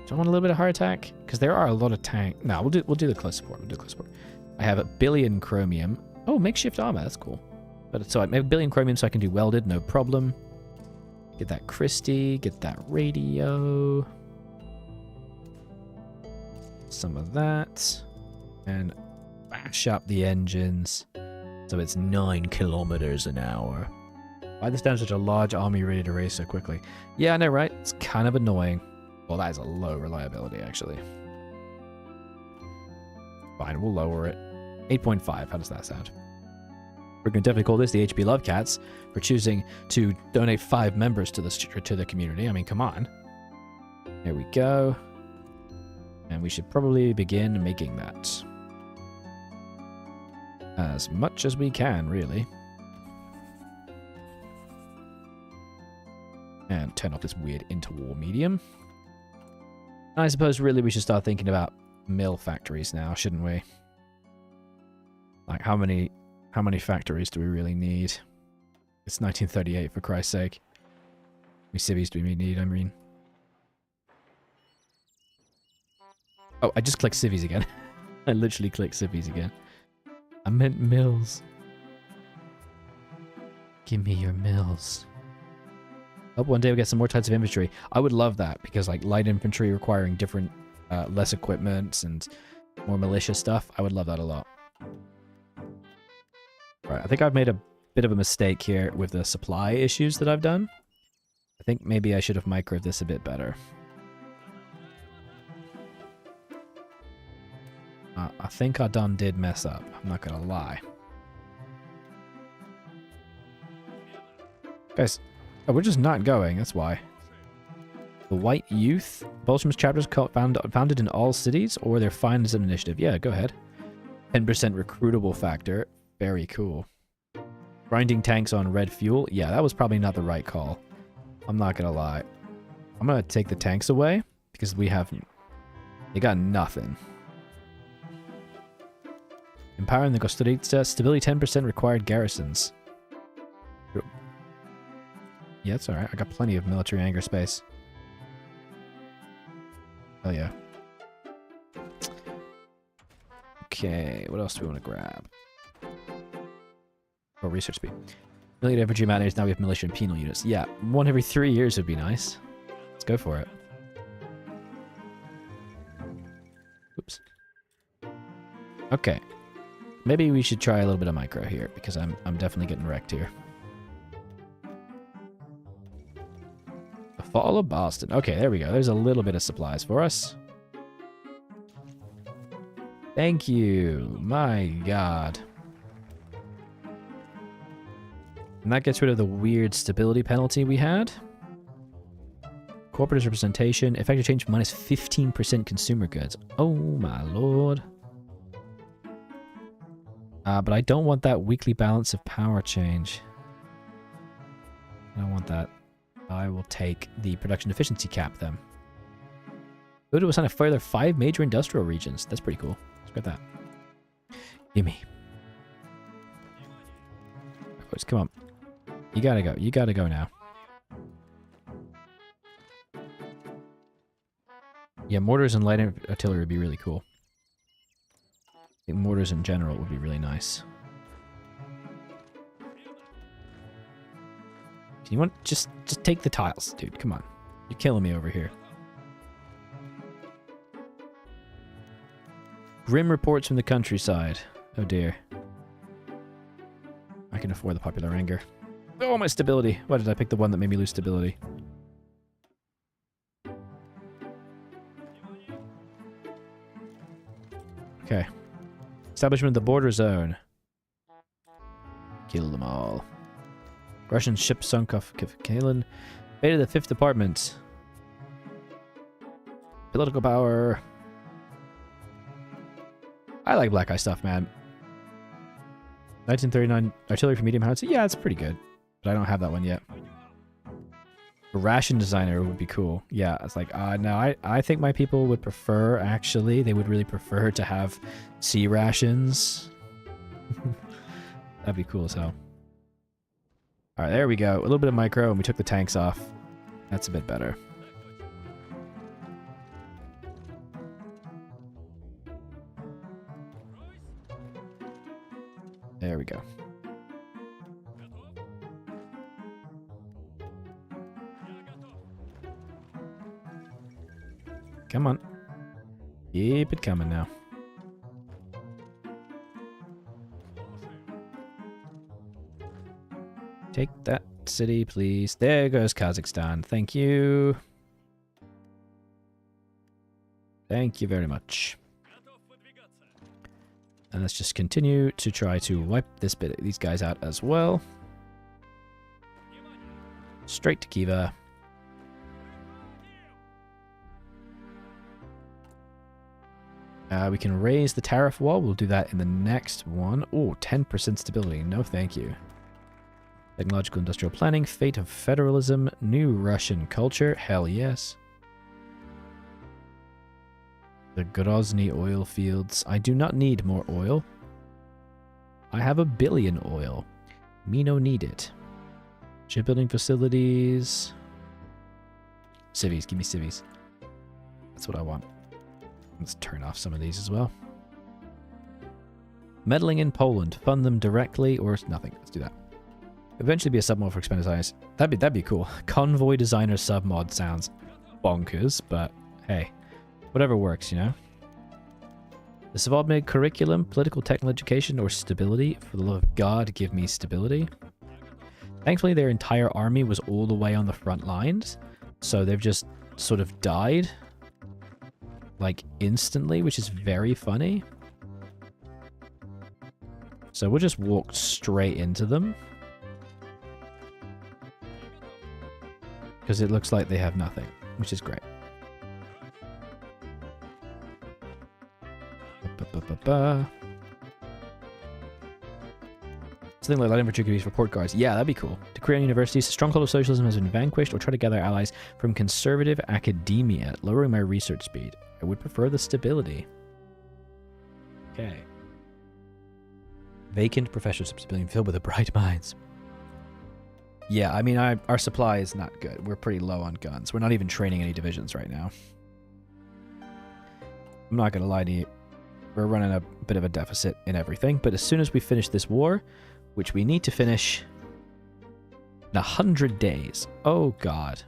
Speaker 1: Do I want a little bit of heart attack? Because there are a lot of tank. No, we'll do the close support. We'll do close support. I have a billion chromium. Oh, makeshift armor. That's cool. But so I have a billion chromium, so I can do welded, no problem. Get that Christie. Get that radio. Some of that. And bash up the engines. So it's 9 kilometers an hour. Why this down such a large army ready to race so quickly? Yeah, I know, right? It's kind of annoying. Well, that is a low reliability, actually. Fine, we'll lower it. 8.5. How does that sound? We're going to definitely call this the HP Love Cats for choosing to donate 5 members to the community. I mean, come on. There we go. And we should probably begin making that. As much as we can, really. And turn off this weird interwar medium. I suppose really we should start thinking about mill factories now, shouldn't we? Like, how many factories do we really need? It's 1938, for Christ's sake. How many civvies do we need, I mean? Oh, I just clicked civvies again. I literally clicked civvies again. I meant mills. Give me your mills. Hope one day we'll get some more types of infantry. I would love that, because like light infantry requiring different, less equipment and more militia stuff. I would love that a lot. Alright, I think I've made a bit of a mistake here with the supply issues that I've done. I think maybe I should have microed this a bit better. I think I done did mess up. I'm not gonna lie. Guys, oh, we're just not going, that's why. The White Youth. Bolsheviks chapters founded in all cities, or they're fine as an initiative. Yeah, go ahead. 10% recruitable factor. Very cool. Grinding tanks on red fuel. Yeah, that was probably not the right call. I'm not gonna lie. I'm gonna take the tanks away, because we have... They got nothing. Empowering the Gostadita. Stability 10% required garrisons. Yeah, it's alright. I got plenty of military anger space. Oh yeah. Okay, what else do we want to grab? Oh, research speed. Military infantry matters. Now we have militia and penal units. Yeah, 1 every 3 years would be nice. Let's go for it. Oops. Okay. Maybe we should try a little bit of micro here, because I'm definitely getting wrecked here. The Fall of Boston. Okay, there we go. There's a little bit of supplies for us. Thank you. My God. And that gets rid of the weird stability penalty we had. Corporate representation. Effective change minus 15% consumer goods. Oh my lord. But I don't want that weekly balance of power change. I don't want that. I will take the production efficiency cap then. Go to assign a further 5 major industrial regions. That's pretty cool. Let's get that. Gimme. Boys, come on. You gotta go. You gotta go now. Yeah, mortars and light artillery would be really cool. I think mortars in general would be really nice. You want just take the tiles, dude. Come on. You're killing me over here. Grim reports from the countryside. Oh dear. I can afford the popular anger. Oh, my stability. Why did I pick the one that made me lose stability? Okay. Establishment of the border zone. Kill them all. Russian ship sunk off Kalen. Invaded the 5th Department. Political power. I like Black Eye stuff, man. 1939 artillery for medium howitzer. Yeah, it's pretty good. But I don't have that one yet. A ration designer would be cool. Yeah, it's like, no, I think my people would prefer, actually, they would really prefer to have sea rations. That'd be cool as hell. Alright, there we go. A little bit of micro, and we took the tanks off. That's a bit better. There we go. Come on. Keep it coming now. Take that city, please. There goes Kazakhstan. Thank you. Thank you very much. And let's just continue to try to wipe these guys out as well. Straight to Kiva. We can raise the tariff wall. We'll do that in the next one. Oh, 10% stability. No, thank you. Technological industrial planning. Fate of federalism. New Russian culture. Hell yes. The Grozny oil fields. I do not need more oil. I have 1 billion oil. Me no need it. Shipbuilding facilities. Civies. Give me civies. That's what I want. Let's turn off some of these as well. Meddling in Poland. Fund them directly or nothing. Let's do that. Eventually be a submod for expanded size. That'd be cool. Convoy designer submod sounds bonkers, but hey. Whatever works, you know? The subordinate curriculum, political technical education, or stability. For the love of God, give me stability. Thankfully, their entire army was all the way on the front lines. So they've just sort of died. Like, instantly, which is very funny. So we'll just walk straight into them. Because it looks like they have nothing, which is great. Something like light infantry could be used for port guards. Yeah, that'd be cool. To create universities, the stronghold of socialism has been vanquished, or try to gather allies from conservative academia, lowering my research speed. I would prefer the stability. Okay. Vacant professorships being filled with the bright minds. Yeah, I mean, our supply is not good. We're pretty low on guns. We're not even training any divisions right now. I'm not going to lie to you. We're running a bit of a deficit in everything, but as soon as we finish this war, which we need to finish in 100 days. Oh, God.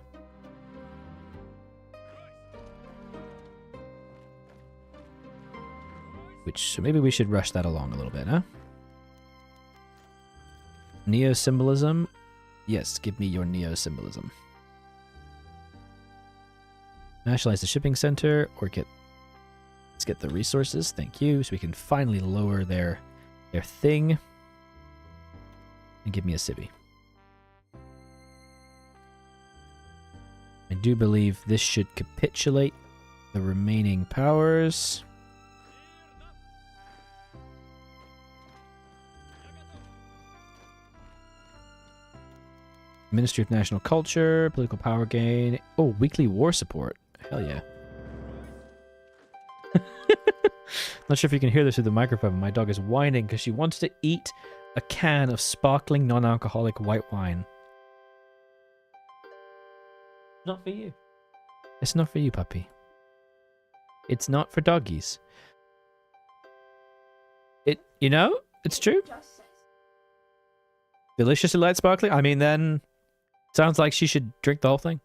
Speaker 1: So maybe we should rush that along a little bit, huh? Neo-symbolism. Yes, give me your neo-symbolism. Nationalize the shipping center, or let's get the resources. Thank you. So we can finally lower their thing. And give me a civvy. I do believe this should capitulate the remaining powers. Ministry of National Culture, political power gain. Oh, weekly war support. Hell yeah. Not sure if you can hear this through the microphone, but my dog is whining because she wants to eat a can of sparkling non-alcoholic white wine. Not for you. It's not for you, puppy. It's not for doggies. You know, it's true. Deliciously light sparkling? I mean, then sounds like she should drink the whole thing.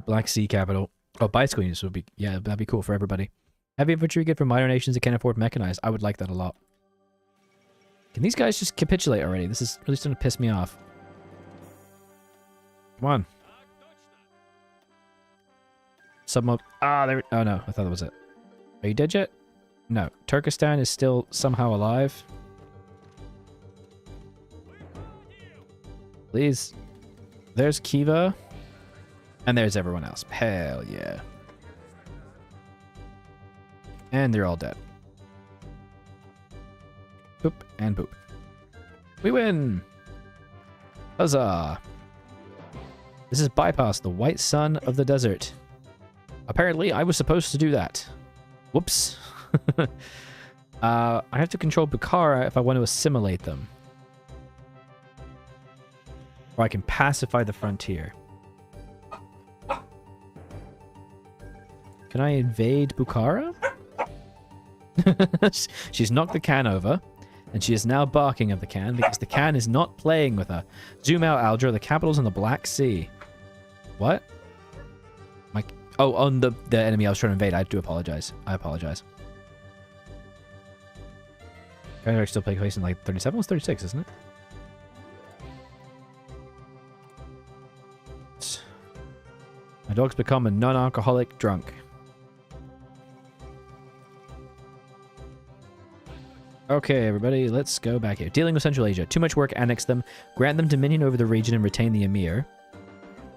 Speaker 1: Black Sea capital. Oh, bicycle units would be... Yeah, that'd be cool for everybody. Heavy infantry good for minor nations that can't afford mechanized. I would like that a lot. Can these guys just capitulate already? This is really starting to piss me off. Come on. Some... Ah, there... Oh, no. I thought that was it. Are you dead yet? No. Turkestan is still somehow alive. Please. There's Kiva. And there's everyone else. Hell yeah. And they're all dead. Boop and boop. We win! Huzzah! This is Bypass, the white sun of the desert. Apparently, I was supposed to do that. Whoops. I have to control Bukhara if I want to assimilate them. Or I can pacify the frontier. Can I invade Bukhara? She's knocked the can over, and she is now barking at the can because the can is not playing with her. Zoom out, Aldra. The capital's in the Black Sea. What? Oh, on the enemy I was trying to invade. I do apologize. I apologize. Kaiserreich still take place in like 37? It's 36, isn't it? dog's become a non-alcoholic drunk. Okay, everybody, let's go back here. Dealing with Central Asia. Too much work, annex them. Grant them dominion over the region and retain the emir.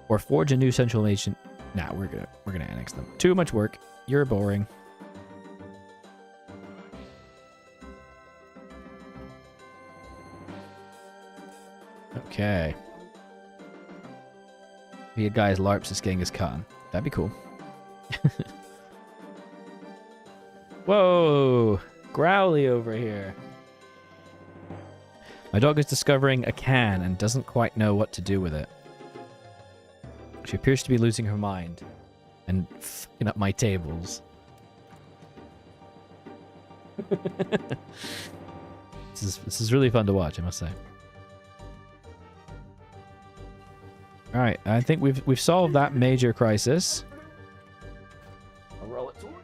Speaker 1: Or forge a new Central Asian... Nah, we're gonna annex them. Too much work. You're boring. Okay. The guy's LARPs is Genghis Khan. That'd be cool. Whoa! Growly over here. My dog is discovering a can and doesn't quite know what to do with it. She appears to be losing her mind and fucking up my tables. This is really fun to watch, I must say. All right, I think we've solved that major crisis. I'll roll it forward.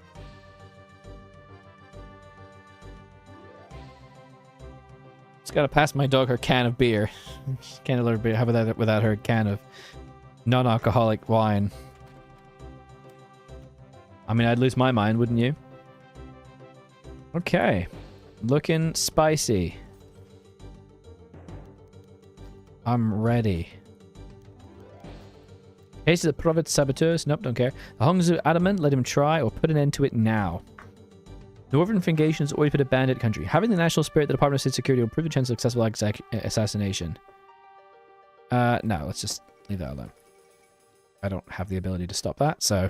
Speaker 1: Just gotta pass my dog her can of beer. Can't let her have that without her can of non-alcoholic wine. I mean, I'd lose my mind, wouldn't you? Okay, looking spicy. I'm ready. Case of the Prophet Saboteurs. Nope, don't care. The Hongs are adamant. Let him try or put an end to it now. Northern Fingation has always been a bandit country. Having the national spirit, the Department of State Security will improve the chance of successful assassination. No, let's just leave that alone. I don't have the ability to stop that, so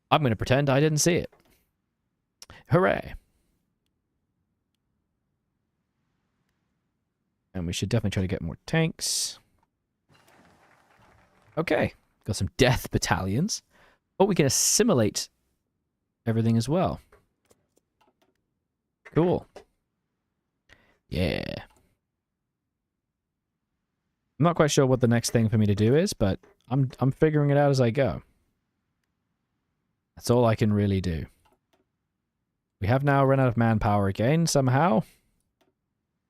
Speaker 1: I'm going to pretend I didn't see it. Hooray. And we should definitely try to get more tanks. Okay. Got some death battalions. Oh, we can assimilate everything as well. Cool. Yeah. I'm not quite sure what the next thing for me to do is, but I'm figuring it out as I go. That's all I can really do. We have now run out of manpower again, somehow.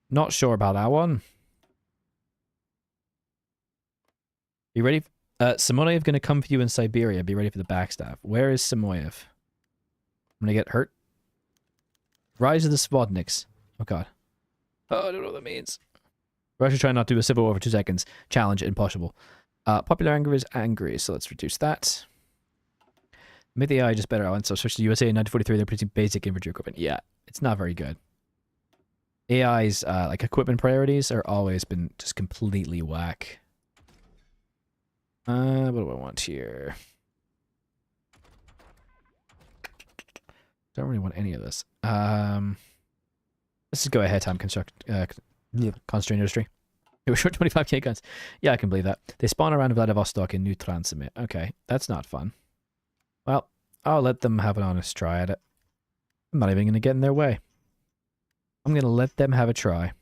Speaker 1: Not sure about that one. You ready? Samoyev going to come for you in Siberia. Be ready for the backstab. Where is Samoyev? I'm going to get hurt. Rise of the Svodniks. Oh, God. Oh, I don't know what that means. Russia trying not to do a civil war for 2 seconds. Challenge impossible. Popular anger is angry, so let's reduce that. Make the AI just better. So switch to USA in 1943. They're producing basic infantry equipment. Yeah, it's not very good. AI's like equipment priorities are always been just completely whack. What do I want here? Don't really want any of this. Let's just go ahead time constraint industry. It was short 25k guns. Yeah, I can believe that. They spawn around Vladivostok and New Transmit. Okay, that's not fun. Well, I'll let them have an honest try at it. I'm not even going to get in their way. I'm going to let them have a try.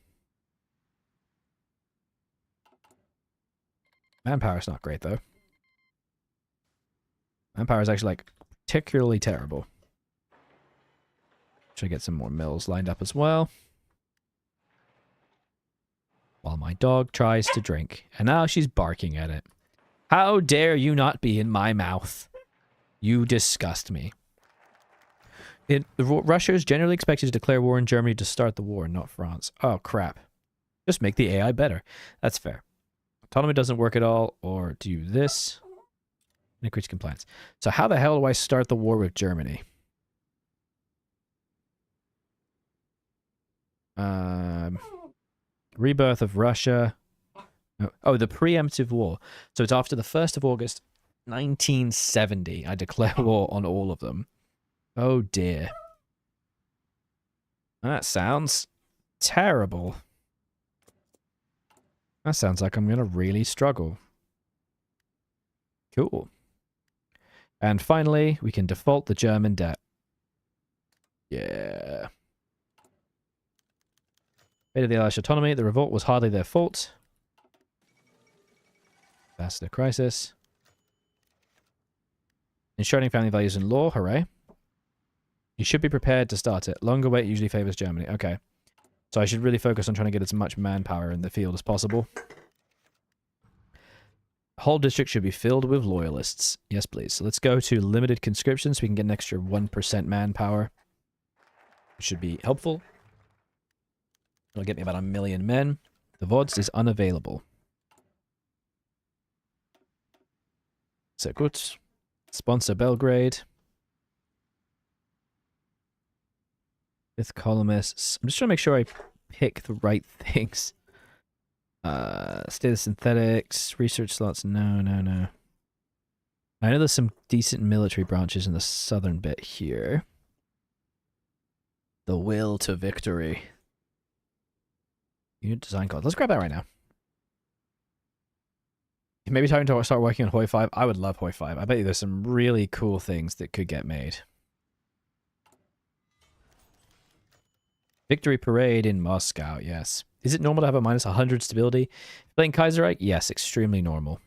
Speaker 1: Manpower's not great, though. Manpower is actually, like, particularly terrible. Should get some more mills lined up as well. While my dog tries to drink. And now she's barking at it. How dare you not be in my mouth? You disgust me. Russia is generally expected to declare war on Germany to start the war, not France. Oh, crap. Just make the AI better. That's fair. Autonomy doesn't work at all, or do this. Increase compliance. So how the hell do I start the war with Germany? Rebirth of Russia. Oh, the preemptive war. So it's after the 1st of August, 1970. I declare war on all of them. Oh dear. That sounds terrible. That sounds like I'm going to really struggle. Cool. And finally, we can default the German debt. Yeah. Fate of the Irish autonomy. The revolt was hardly their fault. That's the crisis. Enshrining family values in law. Hooray. You should be prepared to start it. Longer wait usually favors Germany. Okay. So I should really focus on trying to get as much manpower in the field as possible. Whole district should be filled with loyalists. Yes, please. So let's go to limited conscription so we can get an extra 1% manpower. Which should be helpful. It'll get me about 1 million men. The VODs is unavailable. So good. Sponsor Belgrade. 5th columnists. I'm just trying to make sure I pick the right things. State of synthetics, research slots. No, no, no. I know there's some decent military branches in the southern bit here. The will to victory. Unit design code. Let's grab that right now. Maybe time to start working on Hoi 5. I would love Hoi 5. I bet you there's some really cool things that could get made. Victory Parade in Moscow, yes. Is it normal to have a minus 100 stability? Playing Kaiserreich? Yes, extremely normal.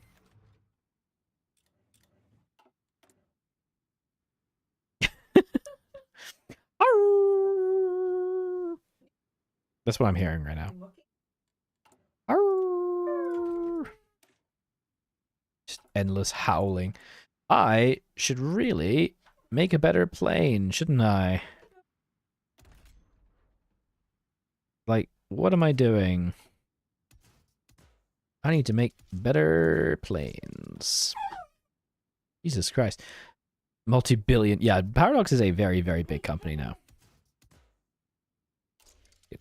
Speaker 1: That's what I'm hearing right now. Just endless howling. I should really make a better plane, shouldn't I? Like, what am I doing? I need to make better planes. Jesus Christ. Multi-billion. Yeah, Paradox is a very, very big company now.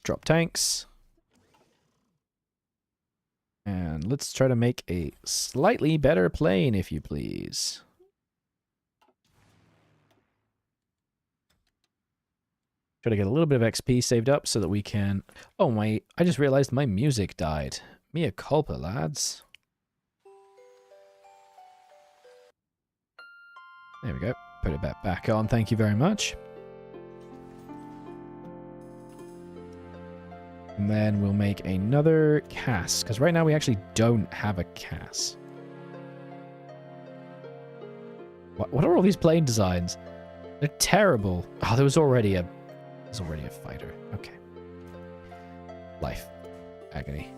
Speaker 1: Drop tanks. And let's try to make a slightly better plane, if you please. Try to get a little bit of XP saved up so that we can... Oh, I just realized my music died. Mea culpa, lads. There we go. Put it back on. Thank you very much. And then we'll make another CAS, because right now we actually don't have a CAS. What are all these plane designs? They're terrible. Oh, there's already a fighter. Okay. Life. Agony.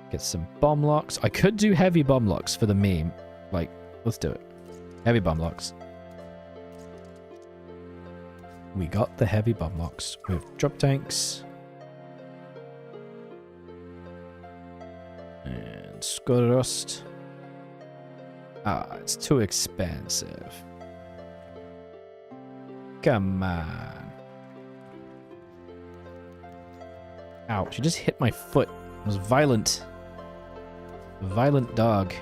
Speaker 1: Get some bomb locks. I could do heavy bomb locks for the meme. Like, let's do it. Heavy bomb locks. We got the heavy bomb locks with drop tanks. And Skorost. Ah, it's too expensive. Come on. Ouch, you just hit my foot. It was violent. Violent dog.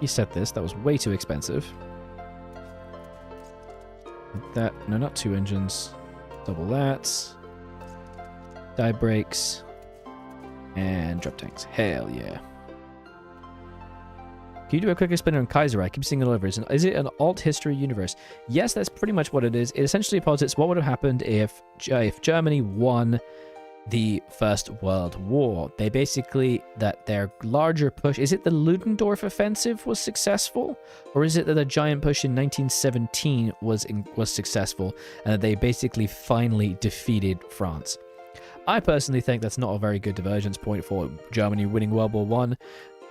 Speaker 1: You said this. That was way too expensive. That. No, not 2 engines. Double that. Die brakes. And drop tanks. Hell yeah. Can you do a quick explainer on Kaiserreich? I keep seeing it all over. Is it an alt history universe? Yes, that's pretty much what it is. It essentially posits what would have happened if Germany won the First World War. They basically, that their larger push, is it the Ludendorff offensive was successful? Or is it that the giant push in 1917 was successful and that they basically finally defeated France? I personally think that's not a very good divergence point for Germany winning World War One,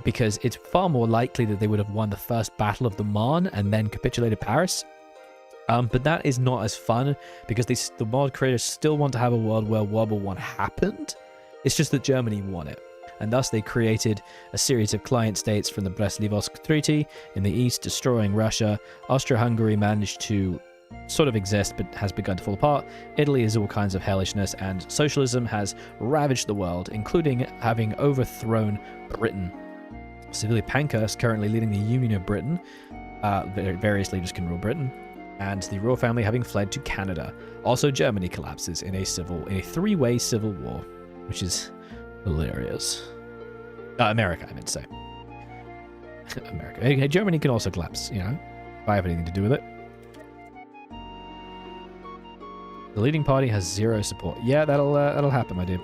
Speaker 1: because it's far more likely that they would have won the first Battle of the Marne and then capitulated Paris. But that is not as fun, because the mod creators still want to have a world where World War One happened. It's just that Germany won it. And thus they created a series of client states from the Brest-Litovsk Treaty in the east, destroying Russia. Austria-Hungary managed to sort of exist, but has begun to fall apart. Italy is all kinds of hellishness, and socialism has ravaged the world, including having overthrown Britain. Civilia Pankhurst currently leading the Union of Britain. Various leaders can rule Britain. And the royal family having fled to Canada. Also, Germany collapses in a 3-way civil war, which is hilarious. America, I meant to say. America. Hey, Germany can also collapse, you know, if I have anything to do with it. The leading party has 0 support. Yeah, that'll happen, my dude.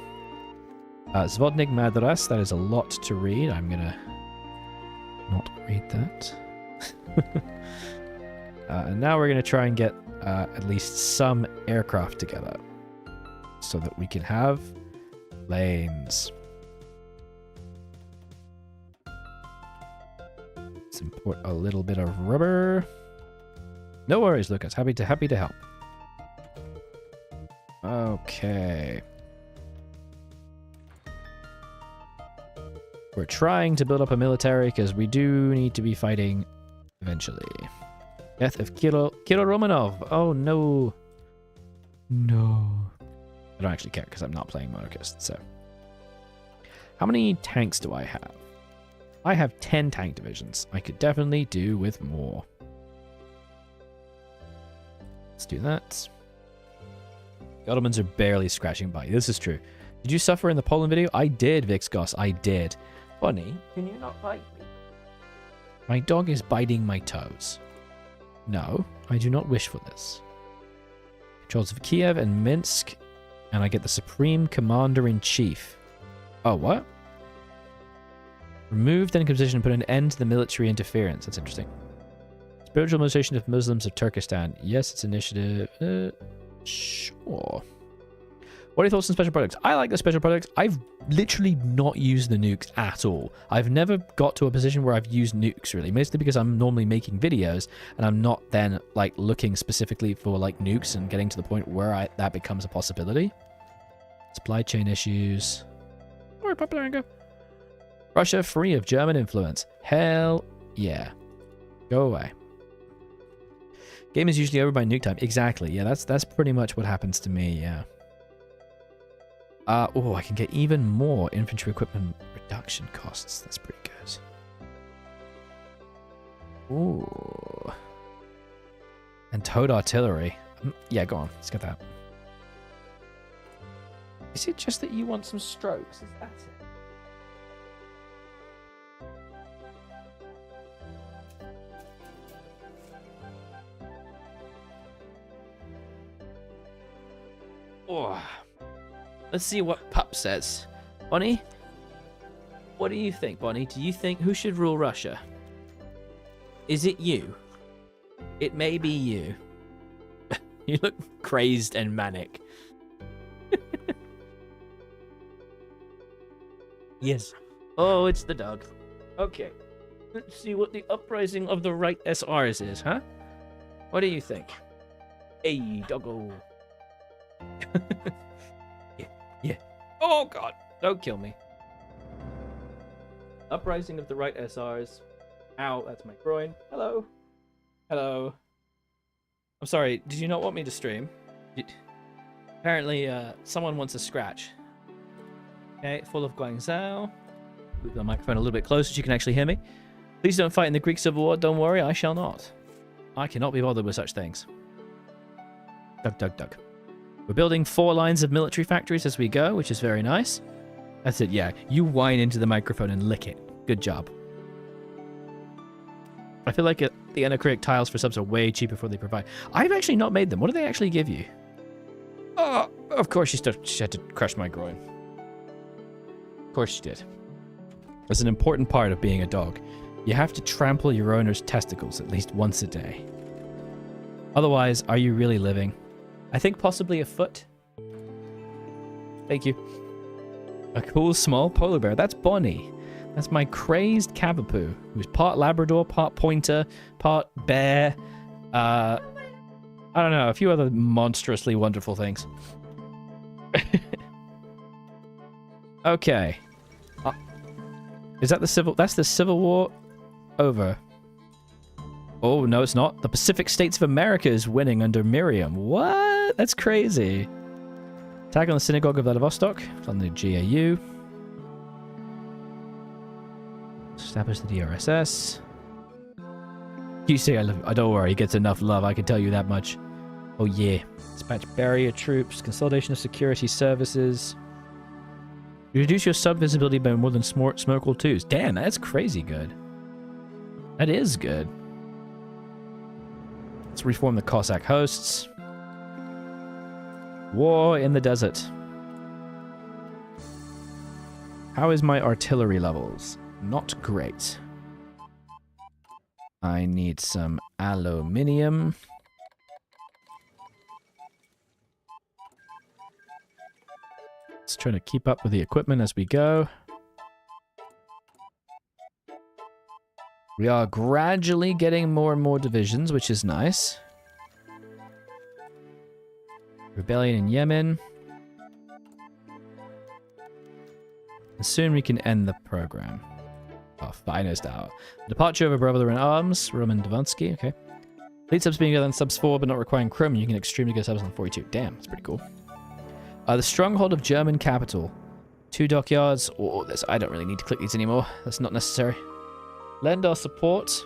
Speaker 1: Zvodnik Madras, that is a lot to read. I'm gonna not read that. And now we're gonna try and get at least some aircraft together so that we can have planes. import a little bit of rubber. No worries, Lucas. Happy to help. Okay. We're trying to build up a military because we do need to be fighting eventually. Death of Kirill Romanov. Oh no. No. I don't actually care because I'm not playing monarchist, so. How many tanks do I have? I have 10 tank divisions. I could definitely do with more. Let's do that. The Ottomans are barely scratching by. This is true. Did you suffer in the Poland video? I did, Vixgos. I did. Bunny, can you not bite me? My dog is biting my toes. No, I do not wish for this. Controls of Kiev and Minsk, and I get the Supreme Commander-in-Chief. Oh, what? Remove then position and put an end to the military interference. That's interesting. Spiritual mobilization of Muslims of Turkestan. Yes, it's initiative. Sure. What are your thoughts on special products? I like the special products. I've literally not used the nukes at all. I've never got to a position where I've used nukes, really. Mostly because I'm normally making videos, and I'm not then, like, looking specifically for, like, nukes and getting to the point where that becomes a possibility. Supply chain issues. Or popular. Russia free of German influence. Hell yeah. Go away. Game is usually over by nuke time. Exactly. Yeah, that's pretty much what happens to me, yeah. Oh, I can get even more infantry equipment reduction costs. That's pretty good. Ooh. And towed artillery. Yeah, go on. Let's get that. Is it just that you want some strokes? Is that it? Oh. Let's see what Pup says. Bonnie? What do you think, Bonnie? Do you think who should rule Russia? Is it you? It may be you. You look crazed and manic. Yes. Oh, it's the dog. Okay. Let's see what the uprising of the right SRs is, huh? What do you think? Hey, doggo. Yeah. Oh, God. Don't kill me. Uprising of the right SRs. Ow, that's my groin. Hello. Hello. I'm sorry. Did you not want me to stream? Apparently, someone wants a scratch. Okay, full of Guangzhou. Move the microphone a little bit closer so you can actually hear me. Please don't fight in the Greek Civil War. Don't worry, I shall not. I cannot be bothered with such things. Dug. We're building 4 lines of military factories as we go, which is very nice. That's it, yeah. You whine into the microphone and lick it. Good job. I feel like the anacrylic tiles for subs are way cheaper before they provide. I've actually not made them. What do they actually give you? Oh, of course she had to crush my groin. Of course she did. That's an important part of being a dog. You have to trample your owner's testicles at least once a day. Otherwise, are you really living? I think possibly a foot. Thank you. A cool small polar bear. That's Bonnie. That's my crazed Cavapoo, who's part Labrador, part pointer, part bear. I don't know, a few other monstrously wonderful things. Okay. Is that the civil... That's the Civil War over. Oh, no, it's not. The Pacific States of America is winning under Miriam. What? That's crazy. Attack on the Synagogue of Vladivostok. It's on the GAU. Establish the DRSS. You say I love him. Oh, don't worry, he gets enough love, I can tell you that much. Oh, yeah. Dispatch barrier troops. Consolidation of security services. You reduce your sub-visibility by more than Snorkel 2s. Damn, that's crazy good. That is good. Let's reform the Cossack hosts. War in the desert. How is my artillery levels? Not great. I need some aluminium. Let's try to keep up with the equipment as we go. We are gradually getting more and more divisions, which is nice. Rebellion in Yemen. And soon we can end the program. Our finest hour. Departure of a brother in arms, Roman Dvansky. Okay. Lead subs being good on subs 4, but not requiring chrome. You can extremely good subs on 42. Damn, that's pretty cool. The stronghold of German capital. 2 dockyards. Oh, I don't really need to click these anymore. That's not necessary. Lend our support.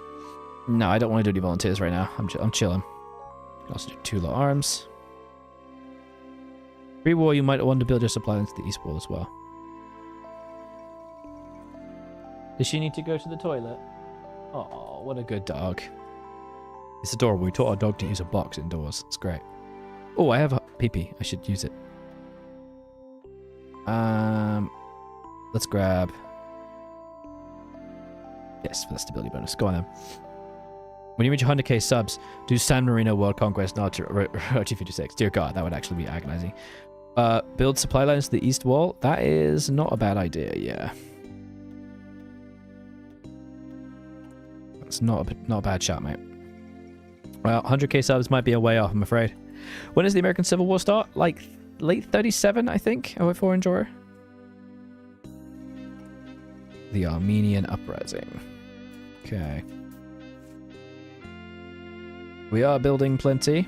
Speaker 1: No, I don't want to do any volunteers right now. I'm chilling. Can also do 2 lot arms. Pre-war, you might want to build your supply lines to the east wall as well. Does she need to go to the toilet? Oh, what a good dog. It's adorable. We taught our dog to use a box indoors. It's great. Oh, I have a pee-pee. I should use it. Let's grab... Yes, for the stability bonus. Go on then. When you reach 100k subs, do San Marino World Conquest, not Rochi 56. Dear God, that would actually be agonizing. Build supply lines to the east wall. That is not a bad idea, yeah. That's not a bad shot, mate. Well, 100k subs might be a way off, I'm afraid. When does the American Civil War start? Like, late 37, I think, 084 Enjoyer. The Armenian Uprising. Okay. We are building plenty.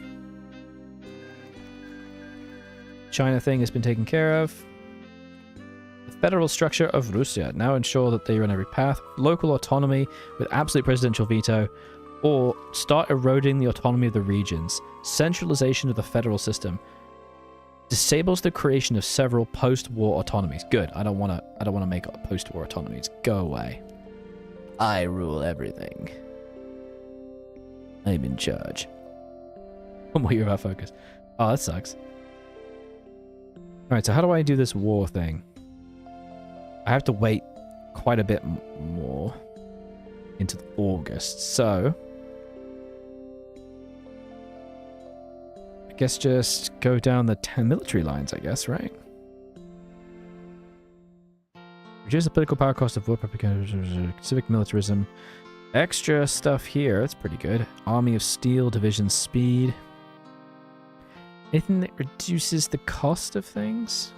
Speaker 1: China thing has been taken care of. The federal structure of Russia now ensure that they run every path. Local autonomy with absolute presidential veto. Or start eroding the autonomy of the regions. Centralization of the federal system. Disables the creation of several post-war autonomies. Good. I don't want to make post-war autonomies. Go away. I rule everything. I'm in charge. I'm more about focus. Oh, that sucks. Alright, so how do I do this war thing? I have to wait quite a bit more into August, so... I guess just go down the 10 military lines, I guess, right? Reduce the political power cost of war, civic militarism. Extra stuff here, that's pretty good. Army of Steel, Division Speed. Anything that reduces the cost of things?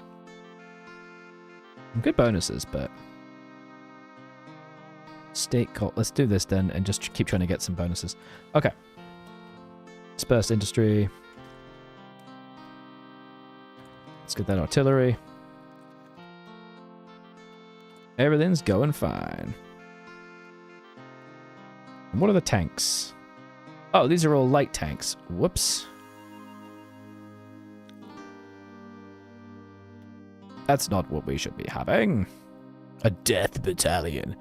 Speaker 1: Good bonuses, but... State cult. Let's do this then and just keep trying to get some bonuses. Okay. Dispersed industry. Let's get that artillery. Everything's going fine. And what are the tanks? Oh, these are all light tanks. Whoops. That's not what we should be having. A death battalion.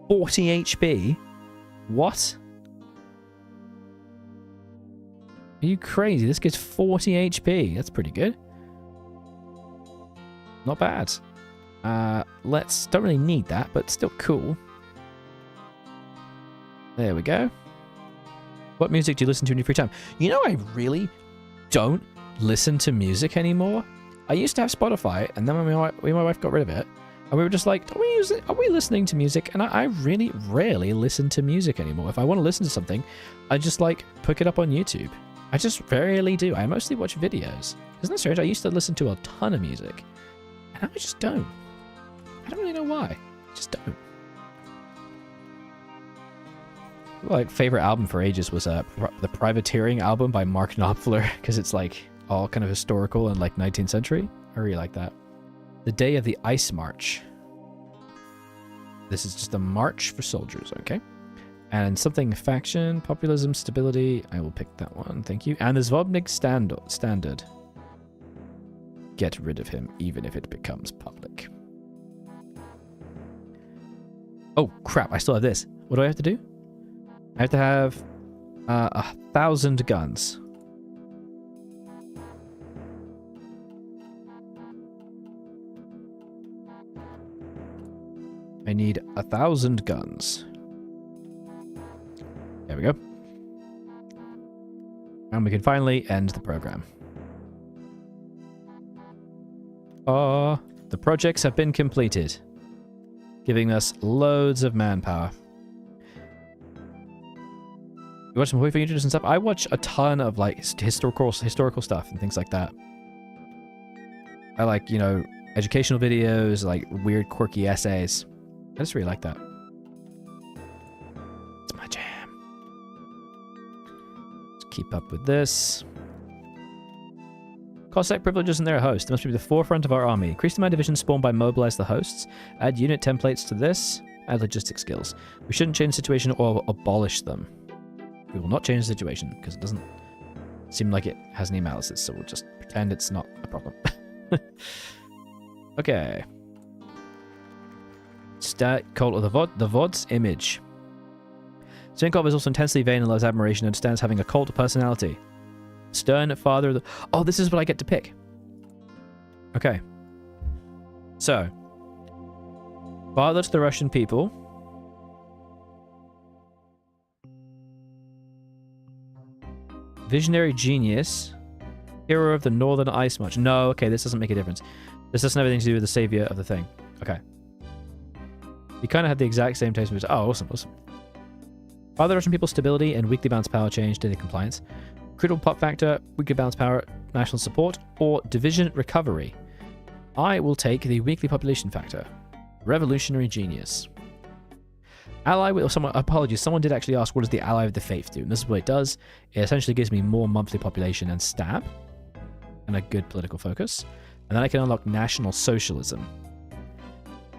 Speaker 1: 40 HP? What? Are you crazy? This gets 40 HP. That's pretty good. Not bad. Don't really need that, but still cool. There we go. What music do you listen to in your free time? You know, I really don't listen to music anymore. I used to have Spotify, and then when my wife got rid of it, and we were just like, are we listening to music? And I really rarely listen to music anymore. If I want to listen to something, I just like pick it up on YouTube. I just rarely do. I mostly watch videos. Isn't that strange? I used to listen to a ton of music. And I just don't. I don't really know why. I just don't. Like, favorite album for ages was the Privateering album by Mark Knopfler, because it's like all kind of historical and like 19th century. I really like that. The Day of the Ice March. This is just a march for soldiers, okay? And something faction, populism, stability. I will pick that one, thank you. And the Zvodnik standard. Get rid of him, even if it becomes public. Oh, crap, I still have this. What do I have to do? I have to have 1,000 guns. I need 1,000 guns. There we go. And we can finally end the program. The projects have been completed, giving us loads of manpower. You watch some Hoi videos and stuff? I watch a ton of like historical stuff and things like that. I like, you know, educational videos, like weird quirky essays. I just really like that. It's my jam. Let's keep up with this. Cossack privileges and their host. They must be the forefront of our army. Increase the amount of divisions spawned by mobilize the hosts. Add unit templates to this. Add logistics skills. We shouldn't change the situation or abolish them. We will not change the situation because it doesn't seem like it has any malices, so we'll just pretend it's not a problem. Okay. Cult of the VOD's image. Zinkov is also intensely vain and loves admiration and understands having a cult personality. Stern father of the... Oh, this is what I get to pick. Okay. So. Father to the Russian people. Visionary genius. Hero of the Northern Ice March. No, okay, this doesn't make a difference. This doesn't have anything to do with the savior of the thing. Okay. You kind of had the exact same taste. Oh, awesome, awesome. Father Russian people, stability and weekly balance power change, daily compliance. Critical pop factor, weekly balance power, national support, or division recovery. I will take the weekly population factor. Revolutionary genius. Ally with someone, apologies, someone did actually ask what does the ally of the faith do? And this is what it does. It essentially gives me more monthly population and stab. And a good political focus. And then I can unlock National Socialism.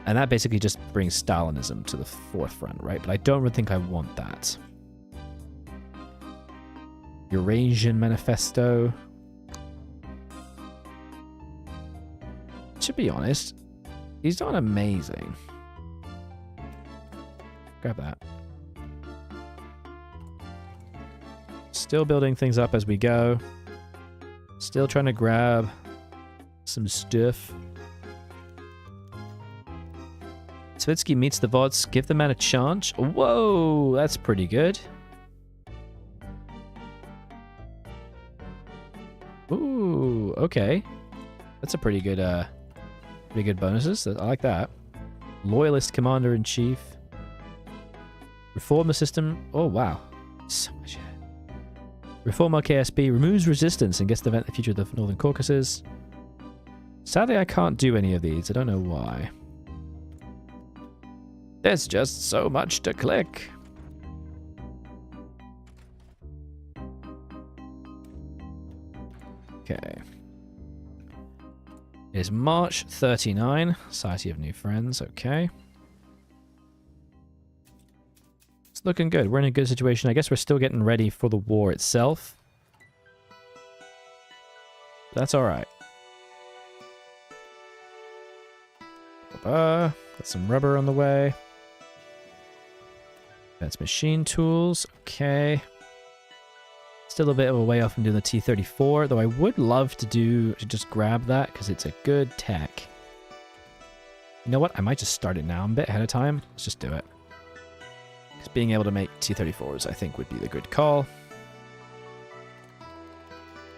Speaker 1: And that basically just brings Stalinism to the forefront, right? But I don't really think I want that. Eurasian Manifesto. To be honest, these aren't amazing. Grab that. Still building things up as we go. Still trying to grab some stuff. Svitsky meets the VODs. Give the man a chance. Whoa, that's pretty good. Ooh, okay. That's a pretty good bonuses. I like that. Loyalist Commander-in-Chief. Reform the system. Oh, wow. So much. Reform KSB. Removes resistance and gets to event the future of the Northern Caucasus. Sadly, I can't do any of these. I don't know why. There's just so much to click. Okay. It is March 39. Society of New Friends. Okay. It's looking good. We're in a good situation. I guess we're still getting ready for the war itself. That's alright. Got some rubber on the way. That's machine tools. Okay. Still a bit of a way off from doing the T-34, though I would love to just grab that because it's a good tech. You know what? I might just start it now a bit ahead of time. Let's just do it. Because being able to make T-34s, I think, would be the good call.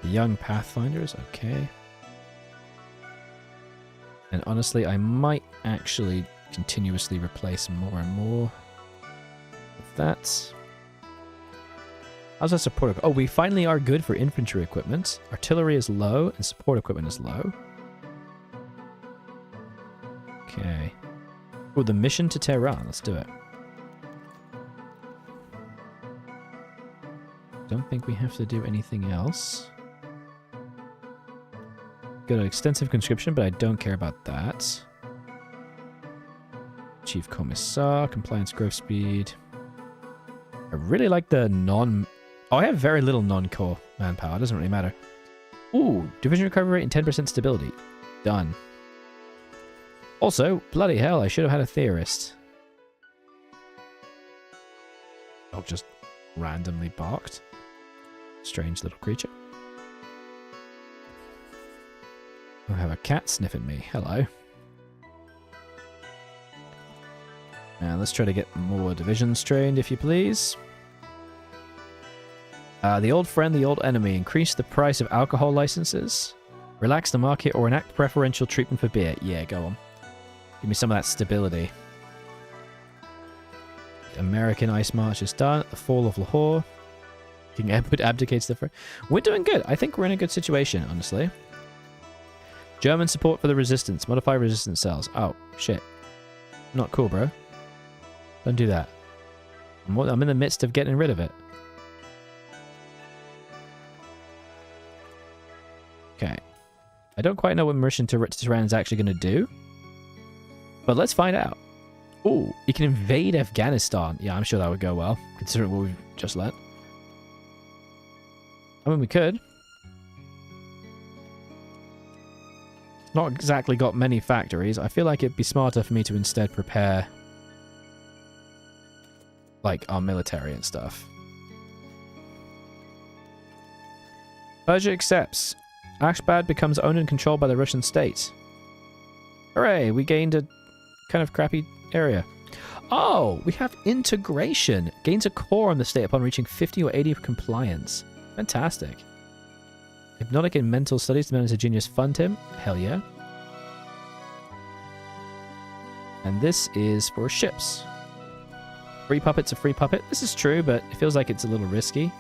Speaker 1: The young Pathfinders, okay. And honestly, I might actually continuously replace more and more with that. How's our support? Oh, we finally are good for infantry equipment. Artillery is low and support equipment is low. Okay. Oh, the mission to Tehran. Let's do it. Don't think we have to do anything else. Got an extensive conscription, but I don't care about that. Chief Commissar, compliance growth speed. I really like the non... Oh, I have very little non-core manpower. It doesn't really matter. Ooh, division recovery rate and 10% stability. Done. Also, bloody hell, I should have had a theorist. Oh, just randomly barked. Strange little creature. I have a cat sniffing me. Hello. And let's try to get more divisions trained, if you please. The old friend, the old enemy. Increase the price of alcohol licenses. Relax the market or enact preferential treatment for beer. Yeah, go on. Give me some of that stability. American Ice March is done. The fall of Lahore. King Edward abdicates the throne. We're doing good. I think we're in a good situation, honestly. German support for the resistance. Modify resistance cells. Oh, shit. Not cool, bro. Don't do that. I'm in the midst of getting rid of it. Okay. I don't quite know what Mauritian Tehran is actually going to do. But let's find out. Ooh, you can invade Afghanistan. Yeah, I'm sure that would go well, considering what we've just learnt. I mean, we could. Not exactly got many factories. I feel like it'd be smarter for me to instead prepare, like, our military and stuff. Persia accepts. Ashbad becomes owned and controlled by the Russian state. Hooray, we gained a kind of crappy area. Oh, we have integration. Gains a core on the state upon reaching 50 or 80 of compliance. Fantastic. Hypnotic and mental studies demands a genius fund him. Hell yeah. And this is for ships. Free puppet's a free puppet. This is true, but it feels like it's a little risky.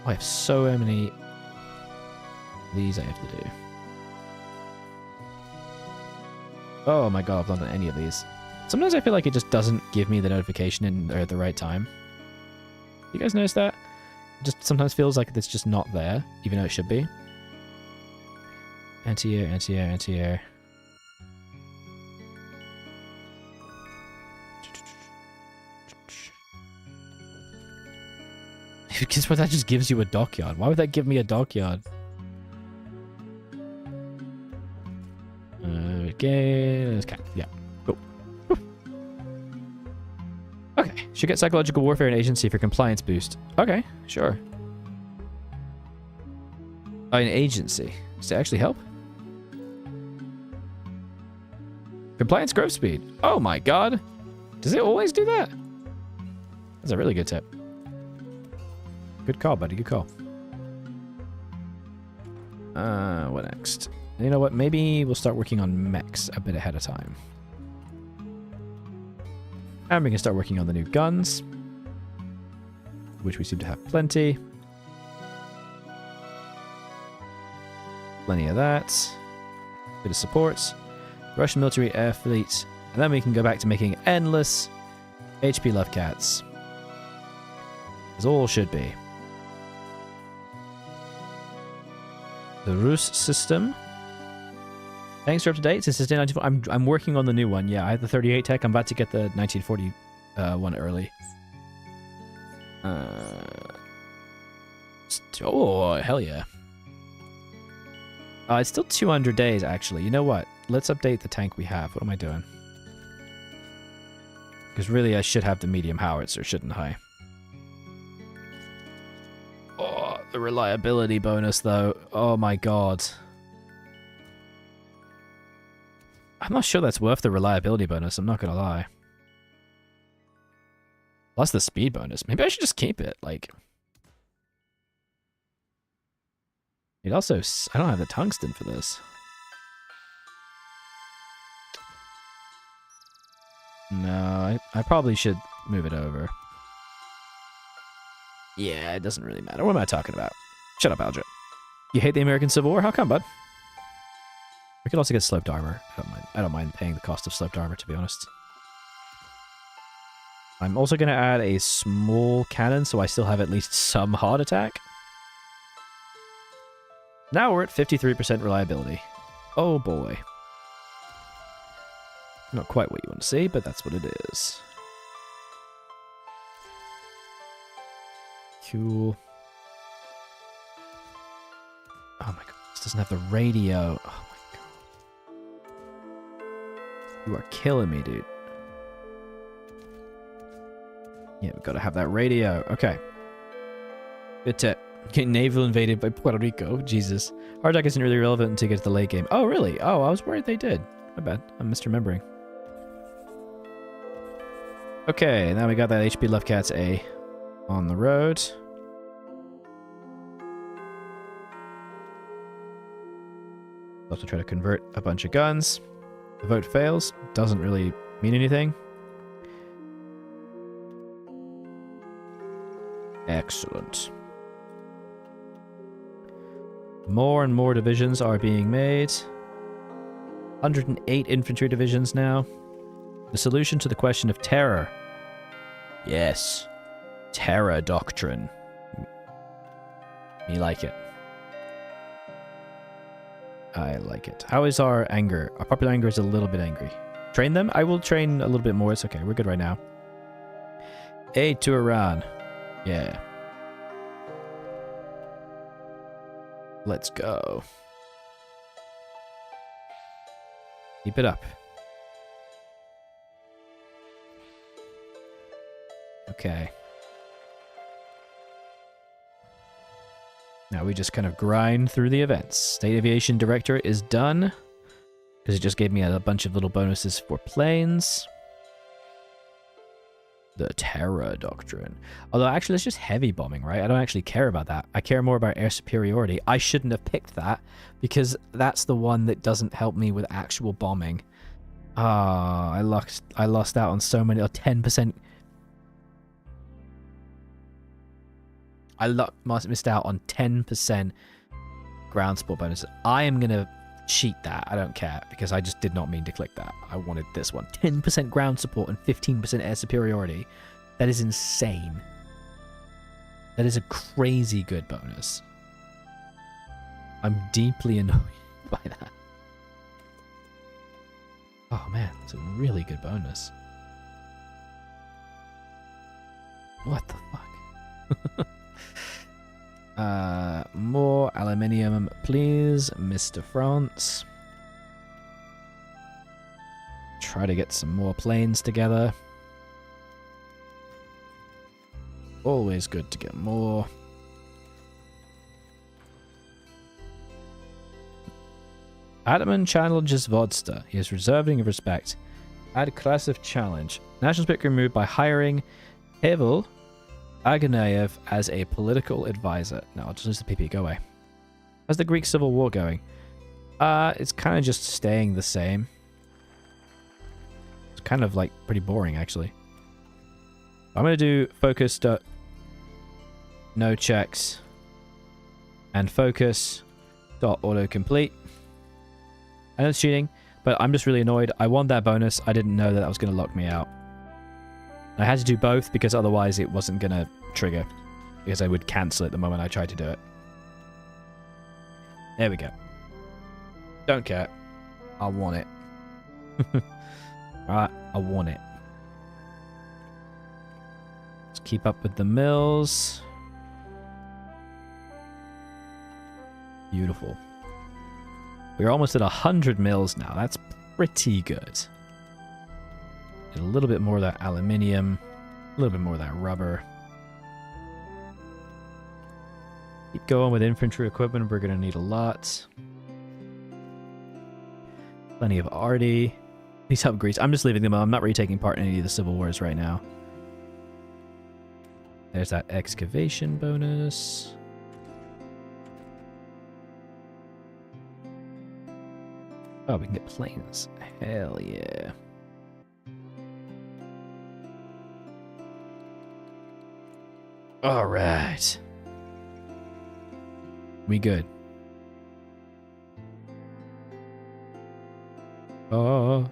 Speaker 1: Oh, I have so many of these I have to do. Oh my god, I've not done any of these. Sometimes I feel like it just doesn't give me the notification at the right time. You guys notice that? It just sometimes feels like it's just not there, even though it should be. Anti-air, anti-air, anti-air. Guess what? That just gives you a dockyard. Why would that give me a dockyard? Okay, yeah. Cool. Okay, should get psychological warfare and agency for compliance boost. Okay, sure. Oh, an agency. Does it actually help? Compliance growth speed. Oh my god. Does it always do that? That's a really good tip. Good call, buddy. Good call. What next? You know what? Maybe we'll start working on mechs a bit ahead of time. And we can start working on the new guns, which we seem to have plenty. Plenty of that. Bit of support. Russian military air fleet. And then we can go back to making endless HP love cats. As all should be. The Rus system. Thanks for up to date since it's day 1940. I'm working on the new one. Yeah, I have the 38 tech. I'm about to get the 1940 one early. Oh, hell yeah. It's still 200 days, actually. You know what? Let's update the tank we have. What am I doing? Because really, I should have the medium howitzer, shouldn't I? Oh, the reliability bonus, though. Oh my god. I'm not sure that's worth the reliability bonus, I'm not gonna lie. Plus the speed bonus. Maybe I should just keep it, like... It also... I don't have the tungsten for this. No, I probably should move it over. Yeah, it doesn't really matter. What am I talking about? Shut up, Alger. You hate the American Civil War? How come, bud? We could also get sloped armor. I don't mind paying the cost of sloped armor, to be honest. I'm also going to add a small cannon, so I still have at least some hard attack. Now we're at 53% reliability. Oh boy. Not quite what you want to see, but that's what it is. Cool. Oh my god, this doesn't have the radio. Oh my god. You are killing me, dude. Yeah, we've got to have that radio. Okay. Good tip. Getting naval invaded by Puerto Rico. Jesus. Hard attack isn't really relevant until you get to the late game. Oh, really? Oh, I was worried they did. My bad. I'm misremembering. Okay, now we got that HP Left Cats A on the road. Also try to convert a bunch of guns. The vote fails. Doesn't really mean anything. Excellent. More and more divisions are being made. 108 infantry divisions now. The solution to the question of terror. Yes. Terror doctrine. Me like it. I like it. How is our anger? Our popular anger is a little bit angry. Train them? I will train a little bit more. It's okay. We're good right now. Aid to Iran. Yeah. Let's go. Keep it up. Okay. Now we just kind of grind through the events. State Aviation Director is done. Because it just gave me a bunch of little bonuses for planes. The Terror Doctrine. Although, actually, it's just heavy bombing, right? I don't actually care about that. I care more about air superiority. I shouldn't have picked that, because that's the one that doesn't help me with actual bombing. Ah, I lost out on so many, 10%. I missed out on 10% ground support bonuses. I am going to cheat that. I don't care, because I just did not mean to click that. I wanted this one. 10% ground support and 15% air superiority. That is insane. That is a crazy good bonus. I'm deeply annoyed by that. Oh man, it's a really good bonus. What the fuck? More aluminium, please, Mr. France. Try to get some more planes together. Always good to get more. Ataman challenges Vodster. He is reserving of respect. Add class of challenge. National Spirit removed by hiring Pavel Aganayev as a political advisor. No, I'll just lose the PP. Go away. How's the Greek Civil War going? It's kind of just staying the same. It's kind of like pretty boring, actually. I'm going to do focus. No checks. And focus. Autocomplete. I know it's cheating, but I'm just really annoyed. I want that bonus. I didn't know that was going to lock me out. I had to do both because otherwise it wasn't going to trigger. Because I would cancel it the moment I tried to do it. There we go. Don't care. I want it. Alright, I want it. Let's keep up with the mills. Beautiful. We're almost at 100 mills now. That's pretty good. Get a little bit more of that aluminium, a little bit more of that rubber. Keep going with infantry equipment. We're going to need a lot. Plenty of arty. These upgrades, I'm just leaving them. I'm not really taking part in any of the civil wars right now. There's that excavation bonus. Oh, we can get planes. Hell yeah. All right. We good. Oh.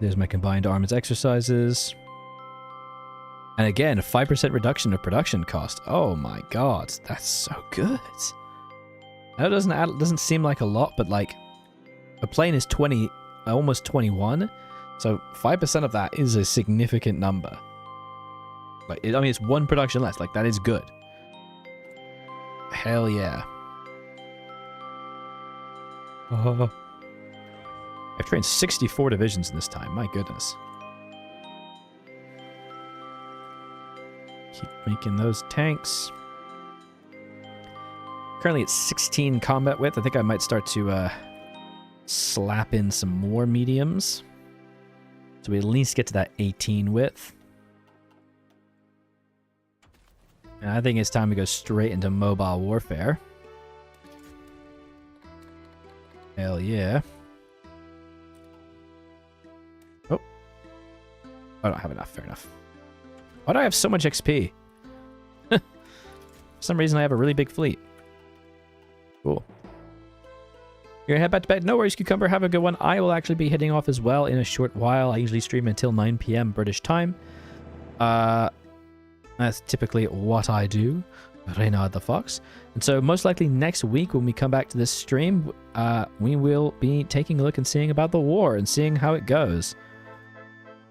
Speaker 1: There's my combined arms exercises. And again, a 5% reduction of production cost. Oh my god, that's so good. That doesn't seem like a lot, but like a plane is 20, almost 21. So 5% of that is a significant number. Like, I mean, it's one production less. Like, that is good. Hell yeah. Oh. I've trained 64 divisions in this time. My goodness. Keep making those tanks. Currently at 16 combat width. I think I might start to slap in some more mediums. So we at least get to that 18 width. And I think it's time to go straight into mobile warfare. Hell yeah. Oh. I don't have enough. Fair enough. Why do I have so much XP? For some reason, I have a really big fleet. Cool. You're gonna head back to bed. No worries, Cucumber. Have a good one. I will actually be heading off as well in a short while. I usually stream until 9 p.m. British time. That's typically what I do. Reynard the Fox. And so most likely next week when we come back to this stream, we will be taking a look and seeing about the war and seeing how it goes.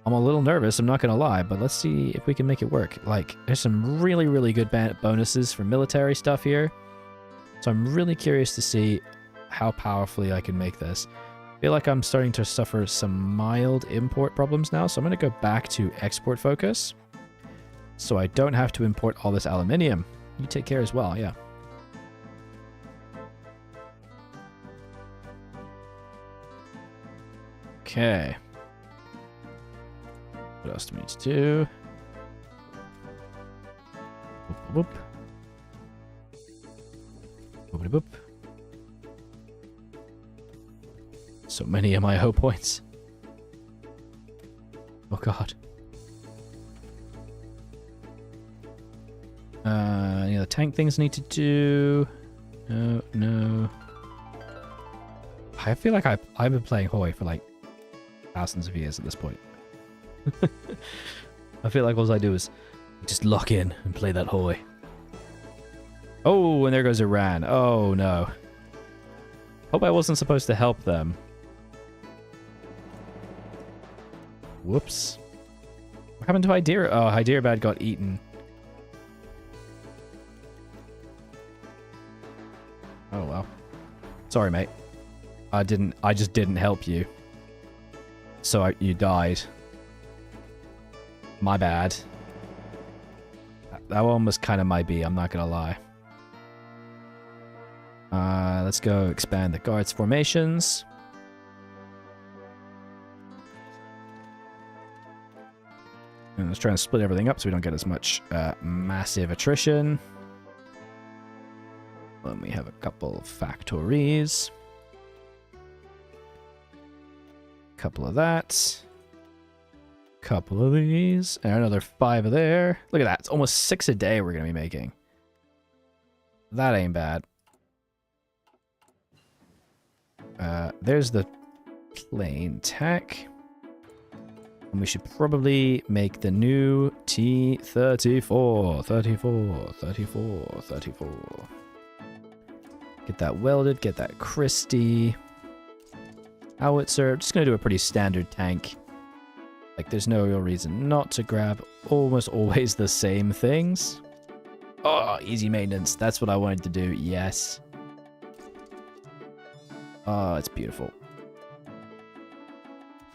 Speaker 1: I'm a little nervous, I'm not gonna lie, but let's see if we can make it work. Like, there's some really, really good bonuses for military stuff here. So I'm really curious to see how powerfully I can make this. I feel like I'm starting to suffer some mild import problems now, so I'm going to go back to export focus so I don't have to import all this aluminium. You take care as well, yeah. Okay. What else do we need to do? Boop, boop, boop. Boopity boop. So many MIO points. Oh god. Any other tank things I need to do? No. I feel like I've been playing Hoi for like thousands of years at this point. I feel like all I do is just lock in and play that Hoi. Oh, and there goes Iran. Oh no. Hope I wasn't supposed to help them. Whoops. What happened to Hyderabad? Oh, Hyderabad got eaten. Oh well. Sorry, mate. I just didn't help you. So you died. My bad. That one was kind of my B, I'm not gonna lie. Let's go expand the guards formations. And let's try and split everything up so we don't get as much massive attrition. Then we have a couple of factories. Couple of that. Couple of these. And another 5 of there. Look at that. It's almost 6 a day we're going to be making. That ain't bad. There's the plain tech. And we should probably make the new T-34. 34. Get that welded, get that Christie. Howitzer. Just going to do a pretty standard tank. Like, there's no real reason not to grab almost always the same things. Oh, easy maintenance. That's what I wanted to do. Yes. Oh, it's beautiful.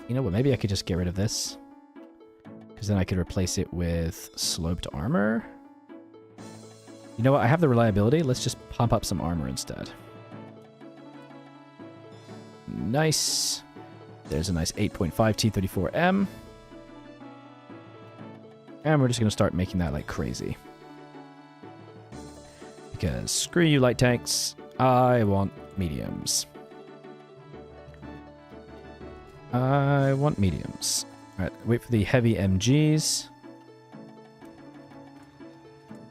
Speaker 1: You know what? Maybe I could just get rid of this. Because then I could replace it with sloped armor. You know what? I have the reliability. Let's just pump up some armor instead. Nice. There's a nice 8.5 T-34M. And we're just going to start making that like crazy. Because screw you light tanks. I want mediums. I want mediums. Alright, wait for the heavy MGs.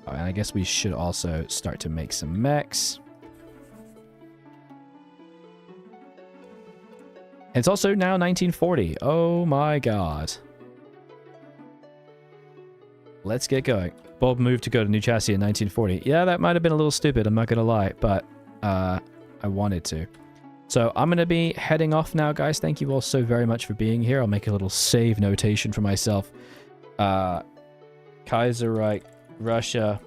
Speaker 1: Oh, and I guess we should also start to make some mechs. And it's also now 1940. Oh my god. Let's get going. Bob moved to go to New Chassis in 1940. Yeah, that might have been a little stupid, I'm not going to lie, but I wanted to. So I'm going to be heading off now, guys. Thank you all so very much for being here. I'll make a little save notation for myself. Kaiserreich, Russia,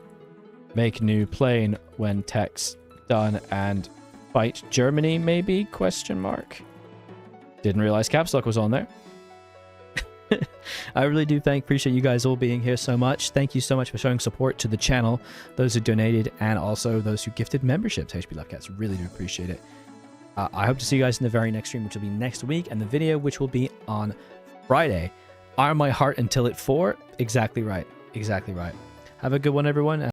Speaker 1: make new plane when tech's done and fight Germany, maybe? Question mark. Didn't realize caps lock was on there. I really do appreciate you guys all being here so much. Thank you so much for showing support to the channel, those who donated, and also those who gifted memberships. HP Love Cats, really do appreciate it. I hope to see you guys in the very next stream, which will be next week, and the video, which will be on Friday. Iron my heart until it 4. Exactly right. Exactly right. Have a good one, everyone.